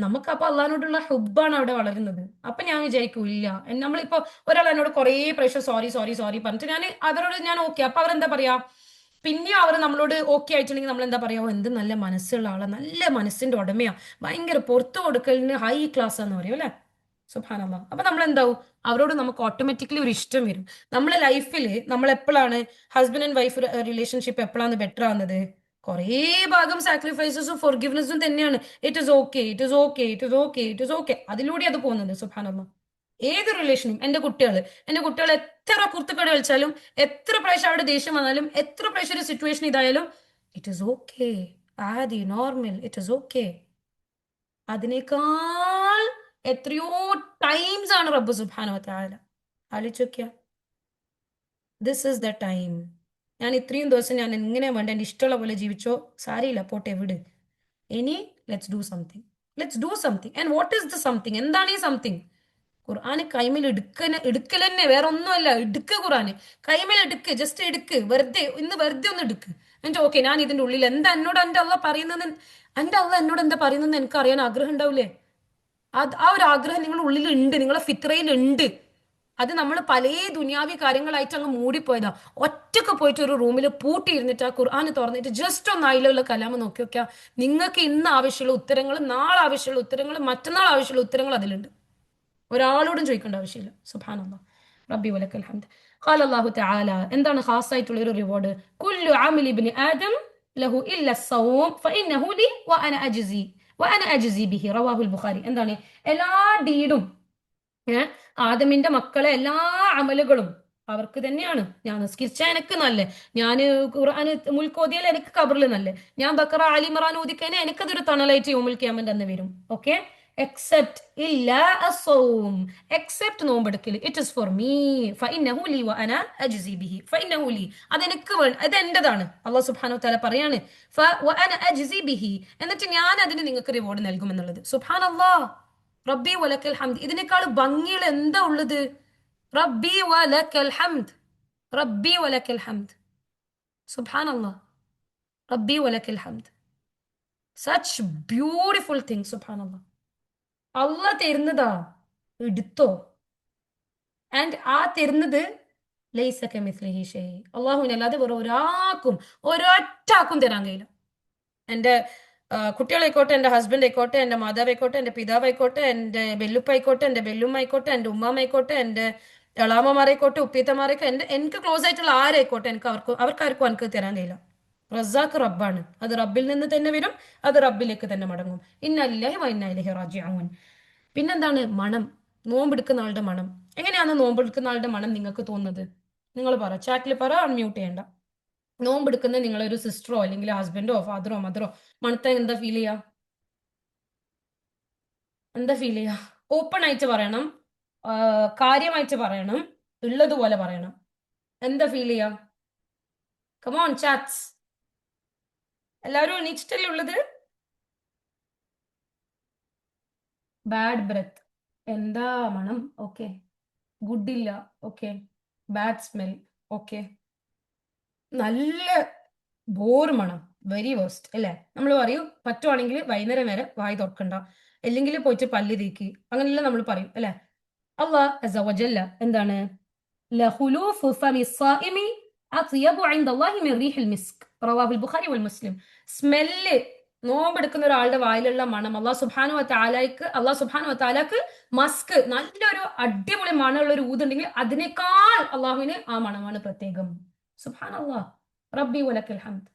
[SPEAKER 2] നമുക്ക് അപ്പൊ അള്ളഹാനോടുള്ള ഹുബ്ബാണ് അവിടെ വളരുന്നത്. അപ്പൊ ഞാൻ വിചാരിക്കും ഇല്ല, നമ്മളിപ്പോ ഒരാൾ എന്നോട് കുറേ പ്രാവശ്യം സോറി പറഞ്ഞിട്ട് അവരോട് ഞാൻ ഓക്കെ, അപ്പൊ അവരെന്താ പറയാ? പിന്നെ അവർ നമ്മളോട് ഓക്കെ ആയിട്ടുണ്ടെങ്കിൽ നമ്മൾ എന്താ പറയാ? എന്ത് നല്ല മനസ്സുള്ള ആളാ, നല്ല മനസ്സിന്റെ ഉടമയാ, ഭയങ്കര പുറത്തു കൊടുക്കലിന് ഹൈ ക്ലാസ് എന്ന് പറയും അല്ലെ? സുബ്ഹാനല്ലാഹ്. അപ്പൊ നമ്മൾ എന്താവും? അവരോട് നമുക്ക് ഓട്ടോമാറ്റിക്കലി ഒരു ഇഷ്ടം വരും. നമ്മളെ ലൈഫിൽ നമ്മൾ എപ്പോഴാണ് ഹസ്ബൻഡ് ആൻഡ് വൈഫ് റിലേഷൻഷിപ്പ് എപ്പോഴാണ് ബെറ്റർ ആവുന്നത്? കുറേ ഭാഗം സാക്രിഫൈസസും ഫോർഗിവ്നെസ്സും തന്നെയാണ്. ഇറ്റ് ഇസ് ഓക്കെ, അതിലൂടെ അത് പോകുന്നത്. സുബ്ഹാനല്ലാഹ്. ഏത് റിലേഷനും എന്റെ കുട്ടികൾ എത്ര കുർത്തുക്കട കളിച്ചാലും, എത്ര പ്രാവശ്യം അവിടെ ദേഷ്യം വന്നാലും, എത്ര പ്രാവശ്യം ഒരു സിറ്റുവേഷൻ ഇതായാലും, ഇറ്റ് ഇസ് ഓക്കെ, ആദി, നോർമൽ, ഇറ്റ് ഇസ് ഓക്കെ. അതിനേക്കാൾ എത്രയോ ടൈംസ് ആണ് റബ്ബ് സുബ്ഹാനഹു വതആല ആലോചിക്കുക. This is the time. ഞാൻ ഇത്രയും ദിവസം ഞാൻ എങ്ങനെ വേണ്ട എന്റെ ഇഷ്ടമുള്ള പോലെ ജീവിച്ചോ, സാരിയില്ല, പോട്ടെ, വിട്. ഇനി let's do something. And what is the something? എന്താണ് ഈ സംതിങ്? ഖുർആന് കൈമേൽ എടുക്കൽ തന്നെ, വേറെ ഒന്നുമല്ല. ഖുർആന് കൈമേൽ ജസ്റ്റ് എടുക്ക്, വെറുതെ ഒന്ന് എടുക്ക്. എന്നിട്ട് ഓക്കെ, ഞാൻ ഇതിന്റെ ഉള്ളിൽ എന്താ എന്നോട് എന്റെ അള്ളാഹ് പറയുന്നത്, എൻ്റെ അള്ള എന്നോട് എന്താ പറയുന്നതെന്ന് എനിക്ക് അറിയാൻ ആഗ്രഹം ഉണ്ടാവില്ലേ? ആ ഒരു ആഗ്രഹം നിങ്ങളുടെ ഉള്ളിലുണ്ട്, നിങ്ങളെ ഫിത്രയിലുണ്ട്. അത് നമ്മൾ പല ദുനിയാവി കാര്യങ്ങളായിട്ട് അങ്ങ് മൂടിപ്പോയതാ. ഒറ്റക്ക് പോയിട്ട് ഒരു റൂമിൽ പൂട്ടിയിരുന്നിട്ട് ആ ഖുർആൻ തുറന്നിട്ട് ജസ്റ്റ് ഒന്ന് അതിലുള്ള കലാമ നോക്കി നോക്കിയാ നിങ്ങൾക്ക് ഇന്ന് ആവശ്യമുള്ള ഉത്തരങ്ങൾ, നാളെ ആവശ്യമുള്ള ഉത്തരങ്ങൾ, മറ്റന്നാൾ ആവശ്യമുള്ള ഉത്തരങ്ങൾ അതിലുണ്ട്. ഒരാളോടും ചോദിക്കേണ്ട ആവശ്യമില്ല. സുബ്ഹാനല്ലാഹ്. റബ്ബി വലക്കൽ ഹംദ്. ഖാല അല്ലാഹു തആല, എന്താണ് ഖാസായിട്ടുള്ള ഒരു റിവാർഡ്? കുല്ലു അമലി ഇബ്നി ആദം ലഹു ഇല്ല സൗം ഫഇന്നഹു ലി വഅന അജ്സി ബിഹി. റവാഹുൽ ബുഖാരി. എന്താണ്? എല്ലാ ഡീഡും, ആദമിന്റെ മക്കളെ എല്ലാ അമലുകളും അവർക്ക് തന്നെയാണ്. ഞാൻ നിസ്കരിച്ചാൽ എനിക്ക് നല്ലേ, ഞാൻ ഖുർആൻ മുൽക്കോതിയാൽ എനിക്ക് കബറിൽ നല്ലേ, ഞാൻ ബക്കറ ആലി ഇമ്രാൻ ഓദിക്കഴിഞ്ഞാൽ എനിക്കതൊരു തണലായിട്ട് യൗമുൽ ഖിയാമത്ത് അന്ന് വരും. ഓക്കെ, എക്സെപ്റ്റ് ഇല്ല അസ്സൗം, എക്സെപ്റ്റ് നോമ്പെടുക്കൽ. It is for me. ഫഇന്നഹു ലി വഅന അജ്സി ബിഹി. ഫഇന്നഹു ലി, അതെനിക്ക് വേണം, അത് എന്റേതാണ്. അല്ലാഹു സുബ്ഹാനഹു വതആല പറയാണ് വഅന അജ്സി ബിഹി, എന്നിട്ട് ഞാൻ അതിന് നിങ്ങൾക്ക് റിവാർഡ് നൽകും എന്നുള്ളത്. സുബ്ഹാനല്ലാഹ്. റബ്ബി വലക്കൽ ഹംദ്. ഇതിനേക്കാൾ ഭംഗിയുള്ള എന്താ ഉള്ളത്? റബ്ബി വലക്കൽ ഹംദ്, റബ്ബി വലക്കൽ ഹംദ്. സുബ്ഹാനല്ലാഹ്. റബ്ബി വലക്കൽ ഹംദ്. Such beautiful thing. സുബ്ഹാനല്ലാഹ്. അള്ളാഹ് തരുന്നതാ, എടുത്തോ. ആൻഡ് ആ തരുന്നത് ലൈസ കമിസ്ലിഹി ഷൈ, അള്ളാഹുവിനല്ലാതെ വേറെ ഒരൊറ്റാക്കും തരാൻ കഴിയില്ല. എൻ്റെ കുട്ടികളായിക്കോട്ടെ, എൻ്റെ ഹസ്ബൻഡ് ആയിക്കോട്ടെ, എൻ്റെ മാതാവായിക്കോട്ടെ, എൻ്റെ പിതാവായിക്കോട്ടെ, എൻ്റെ ബെല്ലുപ്പായിക്കോട്ടെ, എൻ്റെ ബെല്ലുമ്മായിക്കോട്ടെ, എൻ്റെ ഉമ്മാമായിക്കോട്ടെ, എൻ്റെ എളാമ്മമാരായിക്കോട്ടെ, ഉപ്പീത്തമാരായിക്കോട്ടെ, എനിക്ക് ക്ലോസ് ആയിട്ടുള്ള ആരായിക്കോട്ടെ, അവർക്കാർക്കും എനിക്ക് തരാൻ കഴിയില്ല. റസാഖ് റബ്ബാണ്. അത് റബ്ബിൽ നിന്ന് തന്നെ വരും, അത് റബ്ബിലേക്ക് തന്നെ മടങ്ങും. ഇന്ന ലില്ലാഹി വ ഇന്ന ഇലൈഹി റാജിഊൻ. പിന്നെന്താണ്? മണം. നോമ്പെടുക്കുന്ന ആളുടെ മണം. എങ്ങനെയാണ് നോമ്പെടുക്കുന്ന ആളുടെ മണം നിങ്ങൾക്ക് തോന്നുന്നത്? നിങ്ങൾ പറ, ചാറ്റിൽ പറ, അൺമ്യൂട്ട് ചെയ്യണ്ട. നോമ്പെടുക്കുന്ന നിങ്ങളൊരു സിസ്റ്ററോ അല്ലെങ്കിൽ ഹസ്ബൻഡോ ഫാദറോ മദറോ മണത്ത എന്താ ഫീൽ ചെയ്യാ? എന്താ ഫീൽ ചെയ്യാ? ഓപ്പൺ ആയിട്ട് പറയണം, കാര്യമായിട്ട് പറയണം, ഉള്ളതുപോലെ പറയണം. എന്താ ഫീൽ ചെയ്യാ? Come on chats. എല്ലാവരും എണീച്ചിട്ടല്ലേ ഉള്ളത്? Bad breath. എന്താ മണം? ഓക്കെ. ഗുഡ് ഇല്ല. ഓക്കെ. Bad smell. ഓക്കെ. നല്ല ബോർ മണം. വെരി വേസ്റ്റ് അല്ലേ? നമ്മൾ പറയും പറ്റുവാണെങ്കിൽ വൈകുന്നേരം വരെ വായി തുറക്കണ്ട, അല്ലെങ്കിൽ പോയിട്ട് പല്ല് തേക്ക്, അങ്ങനെയെല്ലാം നമ്മൾ പറയും അല്ലെ? അല്ലാഹ് അസ്സ വജല്ല എന്താണ്? ലഖുലൂഫു ഫമി സ്സായിമി അത്യബു ഇൻദല്ലാഹി മിൻ റീഹിൽ മിസ്ക്. റവാഹുൽ ബുഖാരി വൽ മുസ്ലിം. സ്മെല്ല്, നോമ്പെടുക്കുന്ന ഒരാളുടെ വായിലുള്ള മണം അല്ലാഹു സുബ്ഹാനഹു വ തആലക്ക് മസ്ക്, നല്ലൊരു അടിപൊളി മണമുള്ള ഒരു ഊതുണ്ടെങ്കിൽ അതിനേക്കാൾ അള്ളാഹുവിന് ആ മണമാണ് പ്രത്യേകം. സുബ്ഹാനല്ലാഹ്. റബ്ബി വലക്കൽ ഹംദ്.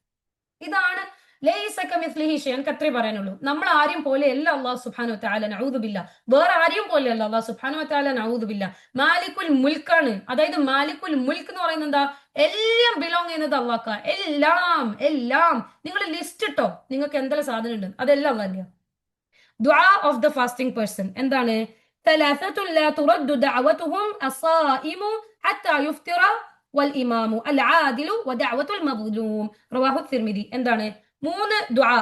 [SPEAKER 2] ഇതാണ് ലൈസ കമിസ്ലിഹി ഷൈ. എനിക്ക് അത്രേ പറയാനുള്ളൂ. നമ്മൾ ആരും പോലെയല്ല അല്ലാഹു സുബ്ഹാനഹു വതആല, നഊദു ബില്ലാ. വേറെ ആരെയും പോലെയല്ല അല്ലാഹു സുബ്ഹാനഹു വതആല, നഊദു ബില്ലാ. മാലിക്കുൽ മുൽക്കാണ്. അതായത് മാലിക്കുൽ മുൽക്ക് എന്ന് പറയുന്നത് എന്താ? എല്ലാം ബിലോങ് ചെയ്യുന്നത് അള്ളാഹ്ക്കാ. എല്ലാം എല്ലാം. നിങ്ങൾ ലിസ്റ്റ് ഇട്ടോ, നിങ്ങൾക്ക് എന്തെല്ലാം സാധനം ഉണ്ട്, അതെല്ലാം അല്ലാഹ്. ദുആ ഓഫ് ദ ഫാസ്റ്റിംഗ് പേഴ്സൺ എന്താണ്? ثلاثة لا ترد دعوتهم الصائم حتى يفطر والإمام العادل ودعوة المظلوم. റവാഹു തിർമിദി. എന്താണ്? 3 ദുആ.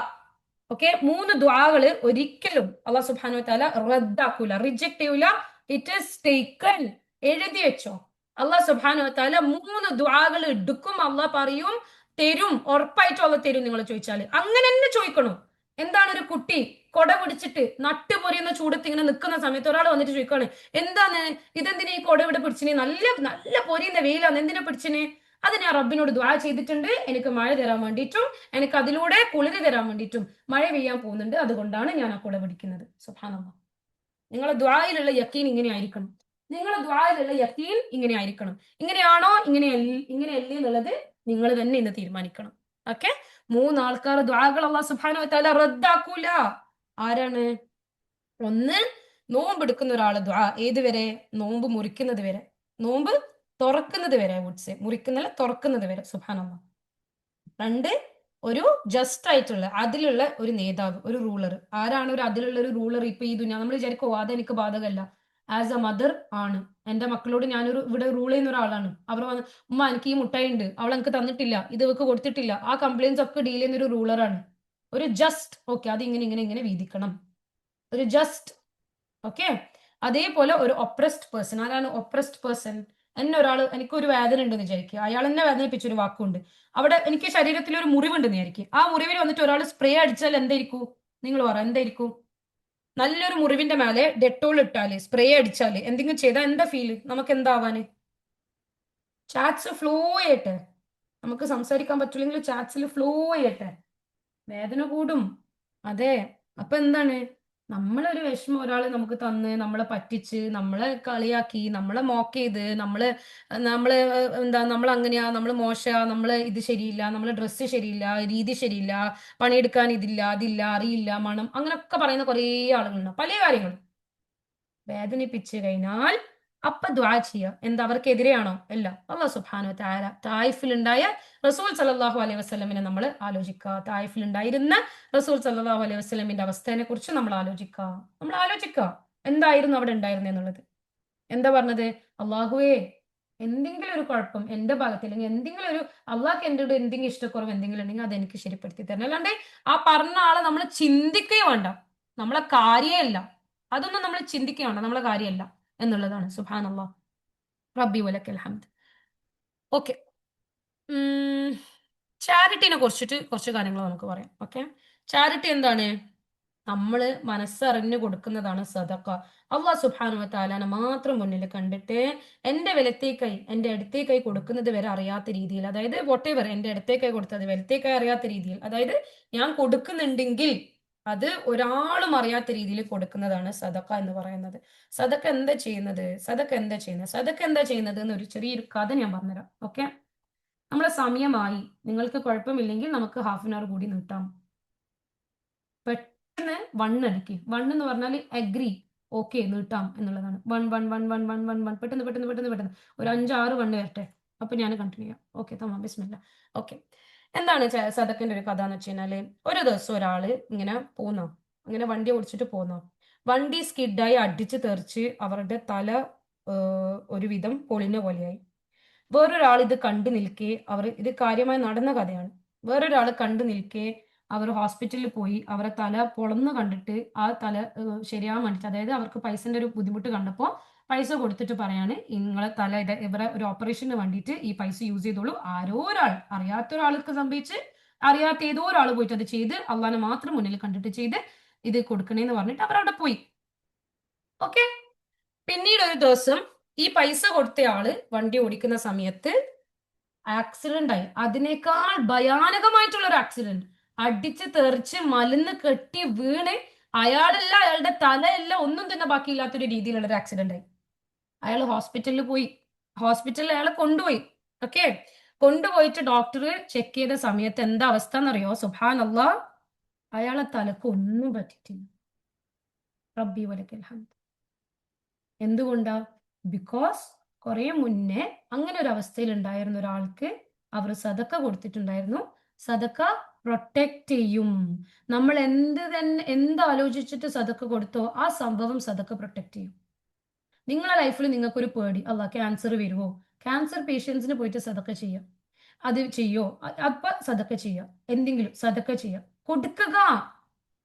[SPEAKER 2] ഓക്കെ, 3 ദുആകള് ഒരിക്കലും അല്ലാഹു സുബ്ഹാനഹു വ തആല റദ്ദാക്കൂല, റിജക്ട് ചെയ്യൂല. It is taken. എഴുതി വെച്ചോ. അല്ലാഹു സുബ്ഹാനഹു വ തആല 3 ദുആകൾ എടുക്കും. അല്ലാഹ് പറയും, തരും, ഉറപ്പായിട്ടും അല്ലാഹ് തരും. നിങ്ങൾ ചോദിച്ചാൽ അങ്ങനെ തന്നെ ചോദിക്കണം. എന്താണ്? ഒരു കുട്ടി കൊട പിടിച്ചിട്ട് നട്ടുപൊരിയുന്ന ചൂടത്ത് ഇങ്ങനെ നിൽക്കുന്ന സമയത്ത് ഒരാൾ വന്നിട്ട് ചോദിക്കാണ്, എന്താണ് ഇതെന്തിനാ ഈ കൊട ഇവിടെ പിടിച്ചിനെ? നല്ല നല്ല പൊരിയുന്ന വെയിലാണ്, എന്തിനാ പിടിച്ചിനെ? അത് ഞാൻ റബ്ബിനോട് ദുആ ചെയ്തിട്ടുണ്ട്, എനിക്ക് മഴ തരാൻ വേണ്ടിയിട്ടും എനിക്ക് അതിലൂടെ കുളിര് തരാൻ വേണ്ടിയിട്ടും. മഴ പെയ്യാൻ പോകുന്നുണ്ട്, അതുകൊണ്ടാണ് ഞാൻ ആ കൊട പിടിക്കുന്നത്. സുബ്ഹാനല്ലാഹ്. നിങ്ങളെ ദുആയിലുള്ള യഖീൻ ഇങ്ങനെ ആയിരിക്കണം. നിങ്ങളെ ദുആയിലുള്ള യഖീൻ ഇങ്ങനെ ആയിരിക്കണം. ഇങ്ങനെയാണോ ഇങ്ങനെയല്ലേ എന്നുള്ളത് നിങ്ങൾ തന്നെ ഇന്ന് തീരുമാനിക്കണം. ഓക്കെ, 3 ആൾക്കാരുടെ ദുആകൾ അല്ലാഹു സുബ്ഹാനഹു വ തആല റദ്ദാക്കൂല. ആരാണ്? ഒന്ന്, നോമ്പെടുക്കുന്ന ഒരാളെ ദുആ. ഏതുവരെ? നോമ്പ് മുറിക്കുന്നത് വരെ, നോമ്പ് തുറക്കുന്നത് വരെ. വുഡ്സെ മുറിക്കുന്നല്ല, തുറക്കുന്നത് വരെ. സുബ്ഹാനല്ലാഹ്. 2, ഒരു ജസ്റ്റ് ആയിട്ടുള്ള അതിലുള്ള ഒരു നേതാവ്, ഒരു റൂളർ. ആരാണ് ഒരു അതിലുള്ള ഒരു റൂളർ? ഇപ്പൊ ഈ ദുനിയ നമ്മൾ വിചാരിക്കും അതെനിക്ക് ബാധകമല്ല. ആസ് എ മദർ ആണ്. എന്റെ മക്കളോട് ഞാനൊരു ഇവിടെ റൂൾ ചെയ്യുന്ന ഒരാളാണ്. അവർ വന്ന്, ഉമ്മ എനിക്ക് ഈ മുട്ടായി ഉണ്ട്, അവൾ എനിക്ക് തന്നിട്ടില്ല, ഇത് ഇവക്ക് കൊടുത്തിട്ടില്ല, ആ കംപ്ലൈൻസ് ഒക്കെ ഡീൽ ചെയ്യുന്ന ഒരു റൂളറാണ്. ഒരു ജസ്റ്റ്. ഓക്കെ, അത് ഇങ്ങനെ വീതിക്കണം. ഒരു ജസ്റ്റ്. ഓക്കെ, അതേപോലെ ഒരു ഒപ്രസ്ഡ് പേഴ്സൺ. ആരാണ് ഒപ്രസ്ഡ് പേഴ്സൺ? എന്നെ എനിക്കൊരു വേദന ഉണ്ടെന്ന് വിചാരിക്കുക, അയാൾ എന്നെ വേദനിപ്പിച്ചൊരു വാക്കുണ്ട്, അവിടെ എനിക്ക് ശരീരത്തിൽ ഒരു മുറിവുണ്ടെന്ന് വിചാരിക്കും. ആ മുറിവിൽ വന്നിട്ട് ഒരാൾ സ്പ്രേ അടിച്ചാൽ എന്തായിരിക്കും? നിങ്ങൾ പറ, എന്തായിരിക്കും? നല്ലൊരു മുറിവിന്റെ മേലെ ഡെറ്റോൾ ഇട്ടാല്, സ്പ്രേ അടിച്ചാല്, എന്തെങ്കിലും ചെയ്താൽ എന്താ ഫീല്? നമുക്ക് എന്താവാന്? ചാറ്റ്സ് ഫ്ലോ ചെയ്യട്ടെ, നമുക്ക് സംസാരിക്കാൻ പറ്റില്ലെങ്കിൽ ചാറ്റ്സിൽ ഫ്ലോ ചെയ്യട്ടെ, വേദന കൂടും. അതെ. അപ്പൊ എന്താണ്, നമ്മളൊരു വിഷമം ഒരാൾ നമുക്ക് തന്ന്, നമ്മളെ പറ്റിച്ച്, നമ്മളെ കളിയാക്കി, നമ്മളെ മോക്ക് ചെയ്ത്, നമ്മള് നമ്മൾ അങ്ങനെയാ, നമ്മൾ മോശമാ, നമ്മള് ഇത് ശരിയില്ല, നമ്മളെ ഡ്രസ്സ് ശരിയില്ല, രീതി ശരിയില്ല, പണിയെടുക്കാൻ ഇതില്ല, അതില്ല, അറിയില്ല, മണം, അങ്ങനൊക്കെ പറയുന്ന കുറേ ആളുകളുണ്ട്. പല കാര്യങ്ങളും വേദനിപ്പിച്ച് കഴിഞ്ഞാൽ അപ്പൊ ദുആ ചെയ്യുക. എന്താ, അവർക്കെതിരെയാണോ? അല്ല. അല്ലാഹു സുബ്ഹാനഹു വ തആല തായിഫിലുണ്ടായ റസൂൽ സല്ലല്ലാഹു അലൈഹി വസല്ലമിനെ നമ്മൾ ആലോചിക്കുക. തായിഫിലുണ്ടായിരുന്ന റസൂൽ സല്ലല്ലാഹു അലൈഹി വസല്ലമിന്റെ അവസ്ഥയെ കുറിച്ച് നമ്മൾ ആലോചിക്കുക എന്തായിരുന്നു അവിടെ ഉണ്ടായിരുന്നെന്നുള്ളത്. എന്താ പറഞ്ഞത്? അള്ളാഹുവേ, എന്തെങ്കിലും ഒരു കുഴപ്പം എന്റെ ഭാഗത്ത്, അല്ലെങ്കിൽ എന്തെങ്കിലും ഒരു അള്ളാഹ്ക്ക് എൻ്റെ എന്തെങ്കിലും ഇഷ്ടക്കുറവ് എന്തെങ്കിലും ഉണ്ടെങ്കിൽ അത് എനിക്ക് ശരിപ്പെടുത്തി തരണം. അല്ലാണ്ട് ആ പറഞ്ഞ ആളെ നമ്മൾ ചിന്തിക്കുകയോ വേണ്ട, നമ്മളെ കാര്യമല്ല, അതൊന്നും നമ്മൾ ചിന്തിക്കുകയോ വേണ്ട, നമ്മളെ കാര്യമല്ല എന്നുള്ളതാണ്. സുബ്ഹാനല്ലാഹ്, റബ്ബി വലക്കൽ ഹംദ്. ഓക്കെ, ചാരിറ്റിനെ കുറിച്ചിട്ട് കുറച്ച് കാര്യങ്ങൾ നമുക്ക് പറയാം. ഓക്കെ, ചാരിറ്റി എന്താണ്? നമ്മള് മനസ്സറിഞ്ഞു കൊടുക്കുന്നതാണ് സദഖ. അള്ളാഹു സുബ്ഹാനഹു വ തആലനെ മാത്രം മുന്നിൽ കണ്ടിട്ട് എന്റെ വലത്തേ കൈ എന്റെ ഇടത്തേ കൈ കൊടുക്കുന്നത് വരെ അറിയാത്ത രീതിയിൽ, അതായത് വോട്ടെവർ എന്റെ ഇടത്തേ കൈ കൊടുത്തത് വലത്തേ കൈ അറിയാത്ത രീതിയിൽ, അതായത് ഞാൻ കൊടുക്കുന്നുണ്ടെങ്കിൽ അത് ഒരാളും അറിയാത്ത രീതിയിൽ കൊടുക്കുന്നതാണ് സദഖ എന്ന് പറയുന്നത്. സദഖ എന്താ ചെയ്യുന്നത്? സദഖ എന്താ ചെയ്യുന്നത് എന്ന് ഒരു ചെറിയൊരു കഥ ഞാൻ പറഞ്ഞുതരാം. ഓക്കെ, നമ്മളെ സമയമായി, നിങ്ങൾക്ക് കുഴപ്പമില്ലെങ്കിൽ നമുക്ക് ഹാഫ് ആൻ അവർ കൂടി നീട്ടാം. പെട്ടെന്ന് വണ്ണടിക്ക്. എന്ന് പറഞ്ഞാൽ അഗ്രി, ഓക്കെ, നീട്ടാം എന്നുള്ളതാണ്. വൺ, പെട്ടെന്ന് ഒരു 5-6 വണ്ണ് വരട്ടെ, അപ്പൊ ഞാൻ കണ്ടിന്യൂ ചെയ്യാം. ഓക്കെ, തമാം, ബിസ്മില്ല. ഓക്കെ, എന്താണ് സദക്കിന്റെ ഒരു കഥ എന്ന് വെച്ച് കഴിഞ്ഞാല്, ഒരു ദിവസം ഒരാള് ഇങ്ങനെ വണ്ടി ഓടിച്ചിട്ട് പോന്നോ, വണ്ടി സ്കിഡായി അടിച്ച് തെറിച്ച് അവരുടെ തല ഒരുവിധം പൊളിഞ്ഞ പോലെയായി. വേറൊരാൾ ഇത് കണ്ടു നിൽക്കെ, ഇത് കാര്യമായി നടന്ന കഥയാണ്. വേറൊരാൾ കണ്ടു നിൽക്കെ അവർ ഹോസ്പിറ്റലിൽ പോയി, അവരെ തല പൊളന്ന് കണ്ടിട്ട് ആ തല ശരിയാവാൻ വേണ്ടിട്ട്, അതായത് അവർക്ക് പൈസന്റെ ഒരു ബുദ്ധിമുട്ട് കണ്ടപ്പോൾ പൈസ കൊടുത്തിട്ട് പറയാണ്, നിങ്ങളെ തല ഇവരെ ഒരു ഓപ്പറേഷന് വേണ്ടിയിട്ട് ഈ പൈസ യൂസ് ചെയ്തോളൂ. ആരോ ഒരാൾ, അറിയാത്ത ഒരാൾക്ക് സംഭവിച്ച്, അറിയാത്ത ഏതോ ഒരാൾ പോയിട്ട് അത് ചെയ്ത് അള്ളാനെ മാത്രം മുന്നിൽ കണ്ടിട്ട് ചെയ്ത് ഇത് കൊടുക്കണേന്ന് പറഞ്ഞിട്ട് അവരവിടെ പോയി. ഓക്കെ, പിന്നീട് ഒരു ദിവസം ഈ പൈസ കൊടുത്തയാള് വണ്ടി ഓടിക്കുന്ന സമയത്ത് ആക്സിഡന്റ് ആയി. അതിനേക്കാൾ ഭയാനകമായിട്ടുള്ള ഒരു ആക്സിഡന്റ്, അടിച്ച് തെറിച്ച് മലന്ന് കെട്ടി വീണ് അയാളല്ല, അയാളുടെ തലയല്ല, ഒന്നും തന്നെ ബാക്കിയില്ലാത്തൊരു രീതിയിലുള്ള ഒരു ആക്സിഡന്റ് ആയി. അയാൾ ഹോസ്പിറ്റലിൽ പോയി, ഹോസ്പിറ്റലിൽ അയാളെ കൊണ്ടുപോയി. ഓക്കെ, കൊണ്ടുപോയിട്ട് ഡോക്ടർ ചെക്ക് ചെയ്ത സമയത്ത് എന്താ അവസ്ഥ എന്നറിയോ? സുബ്ഹാനല്ലാഹ്, അയാളെ തലക്ക് ഒന്നും പറ്റിയിട്ടില്ല. റബ്ബി വലക്കൽ ഹംദ്. എന്തുകൊണ്ടാ? ബിക്കോസ് കുറെ മുന്നേ അങ്ങനെ ഒരു അവസ്ഥയിൽ ഉണ്ടായിരുന്ന ഒരാൾക്ക് അവർ സദക്ക കൊടുത്തിട്ടുണ്ടായിരുന്നു. സദക്ക പ്രൊട്ടക്ട് ചെയ്യും. നമ്മൾ എന്താലോചിച്ചിട്ട് സദക്ക കൊടുത്തോ ആ സംഭവം സദക്ക പ്രൊട്ടക്ട് ചെയ്യും. നിങ്ങളുടെ ലൈഫിൽ നിങ്ങൾക്കൊരു പേടി, അല്ല ക്യാൻസർ വരുമോ, ക്യാൻസർ പേഷ്യൻസിന് പോയിട്ട് സദക്ക ചെയ്യാം, അത് ചെയ്യോ, അപ്പൊ സദക്ക ചെയ്യാം, എന്തെങ്കിലും സദക്ക ചെയ്യാം,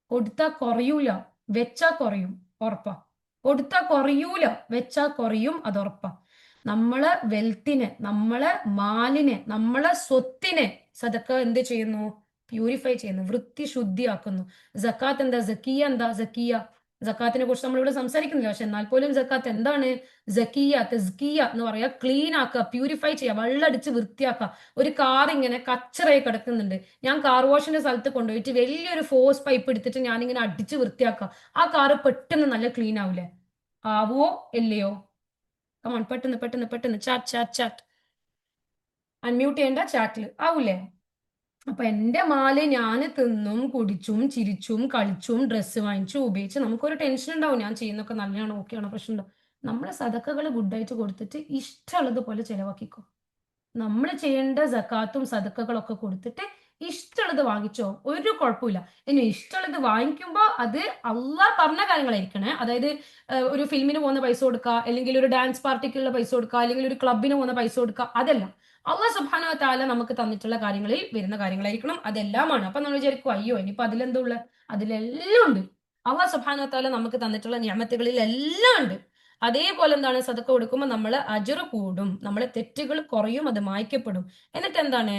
[SPEAKER 2] കൊടുത്താ കുറയൂല, വെച്ചാ കുറയും, ഉറപ്പാ. കൊടുത്താ കുറയൂല, വെച്ചാ കുറയും, അത് ഉറപ്പാ. നമ്മളെ വെൽത്തിനെ, നമ്മളെ മാലിനെ, നമ്മളെ സ്വത്തിനെ സദക്ക എന്ത് ചെയ്യുന്നു? പ്യൂരിഫൈ ചെയ്യുന്നു, വൃത്തി ശുദ്ധിയാക്കുന്നു. സക്കാത്ത് എന്താ? സക്കാത്തിനെ കുറിച്ച് നമ്മളിവിടെ സംസാരിക്കുന്നില്ല, പക്ഷെ എന്നാൽ പോലും സക്കാത്ത് എന്താണ്? തസ്കിയ എന്ന് പറയാ, ക്ലീൻ ആക്കുക, പ്യൂരിഫൈ ചെയ്യുക, വെള്ളടിച്ച് വൃത്തിയാക്കുക. ഒരു കാർ ഇങ്ങനെ കച്ചറായി കിടക്കുന്നുണ്ട്, ഞാൻ കാർ വാഷിന്റെ സ്ഥലത്ത് കൊണ്ടുപോയിട്ട് വലിയൊരു ഫോഴ്സ് പൈപ്പ് എടുത്തിട്ട് ഞാനിങ്ങനെ അടിച്ച് വൃത്തിയാക്കുക, ആ കാറ് പെട്ടെന്ന് നല്ല ക്ലീൻ ആവൂലേ? ആവോ ഇല്ലയോ? കമോൺ, പെട്ടെന്ന് ചാറ്റ് അൺമ്യൂട്ട് ചെയ്യേണ്ട, ചാറ്റിൽ ആവൂലേ? അപ്പൊ എന്റെ മാല് ഞാൻ തിന്നും കുടിച്ചും ചിരിച്ചും കളിച്ചും ഡ്രസ്സ് വാങ്ങിച്ചും ഉപയോഗിച്ച് നമുക്കൊരു ടെൻഷൻ ഉണ്ടാവും, ഞാൻ ചെയ്യുന്നൊക്കെ നല്ലതാണോ, ഓക്കെ ആണോ, പ്രശ്നം ഉണ്ടോ? നമ്മളെ സദക്കകൾ ഗുഡായിട്ട് കൊടുത്തിട്ട് ഇഷ്ടമുള്ളത് പോലെ ചെലവാക്കിക്കോ. നമ്മൾ ചെയ്യേണ്ട സക്കാത്തും സദക്കകളൊക്കെ കൊടുത്തിട്ട് ഇഷ്ടമുള്ളത് വാങ്ങിച്ചോ, ഒരു കുഴപ്പമില്ല. ഇനി ഇഷ്ടമുള്ളത് വാങ്ങിക്കുമ്പോൾ അത് അള്ളാഹ് പറഞ്ഞ കാര്യങ്ങളായിരിക്കണേ. അതായത് ഒരു ഫിലിമിന് പോകുന്ന പൈസ കൊടുക്കുക, അല്ലെങ്കിൽ ഒരു ഡാൻസ് പാർട്ടിക്കുള്ള പൈസ കൊടുക്കുക, അല്ലെങ്കിൽ ഒരു ക്ലബിന് പോകുന്ന പൈസ കൊടുക്കുക, അതല്ല. അള്ളാഹ് സുബ്ഹാനഹു വ തആല നമുക്ക് തന്നിട്ടുള്ള കാര്യങ്ങളിൽ വരുന്ന കാര്യങ്ങളായിരിക്കണം, അതെല്ലാമാണ്. അപ്പൊ നമ്മൾ വിചാരിക്കും, അയ്യോ ഇനിയിപ്പോ അതിലെന്താ ഉള്ളത്? അതിലെല്ലാം ഉണ്ട്. അള്ളാഹ് സുബ്ഹാനഹു വ തആല നമുക്ക് തന്നിട്ടുള്ള നിഅമത്തുകളിൽ എല്ലാം ഉണ്ട്. അതേപോലെ എന്താണ് സദക്ക കൊടുക്കുമ്പോൾ നമ്മള് അജ്ർ കൂടും, നമ്മളെ തെറ്റുകൾ കുറയും, അത് മായ്ക്കപ്പെടും. എന്നിട്ട് എന്താണ്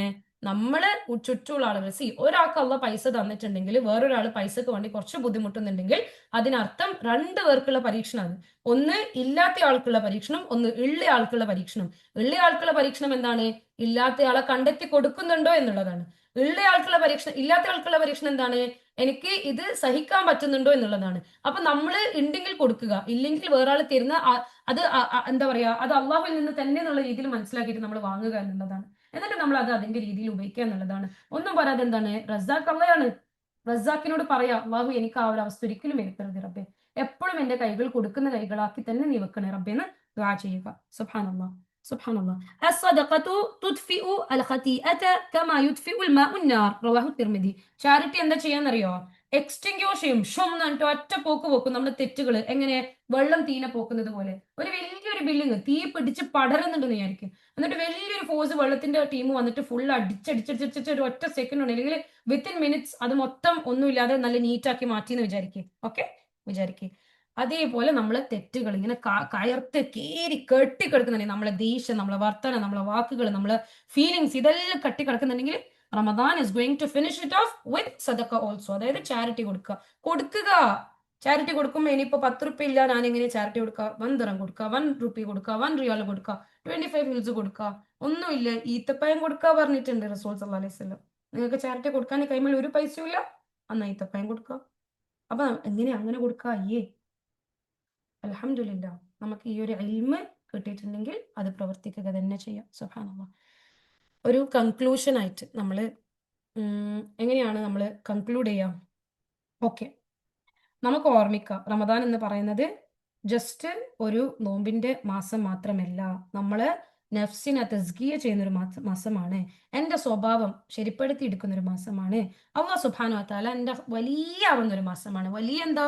[SPEAKER 2] നമ്മള് ചുറ്റുമുള്ള ആളുകൾ ഒരാൾക്ക് അള്ള പൈസ തന്നിട്ടുണ്ടെങ്കിൽ വേറൊരാൾ പൈസക്ക് വേണ്ടി കുറച്ച് ബുദ്ധിമുട്ടുന്നുണ്ടെങ്കിൽ അതിനർത്ഥം രണ്ടു പേർക്കുള്ള പരീക്ഷണമാണ്. ഒന്ന് ഇല്ലാത്ത ആൾക്കുള്ള പരീക്ഷണം, ഒന്ന് ഉള്ള ആൾക്കുള്ള പരീക്ഷണം. ഉള്ള ആൾക്കുള്ള പരീക്ഷണം എന്താണ്? ഇല്ലാത്ത ആളെ കണ്ടെത്തി കൊടുക്കുന്നുണ്ടോ എന്നുള്ളതാണ്. ഉള്ള ആൾക്കുള്ള പരീക്ഷണം, ഇല്ലാത്ത ആൾക്കുള്ള പരീക്ഷണം എന്താണ്? എനിക്ക് ഇത് സഹിക്കാൻ പറ്റുന്നുണ്ടോ എന്നുള്ളതാണ്. അപ്പൊ നമ്മള് ഉണ്ടെങ്കിൽ കൊടുക്കുക, ഇല്ലെങ്കിൽ വേറെ ആൾ തരുന്ന അത് എന്താ പറയാ, അത് അള്ളാഹുവിൽ നിന്ന് തന്നെ എന്നുള്ള രീതിയിൽ മനസ്സിലാക്കിയിട്ട് നമ്മൾ വാങ്ങുക എന്നുള്ളതാണ്. എന്നിട്ട് നമ്മൾ അത് അതിന്റെ രീതിയിൽ ഉപയോഗിക്കുക എന്നുള്ളതാണ്. ഒന്നും പറയാതെ എന്താണ്, റസാഖ് അള്ളയാണ്. റസാഖിനോട് പറയാ, അള്ളാഹു എനിക്ക് ആ ഒരു അവസ്ഥ ഒരിക്കലും വരുത്തരുത് റബ്ബെ, എപ്പോഴും എന്റെ കൈകൾ കൊടുക്കുന്ന കൈകളാക്കി തന്നെ നീ വെക്കണേ റബ്ബെ എന്ന് ദുആ ചെയ്യുക. സുബ്ഹാനല്ലാഹ് സുബ്ഹാനല്ലാഹ്. الصدقة تطفئ الخطيئة كما يطفئ الماء النار رواه الترمذي. ചാരിറ്റി എന്താ ചെയ്യാന്നറിയോ? എക്സ്റ്റിങ്ക്യൂഷ് ചെയ്യും. ഷും എന്നിട്ട് ഒറ്റ പോക്ക് പോക്കും നമ്മുടെ തെറ്റുകൾ. എങ്ങനെ? വെള്ളം തീന പോക്കുന്നത് പോലെ. ഒരു വലിയൊരു ബിൽഡിങ് തീ പിടിച്ച് പടരുന്നുണ്ടെന്ന് വിചാരിക്കും, എന്നിട്ട് വലിയൊരു ഫോഴ്സ് വെള്ളത്തിന്റെ ടീം വന്നിട്ട് ഫുൾ അടിച്ചടിച്ചടിച്ചടിച്ച് ഒരു ഒറ്റ സെക്കൻഡ് ഉണ്ട്, അല്ലെങ്കിൽ വിത്തിൻ മിനിറ്റ്സ് അത് മൊത്തം ഒന്നുമില്ലാതെ നല്ല നീറ്റാക്കി മാറ്റി എന്ന് വിചാരിക്കും. ഓക്കെ, വിചാരിക്കും. അതേപോലെ നമ്മളെ തെറ്റുകൾ ഇങ്ങനെ കയർത്ത് കീറി കെട്ടിക്കിടക്കുന്നുണ്ടെങ്കിൽ, നമ്മളെ ദേഷ്യം, നമ്മളെ വർത്തനം, നമ്മളെ വാക്കുകൾ, നമ്മളെ ഫീലിങ്സ് ഇതെല്ലാം കെട്ടിക്കിടക്കുന്നുണ്ടെങ്കിൽ Ramadan is going to finish it off with സദക്ക ഓൾസോ. അതായത് ചാരിറ്റി കൊടുക്കുക. ചാരിറ്റി കൊടുക്കുമ്പോൾ ഇനിയിപ്പോ 10 റുപ്യ ഇല്ല, ഞാൻ എങ്ങനെ ചാരിറ്റി കൊടുക്കുക? 1 ദിർഹം കൊടുക്കുക, 1 റുപ്പി കൊടുക്കുക, 1 റിയാൽ കൊടുക്കുക, 25 മിൽസ് കൊടുക്കുക. ഒന്നുമില്ല, ഈത്തപ്പഴം കൊടുക്കുക പറഞ്ഞിട്ടുണ്ട് റസൂൽ സല്ലല്ലാഹു അലൈഹി വസല്ലം. നിങ്ങൾക്ക് ചാരിറ്റി കൊടുക്കാൻ കൈമേൽ ഒരു പൈസയും ഇല്ല, അന്നാ ഈത്തപ്പഴം കൊടുക്കുക. അപ്പൊ അങ്ങനെ കൊടുക്കുക? അയ്യേ, അൽഹംദുലില്ലാ, നമുക്ക് ഈ ഒരു ഇൽമ് കിട്ടിയിട്ടുണ്ടെങ്കിൽ അത് പ്രവർത്തിക്കുക തന്നെ ചെയ്യാം. സുബ്ഹാനല്ലാഹ്. ഒരു കൺക്ലൂഷൻ ആയിട്ട് നമ്മൾ എങ്ങനെയാണ് നമ്മൾ കൺക്ലൂഡ് ചെയ്യാം? ഓക്കെ, നമുക്ക് ഓർമ്മിക്കാം, റമദാൻ എന്ന് പറയുന്നത് ജസ്റ്റ് ഒരു നോമ്പിന്റെ മാസം മാത്രമല്ല, നമ്മള് നഫ്സിനെ തസ്കിയ ചെയ്യുന്ന ഒരു മാസമാണ്. എന്റെ സ്വഭാവം ശരിപ്പെടുത്തി എടുക്കുന്ന ഒരു മാസമാണ്. അല്ലാഹു സുബ്ഹാനഹു വ തആല എന്റെ വലിയ ആവുന്ന ഒരു മാസമാണ്. വലിയ എന്താ?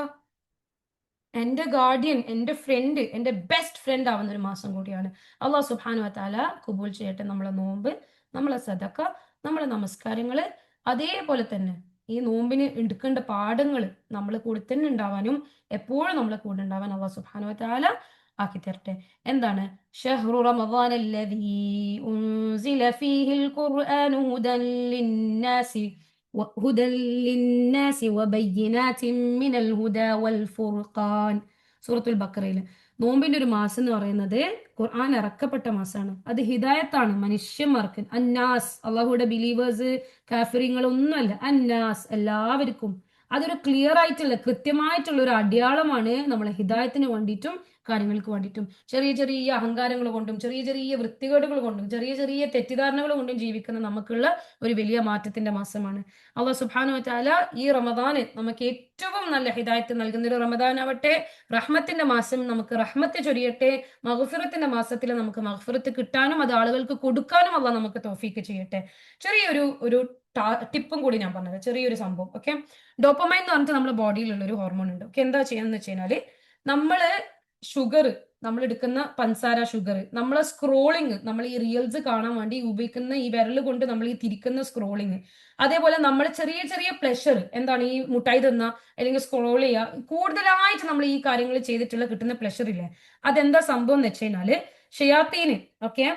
[SPEAKER 2] എന്റെ ഗാർഡിയൻ, എന്റെ ഫ്രണ്ട്, എന്റെ ബെസ്റ്റ് ഫ്രണ്ട് ആവുന്ന ഒരു മാസം കൂടിയാണ്. അല്ലാഹു സുബ്ഹാനഹു വ തആല ഖബൂൽ ചെയ്യട്ടെ നമ്മളെ നോമ്പ്, നമ്മളെ സദക്ക, നമ്മളെ നമസ്കാരങ്ങള്. അതേപോലെ തന്നെ ഈ നോമ്പിന് എടുക്കേണ്ട പാഠങ്ങൾ നമ്മളെ കൂടെ തന്നെ ഉണ്ടാവാനും എപ്പോഴും നമ്മളെ കൂടെ ഉണ്ടാവാൻ അല്ലാഹു സുബ്ഹാനഹു വ തആല ആക്കി തരട്ടെ. എന്താണ്? ഷഹ്റു റമദാന അല്ലദീ ഉൻസില ഫീഹിൽ ഖുർആനു ഹുദൻ ലിന്നാസി വബയ്യിനാതിൻ മിനൽ ഹുദാ വൽ ഫുർഖാൻ. സൂറത്തുൽ ബഖറയിൽ നോമ്പിന്റെ ഒരു മാസം എന്ന് പറയുന്നത് ഖുർആൻ ഇറക്കപ്പെട്ട മാസമാണ്. അത് ഹിദായത്താണ് മനുഷ്യന്മാർക്ക്. അന്നാസ്, അള്ളാഹുയുടെ ബിലീവേഴ്സ്, കാഫിറിങ്ങൾ ഒന്നുമല്ല, അന്നാസ് എല്ലാവർക്കും. അതൊരു ക്ലിയർ ആയിട്ടുള്ള കൃത്യമായിട്ടുള്ള ഒരു അടയാളമാണ് നമ്മളെ ഹിദായത്തിന് വേണ്ടിയിട്ടും കാര്യങ്ങൾക്ക് വേണ്ടിയിട്ടും. ചെറിയ ചെറിയ അഹങ്കാരങ്ങൾ കൊണ്ടും ചെറിയ ചെറിയ വൃത്തികേടുകൾ കൊണ്ടും ചെറിയ ചെറിയ തെറ്റിദ്ധാരണകൾ കൊണ്ടും ജീവിക്കുന്ന നമുക്കുള്ള ഒരു വലിയ മാറ്റത്തിന്റെ മാസമാണ്. അല്ലാഹു സുബ്ഹാനഹു വ തആല ഈ റമദാന് നമുക്ക് ഏറ്റവും നല്ല ഹിദായത്ത് നൽകുന്ന ഒരു റമദാൻ ആവട്ടെ. റഹ്മത്തിന്റെ മാസം നമുക്ക് റഹ്മത്ത് ചൊരിയട്ടെ. മഗ്ഫിറത്തിന്റെ മാസത്തിൽ നമുക്ക് മഗ്ഫിറത്ത് കിട്ടാനും അത് ആളുകൾക്ക് കൊടുക്കാനും അല്ലാഹു നമുക്ക് തൗഫീക്ക് ചെയ്യട്ടെ. ചെറിയൊരു ടിപ്പും കൂടി ഞാൻ പറഞ്ഞത്, ചെറിയൊരു സംഭവം. ഓക്കെ, ഡോപ്പമൈൻ എന്ന് പറഞ്ഞിട്ട് നമ്മുടെ ബോഡിയിലുള്ള ഒരു ഹോർമോൺ ഉണ്ട്. ഓക്കെ, എന്താ ചെയ്യാന്ന് വെച്ച് കഴിഞ്ഞാല് നമ്മള് ഷുഗർ, നമ്മൾ എടുക്കുന്ന പഞ്ചസാര, ഷുഗർ, നമ്മളെ സ്ക്രോളിങ്, നമ്മൾ ഈ റീൽസ് കാണാൻ വേണ്ടി ഉപയോഗിക്കുന്ന ഈ വിരൽ കൊണ്ട് നമ്മൾ ഈ തിരിക്കുന്ന സ്ക്രോളിങ്, അതേപോലെ നമ്മൾ ചെറിയ ചെറിയ പ്ലഷർ, എന്താണ് ഈ മുട്ടായി തിന്ന അല്ലെങ്കിൽ സ്ക്രോൾ ചെയ്യുക, കൂടുതലായിട്ട് നമ്മൾ ഈ കാര്യങ്ങൾ ചെയ്തിട്ടുള്ള കിട്ടുന്ന പ്ലഷർ ഇല്ലേ, അതെന്താ സംഭവം എന്ന് വെച്ച് കഴിഞ്ഞാല് ഷയാത്തീന് ഓക്കെ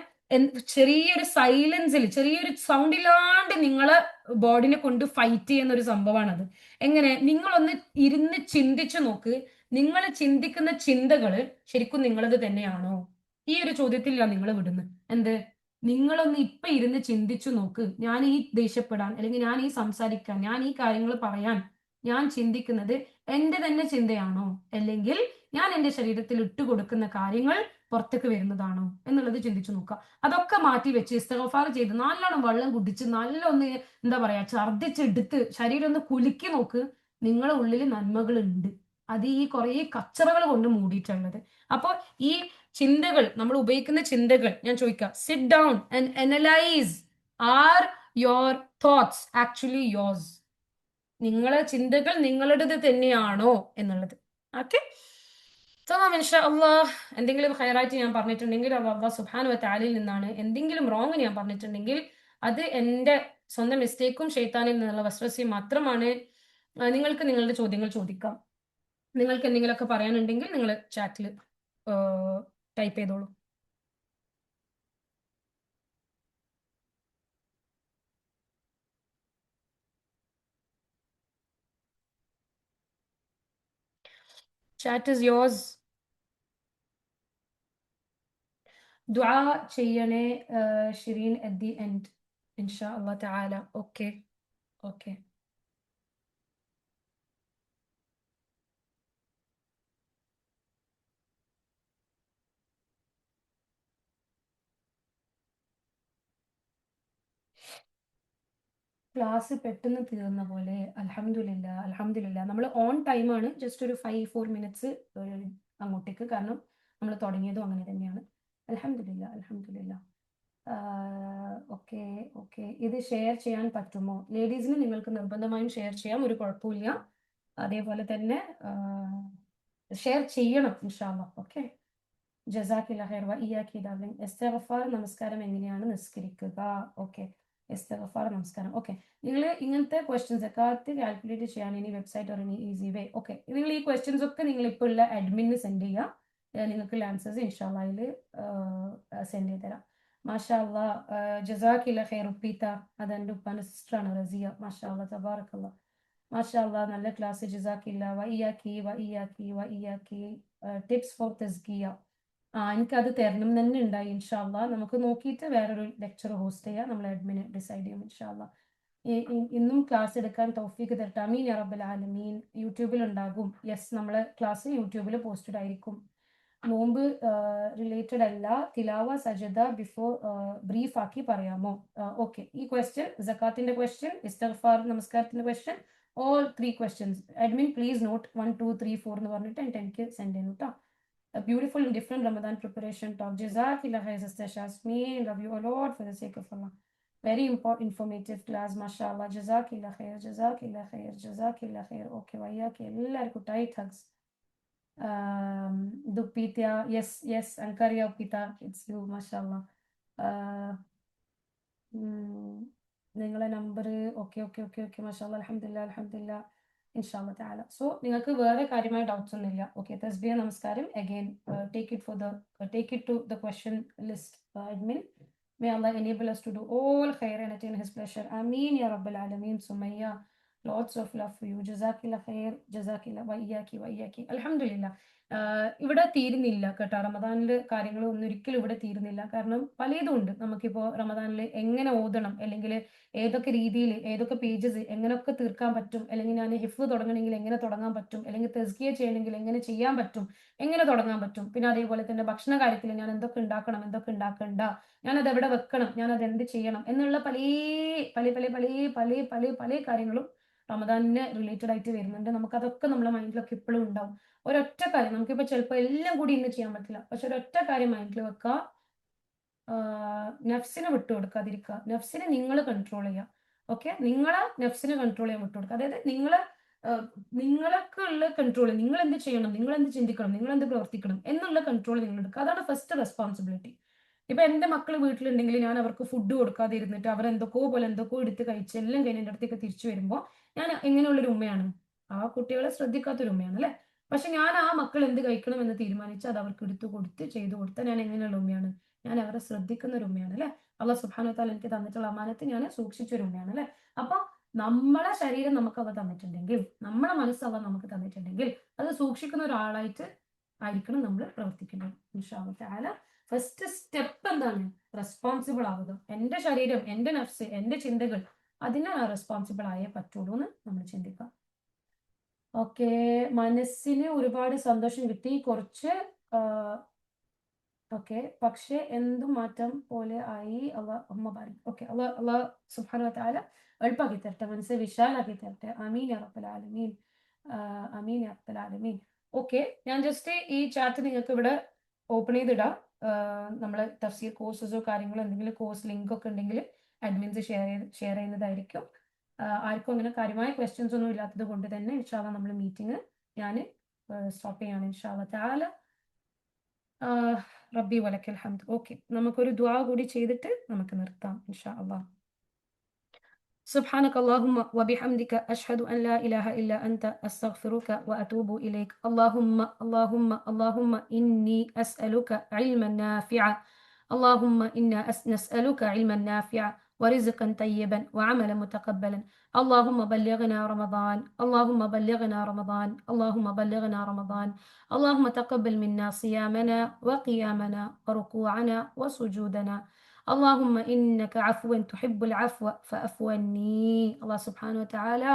[SPEAKER 2] ചെറിയൊരു സൈലൻസിൽ, ചെറിയൊരു സൗണ്ട് ഇല്ലാണ്ട് നിങ്ങളെ ബോഡിനെ കൊണ്ട് ഫൈറ്റ് ചെയ്യുന്ന ഒരു സംഭവമാണത്. എങ്ങനെ? നിങ്ങളൊന്ന് ഇരുന്ന് ചിന്തിച്ചു നോക്ക്, നിങ്ങൾ ചിന്തിക്കുന്ന ചിന്തകൾ ശരിക്കും നിങ്ങളത് തന്നെയാണോ? ഈ ഒരു ചോദ്യത്തിൽ ഞാൻ നിങ്ങളെ വിടുന്നു. എന്ത്? നിങ്ങളൊന്ന് ഇപ്പൊ ഇരുന്ന് ചിന്തിച്ചു നോക്ക്, ഞാൻ ഈ ദേഷ്യപ്പെടാൻ, അല്ലെങ്കിൽ ഞാൻ ഈ സംസാരിക്കാൻ, ഞാൻ ഈ കാര്യങ്ങൾ പറയാൻ ഞാൻ ചിന്തിക്കുന്നത് എന്റെ തന്നെ ചിന്തയാണോ, അല്ലെങ്കിൽ ഞാൻ എന്റെ ശരീരത്തിൽ ഇട്ടുകൊടുക്കുന്ന കാര്യങ്ങൾ പുറത്തേക്ക് വരുന്നതാണോ എന്നുള്ളത് ചിന്തിച്ചു നോക്കുക. അതൊക്കെ മാറ്റി വെച്ച് ഇസ്തിഗ്ഫാർ ചെയ്ത് നല്ലോണം വെള്ളം കുടിച്ച് നല്ലൊന്ന് എന്താ പറയാ ഛർദ്ദിച്ചെടുത്ത് ശരീരം ഒന്ന് കുലുക്കി നോക്ക്, നിങ്ങളെ ഉള്ളിൽ നന്മകൾ ഉണ്ട്. അത് ഈ കുറെ കച്ചറകൾ കൊണ്ട് മൂടിയിട്ടുള്ളത്. അപ്പൊ ഈ ചിന്തകൾ, നമ്മൾ ഉപയോഗിക്കുന്ന ചിന്തകൾ, ഞാൻ ചോദിക്കാം, sit down and analyse, are your thoughts actually yours? നിങ്ങളെ ചിന്തകൾ നിങ്ങളുടേത് തന്നെയാണോ എന്നുള്ളത്. ഓക്കെ, ഇൻഷാ അല്ലാഹ് എന്തെങ്കിലും ഹൈറായിട്ട് ഞാൻ പറഞ്ഞിട്ടുണ്ടെങ്കിൽ അത് അല്ലാഹു സുബ്ഹാനഹു വ തആലയിൽ നിന്നാണ്. എന്തെങ്കിലും റോങ് ഞാൻ പറഞ്ഞിട്ടുണ്ടെങ്കിൽ അത് എന്റെ സ്വന്തം മിസ്റ്റേക്കും ഷെയ്ത്താനിൽ നിന്നുള്ള വസ്വസയും മാത്രമാണ്. നിങ്ങൾക്ക് നിങ്ങളുടെ ചോദ്യങ്ങൾ ചോദിക്കാം. നിങ്ങൾക്ക് എന്തെങ്കിലുമൊക്കെ പറയാനുണ്ടെങ്കിൽ നിങ്ങൾ ചാറ്റിൽ ടൈപ്പ് ചെയ്തോളൂ. Chat is yours. ദുആ ചെയ്യണേ ഷിരീൻ അറ്റ് ദി എൻഡ് ഇൻഷാ അല്ലാഹ് തആല. Okay okay. ക്ലാസ് പെട്ടെന്ന് തീർന്ന പോലെ. അൽഹംദുലില്ലാ അൽഹംദുലില്ലാ. നമ്മൾ ഓൺ ടൈമാണ്. ജസ്റ്റ് ഒരു 5-4 മിനിറ്റ്സ് അങ്ങോട്ടേക്ക്. കാരണം നമ്മൾ തുടങ്ങിയതും അങ്ങനെ തന്നെയാണ്. അൽഹംദുലില്ലാ അൽഹംദുലില്ലാ. Okay okay. ഇത് ഷെയർ ചെയ്യാൻ പറ്റുമോ? ലേഡീസിന് നിങ്ങൾക്ക് നിർബന്ധമായും ഷെയർ ചെയ്യാം, ഒരു കുഴപ്പമില്ല. അതേപോലെ തന്നെ ഷെയർ ചെയ്യണം ഇൻഷാ അല്ലാഹ്. ഓക്കെ. ജസാക്കില്ല ഖൈർ വ ഇയ്യാക്കി ഡാർലിംഗ്. ഇസ്തിഗ്ഫാർ നമസ്കാരം എങ്ങനെയാണ് നിസ്കരിക്കുക? ഓക്കെ. ഇസ്തിഗ്ഫാർ നമസ്കാരം. ഓക്കെ. നിങ്ങൾ ഇങ്ങനത്തെ ക്വസ്റ്റ്യൻസ് സക്കാത്ത് കാൽക്കുലേറ്റ് ചെയ്യാൻ ഇനി വെബ്സൈറ്റ് ഒരു ഈസി വേ. ഓക്കെ. നിങ്ങൾ ഈ ക്വസ്റ്റ്യൻസ് ഒക്കെ നിങ്ങൾ ഇപ്പോൾ ഉള്ള അഡ്മിന് സെൻഡ് ചെയ്യുക. നിങ്ങൾക്ക് ആൻസേഴ്സ് ഇൻഷാ അല്ലാഹ് അതിൽ സെൻഡ് ചെയ്ത് തരാം. മാഷാ അല്ലാഹ്. ജസാക്കില്ല ഖൈർ ഉപ്പീത്ത. അതെൻ്റെ ഉപ്പാൻ്റെ സിസ്റ്ററാണ് റസിയ. മാഷാ അല്ലാഹ് തബാറക്കല്ലാഹ്. മാഷാ അല്ലാഹ്. നല്ല ക്ലാസ്. ജസാക്കില്ല വ ഇയ്യാക്കി വ ഇയ്യാക്കി വ ഇയ്യാക്കി. Tips four തസ്കിയ. എനിക്കത് തരണം തന്നെ ഉണ്ടായി. ഇൻഷാ അല്ലാഹ് നമുക്ക് നോക്കിയിട്ട് വേറൊരു ലെക്ചർ ഹോസ്റ്റ് ചെയ്യാം. നമ്മൾ അഡ്മിന് ഡിസൈഡ് ചെയ്യും ഇൻഷാ അല്ലാഹ്. ഇന്നും ക്ലാസ് എടുക്കാൻ തൗഫീഖ് തരട്ടെ. ആമീൻ യാ റബ്ബൽ ആലമീൻ. യൂട്യൂബിൽ ഉണ്ടാകും. യെസ്, നമ്മളെ ക്ലാസ് യൂട്യൂബിൽ പോസ്റ്റഡ് ആയിരിക്കും. നോമ്പ് റിലേറ്റഡ് അല്ല, തിലാവ സജദ ബിഫോർ ബ്രീഫ് ആക്കി പറയാമോ? ഓക്കെ. ഈ ക്വസ്റ്റ്യൻ സക്കാത്തിന്റെ ക്വസ്റ്റ്യൻ, ഇസ്തിഗ്ഫാർ നമസ്കാരത്തിന്റെ question, all 3 questions admin please note 1 2 3 4 എന്ന് പറഞ്ഞിട്ട് എനിക്ക് സെൻഡ് ചെയ്യുന്നു കേട്ടോ. A beautiful and different Ramadan preparation talk. Jazakallah khair, Sister Shasmeen. Love you a lot for the sake of Allah. Very important, informative class. MashaAllah. Jazakallah khair. Jazakallah khair. Jazakallah khair. Okay, vayaki. Ellarku tight hugs. Dupitya. Yes, yes. Ankarya Upita. It's you. MashaAllah. നിങ്ങളെ number okay okay okay okay. മാഷാഅല്ലാ അൽഹംദുലില്ലാ അൽഹംദുലില്ലാ ഇൻഷാല്ലാ തആല. So നിങ്ങൾക്ക് വേറെ കാര്യമായ doubts ഒന്നുമില്ല. ഓക്കെ. തസ്ബീഹ് നമസ്കാരം again take it to the question list admin. May Allah enable us to do all khair and attain His pleasure. Ameen ya Rabbal Alameen. Sumayya, lots of love for you. Jazakillah khair. Jazakillah wa iyyaki wa iyyaki. Alhamdulillah. ഇവിടെ തീരുന്നില്ല കേട്ടോ. റമദാനിൽ കാര്യങ്ങൾ ഒന്നും ഒരിക്കലും ഇവിടെ തീരുന്നില്ല. കാരണം പലതും ഉണ്ട്. നമുക്കിപ്പോൾ റമദാനിൽ എങ്ങനെ ഓതണം, അല്ലെങ്കിൽ ഏതൊക്കെ രീതിയിൽ ഏതൊക്കെ പേജസ് എങ്ങനെയൊക്കെ തീർക്കാൻ പറ്റും, അല്ലെങ്കിൽ ഞാൻ ഹിഫ്ള് തുടങ്ങണമെങ്കിൽ എങ്ങനെ തുടങ്ങാൻ പറ്റും, അല്ലെങ്കിൽ തസ്കിയ ചെയ്യണമെങ്കിൽ എങ്ങനെ ചെയ്യാൻ പറ്റും, എങ്ങനെ തുടങ്ങാൻ പറ്റും. പിന്നെ അതേപോലെ തന്നെ ഭക്ഷണ കാര്യത്തിൽ ഞാൻ എന്തൊക്കെ ഉണ്ടാക്കണം, എന്തൊക്കെ ഉണ്ടാക്കണ്ട, ഞാനത് എവിടെ വെക്കണം, ഞാനത് എന്ത് ചെയ്യണം എന്നുള്ള പല പല പല പല പല പല പല കാര്യങ്ങളും റമദാനിന് റിലേറ്റഡ് ആയിട്ട് വരുന്നുണ്ട്. നമുക്കതൊക്കെ നമ്മുടെ മൈൻഡിലൊക്കെ ഇപ്പോഴും ഉണ്ടാവും. ഒരൊറ്റ കാര്യം നമുക്കിപ്പോൾ ചിലപ്പോൾ എല്ലാം കൂടി ഇന്ന് ചെയ്യാൻ പറ്റില്ല. പക്ഷെ ഒരൊറ്റ കാര്യം മൈൻഡിൽ വെക്കുക, നഫ്സിനെ വിട്ടുകൊടുക്കാതിരിക്കുക. നഫ്സിനെ നിങ്ങൾ കൺട്രോൾ ചെയ്യുക. ഓക്കെ. നിങ്ങളെ നഫ്സിനെ കൺട്രോൾ ചെയ്യാൻ വിട്ടുകൊടുക്കുക. അതായത് നിങ്ങൾക്ക് ഉള്ള കൺട്രോൾ, നിങ്ങൾ എന്ത് ചെയ്യണം, നിങ്ങൾ എന്ത് ചിന്തിക്കണം, നിങ്ങൾ എന്ത് പ്രവർത്തിക്കണം എന്നുള്ള കൺട്രോൾ നിങ്ങൾ എടുക്കുക. അതാണ് ഫസ്റ്റ് റെസ്പോൺസിബിലിറ്റി. ഇപ്പൊ എന്റെ മക്കൾ വീട്ടിലുണ്ടെങ്കിൽ ഞാൻ അവർക്ക് ഫുഡ് കൊടുക്കാതെ ഇരുന്നിട്ട് അവർ എന്തൊക്കെയോ എടുത്ത് കഴിച്ച് എല്ലാം കഴിഞ്ഞ് എൻ്റെ അടുത്തേക്ക് തിരിച്ചു വരുമ്പോൾ ഞാൻ എങ്ങനെയുള്ളൊരു ഉമ്മയാണ്? ആ കുട്ടികളെ ശ്രദ്ധിക്കാത്തൊരു ഉമ്മയാണ് അല്ലെ? പക്ഷെ ഞാൻ ആ മക്കൾ എന്ത് കഴിക്കണം എന്ന് തീരുമാനിച്ച് അത് അവർക്ക് എടുത്തു കൊടുത്ത് ചെയ്തു കൊടുത്താൽ ഞാൻ എങ്ങനെയുള്ള ഉമ്മയാണ്? ഞാൻ അവരെ ശ്രദ്ധിക്കുന്ന ഒരു ഉമ്മയാണ് അല്ലെ? അള്ളാഹു സുബ്ഹാനഹു വ തആല എനിക്ക് തന്നിട്ടുള്ള അമാനത്ത് ഞാൻ സൂക്ഷിച്ചൊരു ഉമ്മയാണ് അല്ലെ? അപ്പൊ നമ്മളെ ശരീരം നമുക്ക് അവ തന്നിട്ടുണ്ടെങ്കിൽ, നമ്മളെ മനസ്സ് അവ നമുക്ക് തന്നിട്ടുണ്ടെങ്കിൽ അത് സൂക്ഷിക്കുന്ന ഒരാളായിട്ട് ആയിരിക്കണം നമ്മൾ പ്രവർത്തിക്കേണ്ടത്. ഇൻഷാ അല്ലാഹു തആല ഫസ്റ്റ് സ്റ്റെപ്പ് എന്താണ്? റെസ്പോൺസിബിൾ ആവുക. എൻ്റെ ശരീരം, എൻ്റെ നഫ്സ്, എൻ്റെ ചിന്തകൾ, അതിന് റെസ്പോൺസിബിൾ ആയേ പറ്റുള്ളൂ എന്ന് നമ്മൾ ചിന്തിക്കാം. ഓക്കെ. മനസ്സിന് ഒരുപാട് സന്തോഷം കിട്ടി. കുറച്ച് ഓക്കെ. പക്ഷെ എന്തും മാറ്റം പോലെ ആയി. ഓക്കെ. അള്ളാഹ് സുബ്ഹാനഹു വ തആല എളുപ്പമാക്കി തരട്ടെ, മനസ്സ് വിശാലാക്കി തരട്ടെ. ആമീൻ യാ റബ്ബൽ ആലമീൻ. ആമീൻ യാ റബ്ബൽ ആലമീൻ. ഓക്കെ. ഞാൻ ജസ്റ്റ് ഈ ചാറ്റ് നിങ്ങൾക്ക് ഇവിടെ ഓപ്പൺ ചെയ്തിടാം. നമ്മളെ തഫ്സീർ കോഴ്സസോ കാര്യങ്ങളോ എന്തെങ്കിലും കോഴ്സ് ലിങ്ക് ഒക്കെ ഉണ്ടെങ്കിൽ അഡ്മിൻസ് ഷെയർ ചെയ്യുന്നതായിരിക്കും. ആർക്കും അങ്ങനെ കാര്യമായ ക്വസ്റ്റ്യൻസ് ഒന്നും ഇല്ലാത്തത് കൊണ്ട് തന്നെ ഇൻഷാ അല്ലാഹ് നമ്മൾ മീറ്റിംഗ് ഞാൻ സ്റ്റോപ്പ് ചെയ്യാണ് ഇൻഷാ അല്ലാഹ് തആല. റബ്ബി വലക്കൽ ഹംദ്. ഓക്കെ. നമുക്കൊരു ദുആ കൂടി ചെയ്തിട്ട് നമുക്ക് നിർത്താം ഇൻഷാ അല്ലാഹ്. سبحانك اللهم وبحمدك أشهد أن لا إله إلا أنت أستغفرك وأتوب إليك. اللهم اللهم اللهم إني أسألك علما نافعا. اللهم إنا نسألك علما نافعا ورزقا طيبا وعملا متقبلا. اللهم بلغنا رمضان، اللهم بلغنا رمضان، اللهم بلغنا رمضان. اللهم تقبل منا صيامنا وقيامنا وركوعنا وسجودنا. اللهم إنك عفو تحب العفو فأف عني. الله سبحانه وتعالى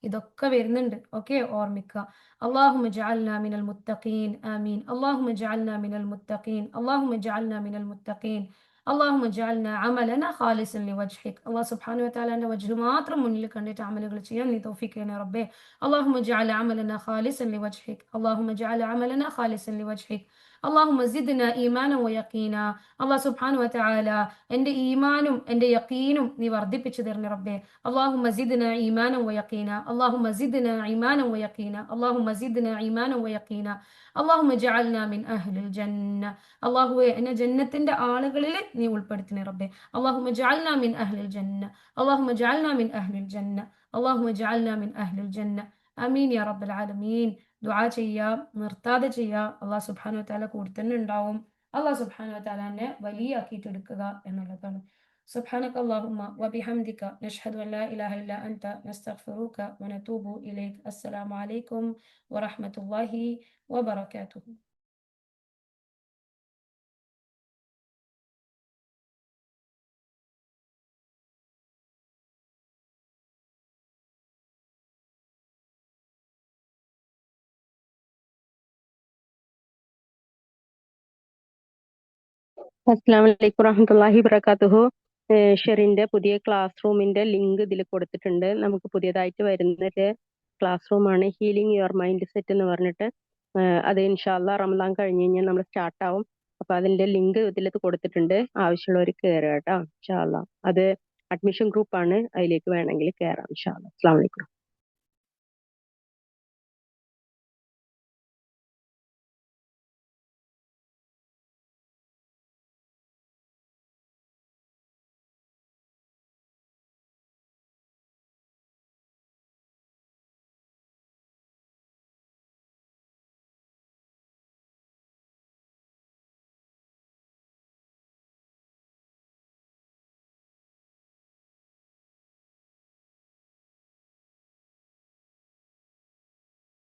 [SPEAKER 2] ഇതൊക്കെ വരുന്നുണ്ട്. ഓക്കെ, ഓർമ്മിക്കുക. اللهم اجعلنا من المتقين آمين. اللهم اجعلنا من المتقين. اللهم اجعلنا من المتقين. اللهم اجعلنا عملنا خالصا لوجهك. الله سبحانه وتعالى وجه മാത്രം മുന്നിൽ കണ്ടിട്ട് അമലുകൾ ചെയ്യാൻ നീ തൗഫീഖ് ചെയ്യണേ റബ്ബേ. اللهم اجعل عملنا خالصا لوجهك. اللهم اجعل عملنا خالصا لوجهك. اللهم زدنا إيمانا ويقينا. الله سبحانه وتعالى എൻ്റെ ഈമാനും എൻ്റെ യഖീനും നീ വർദ്ധിപ്പിച്ചു തരണേ റബ്ബേ. اللهم زدنا إيمانا ويقينا. اللهم زدنا إيمانا ويقينا. اللهم زدنا إيمانا ويقينا. اللهم اجعلنا من أهل الجنة. അള്ളാഹുവേ, എന്നെ ജന്നത്തിന്റെ ആളുകളിൽ നീ ഉൾപ്പെടുത്തണേ റബ്ബേ. اللهم اجعلنا من أهل الجنة. اللهم اجعلنا من أهل الجنة. اللهم اجعلنا من أهل الجنة. ആമീൻ യാ റബ്ബൽ ആലമീൻ. ദുആ ചെയ്യുക, നിർത്താതെ ചെയ്യുക. അള്ളാഹു സുബ്ഹാനഹു വ തആല കൂടെ തന്നെ ഉണ്ടാവും. അള്ളാഹു സുബ്ഹാനഹു വ തആലനെ വലിയാക്കിയിട്ട് എടുക്കുക എന്നുള്ളതാണ്. സുബ്ഹാനക അല്ലാഹുമ്മ വബിഹംദിക നഷ്ഹദു അൻ ലാ ഇലാഹ ഇല്ലാ അൻത നസ്തഗ്ഫിറുക വനതൂബു ഇലൈക്. അസ്സലാമു അലൈക്കും വറഹ്മത്തുള്ളാഹി വബറകാതുഹു.
[SPEAKER 1] അസ്സലാമു അലൈക്കും വറഹ്മത്തുള്ളാഹി വബറകാതുഹു. ഷെറിന്റെ പുതിയ ക്ലാസ് റൂമിന്റെ ലിങ്ക് ഇതിൽ കൊടുത്തിട്ടുണ്ട്. നമുക്ക് പുതിയതായിട്ട് വരുന്ന ക്ലാസ് റൂമാണ് ഹീലിംഗ് യുവർ മൈൻഡ് സെറ്റ് എന്ന് പറഞ്ഞിട്ട്. അത് ഇൻഷാല്ലാ റമദാൻ കഴിഞ്ഞ് കഴിഞ്ഞാൽ നമ്മൾ സ്റ്റാർട്ട് ആവും. അപ്പൊ അതിന്റെ ലിങ്ക് ഇതിൽ കൊടുത്തിട്ടുണ്ട്. ആവശ്യമുള്ളവർ കയറുക കേട്ടോ ഇൻഷാല്ലാ. അത് അഡ്മിഷൻ ഗ്രൂപ്പ് ആണ്, അതിലേക്ക് വേണമെങ്കിൽ കയറാം ഇൻഷാല്ലാ. അസ്സലാമു അലൈക്കും.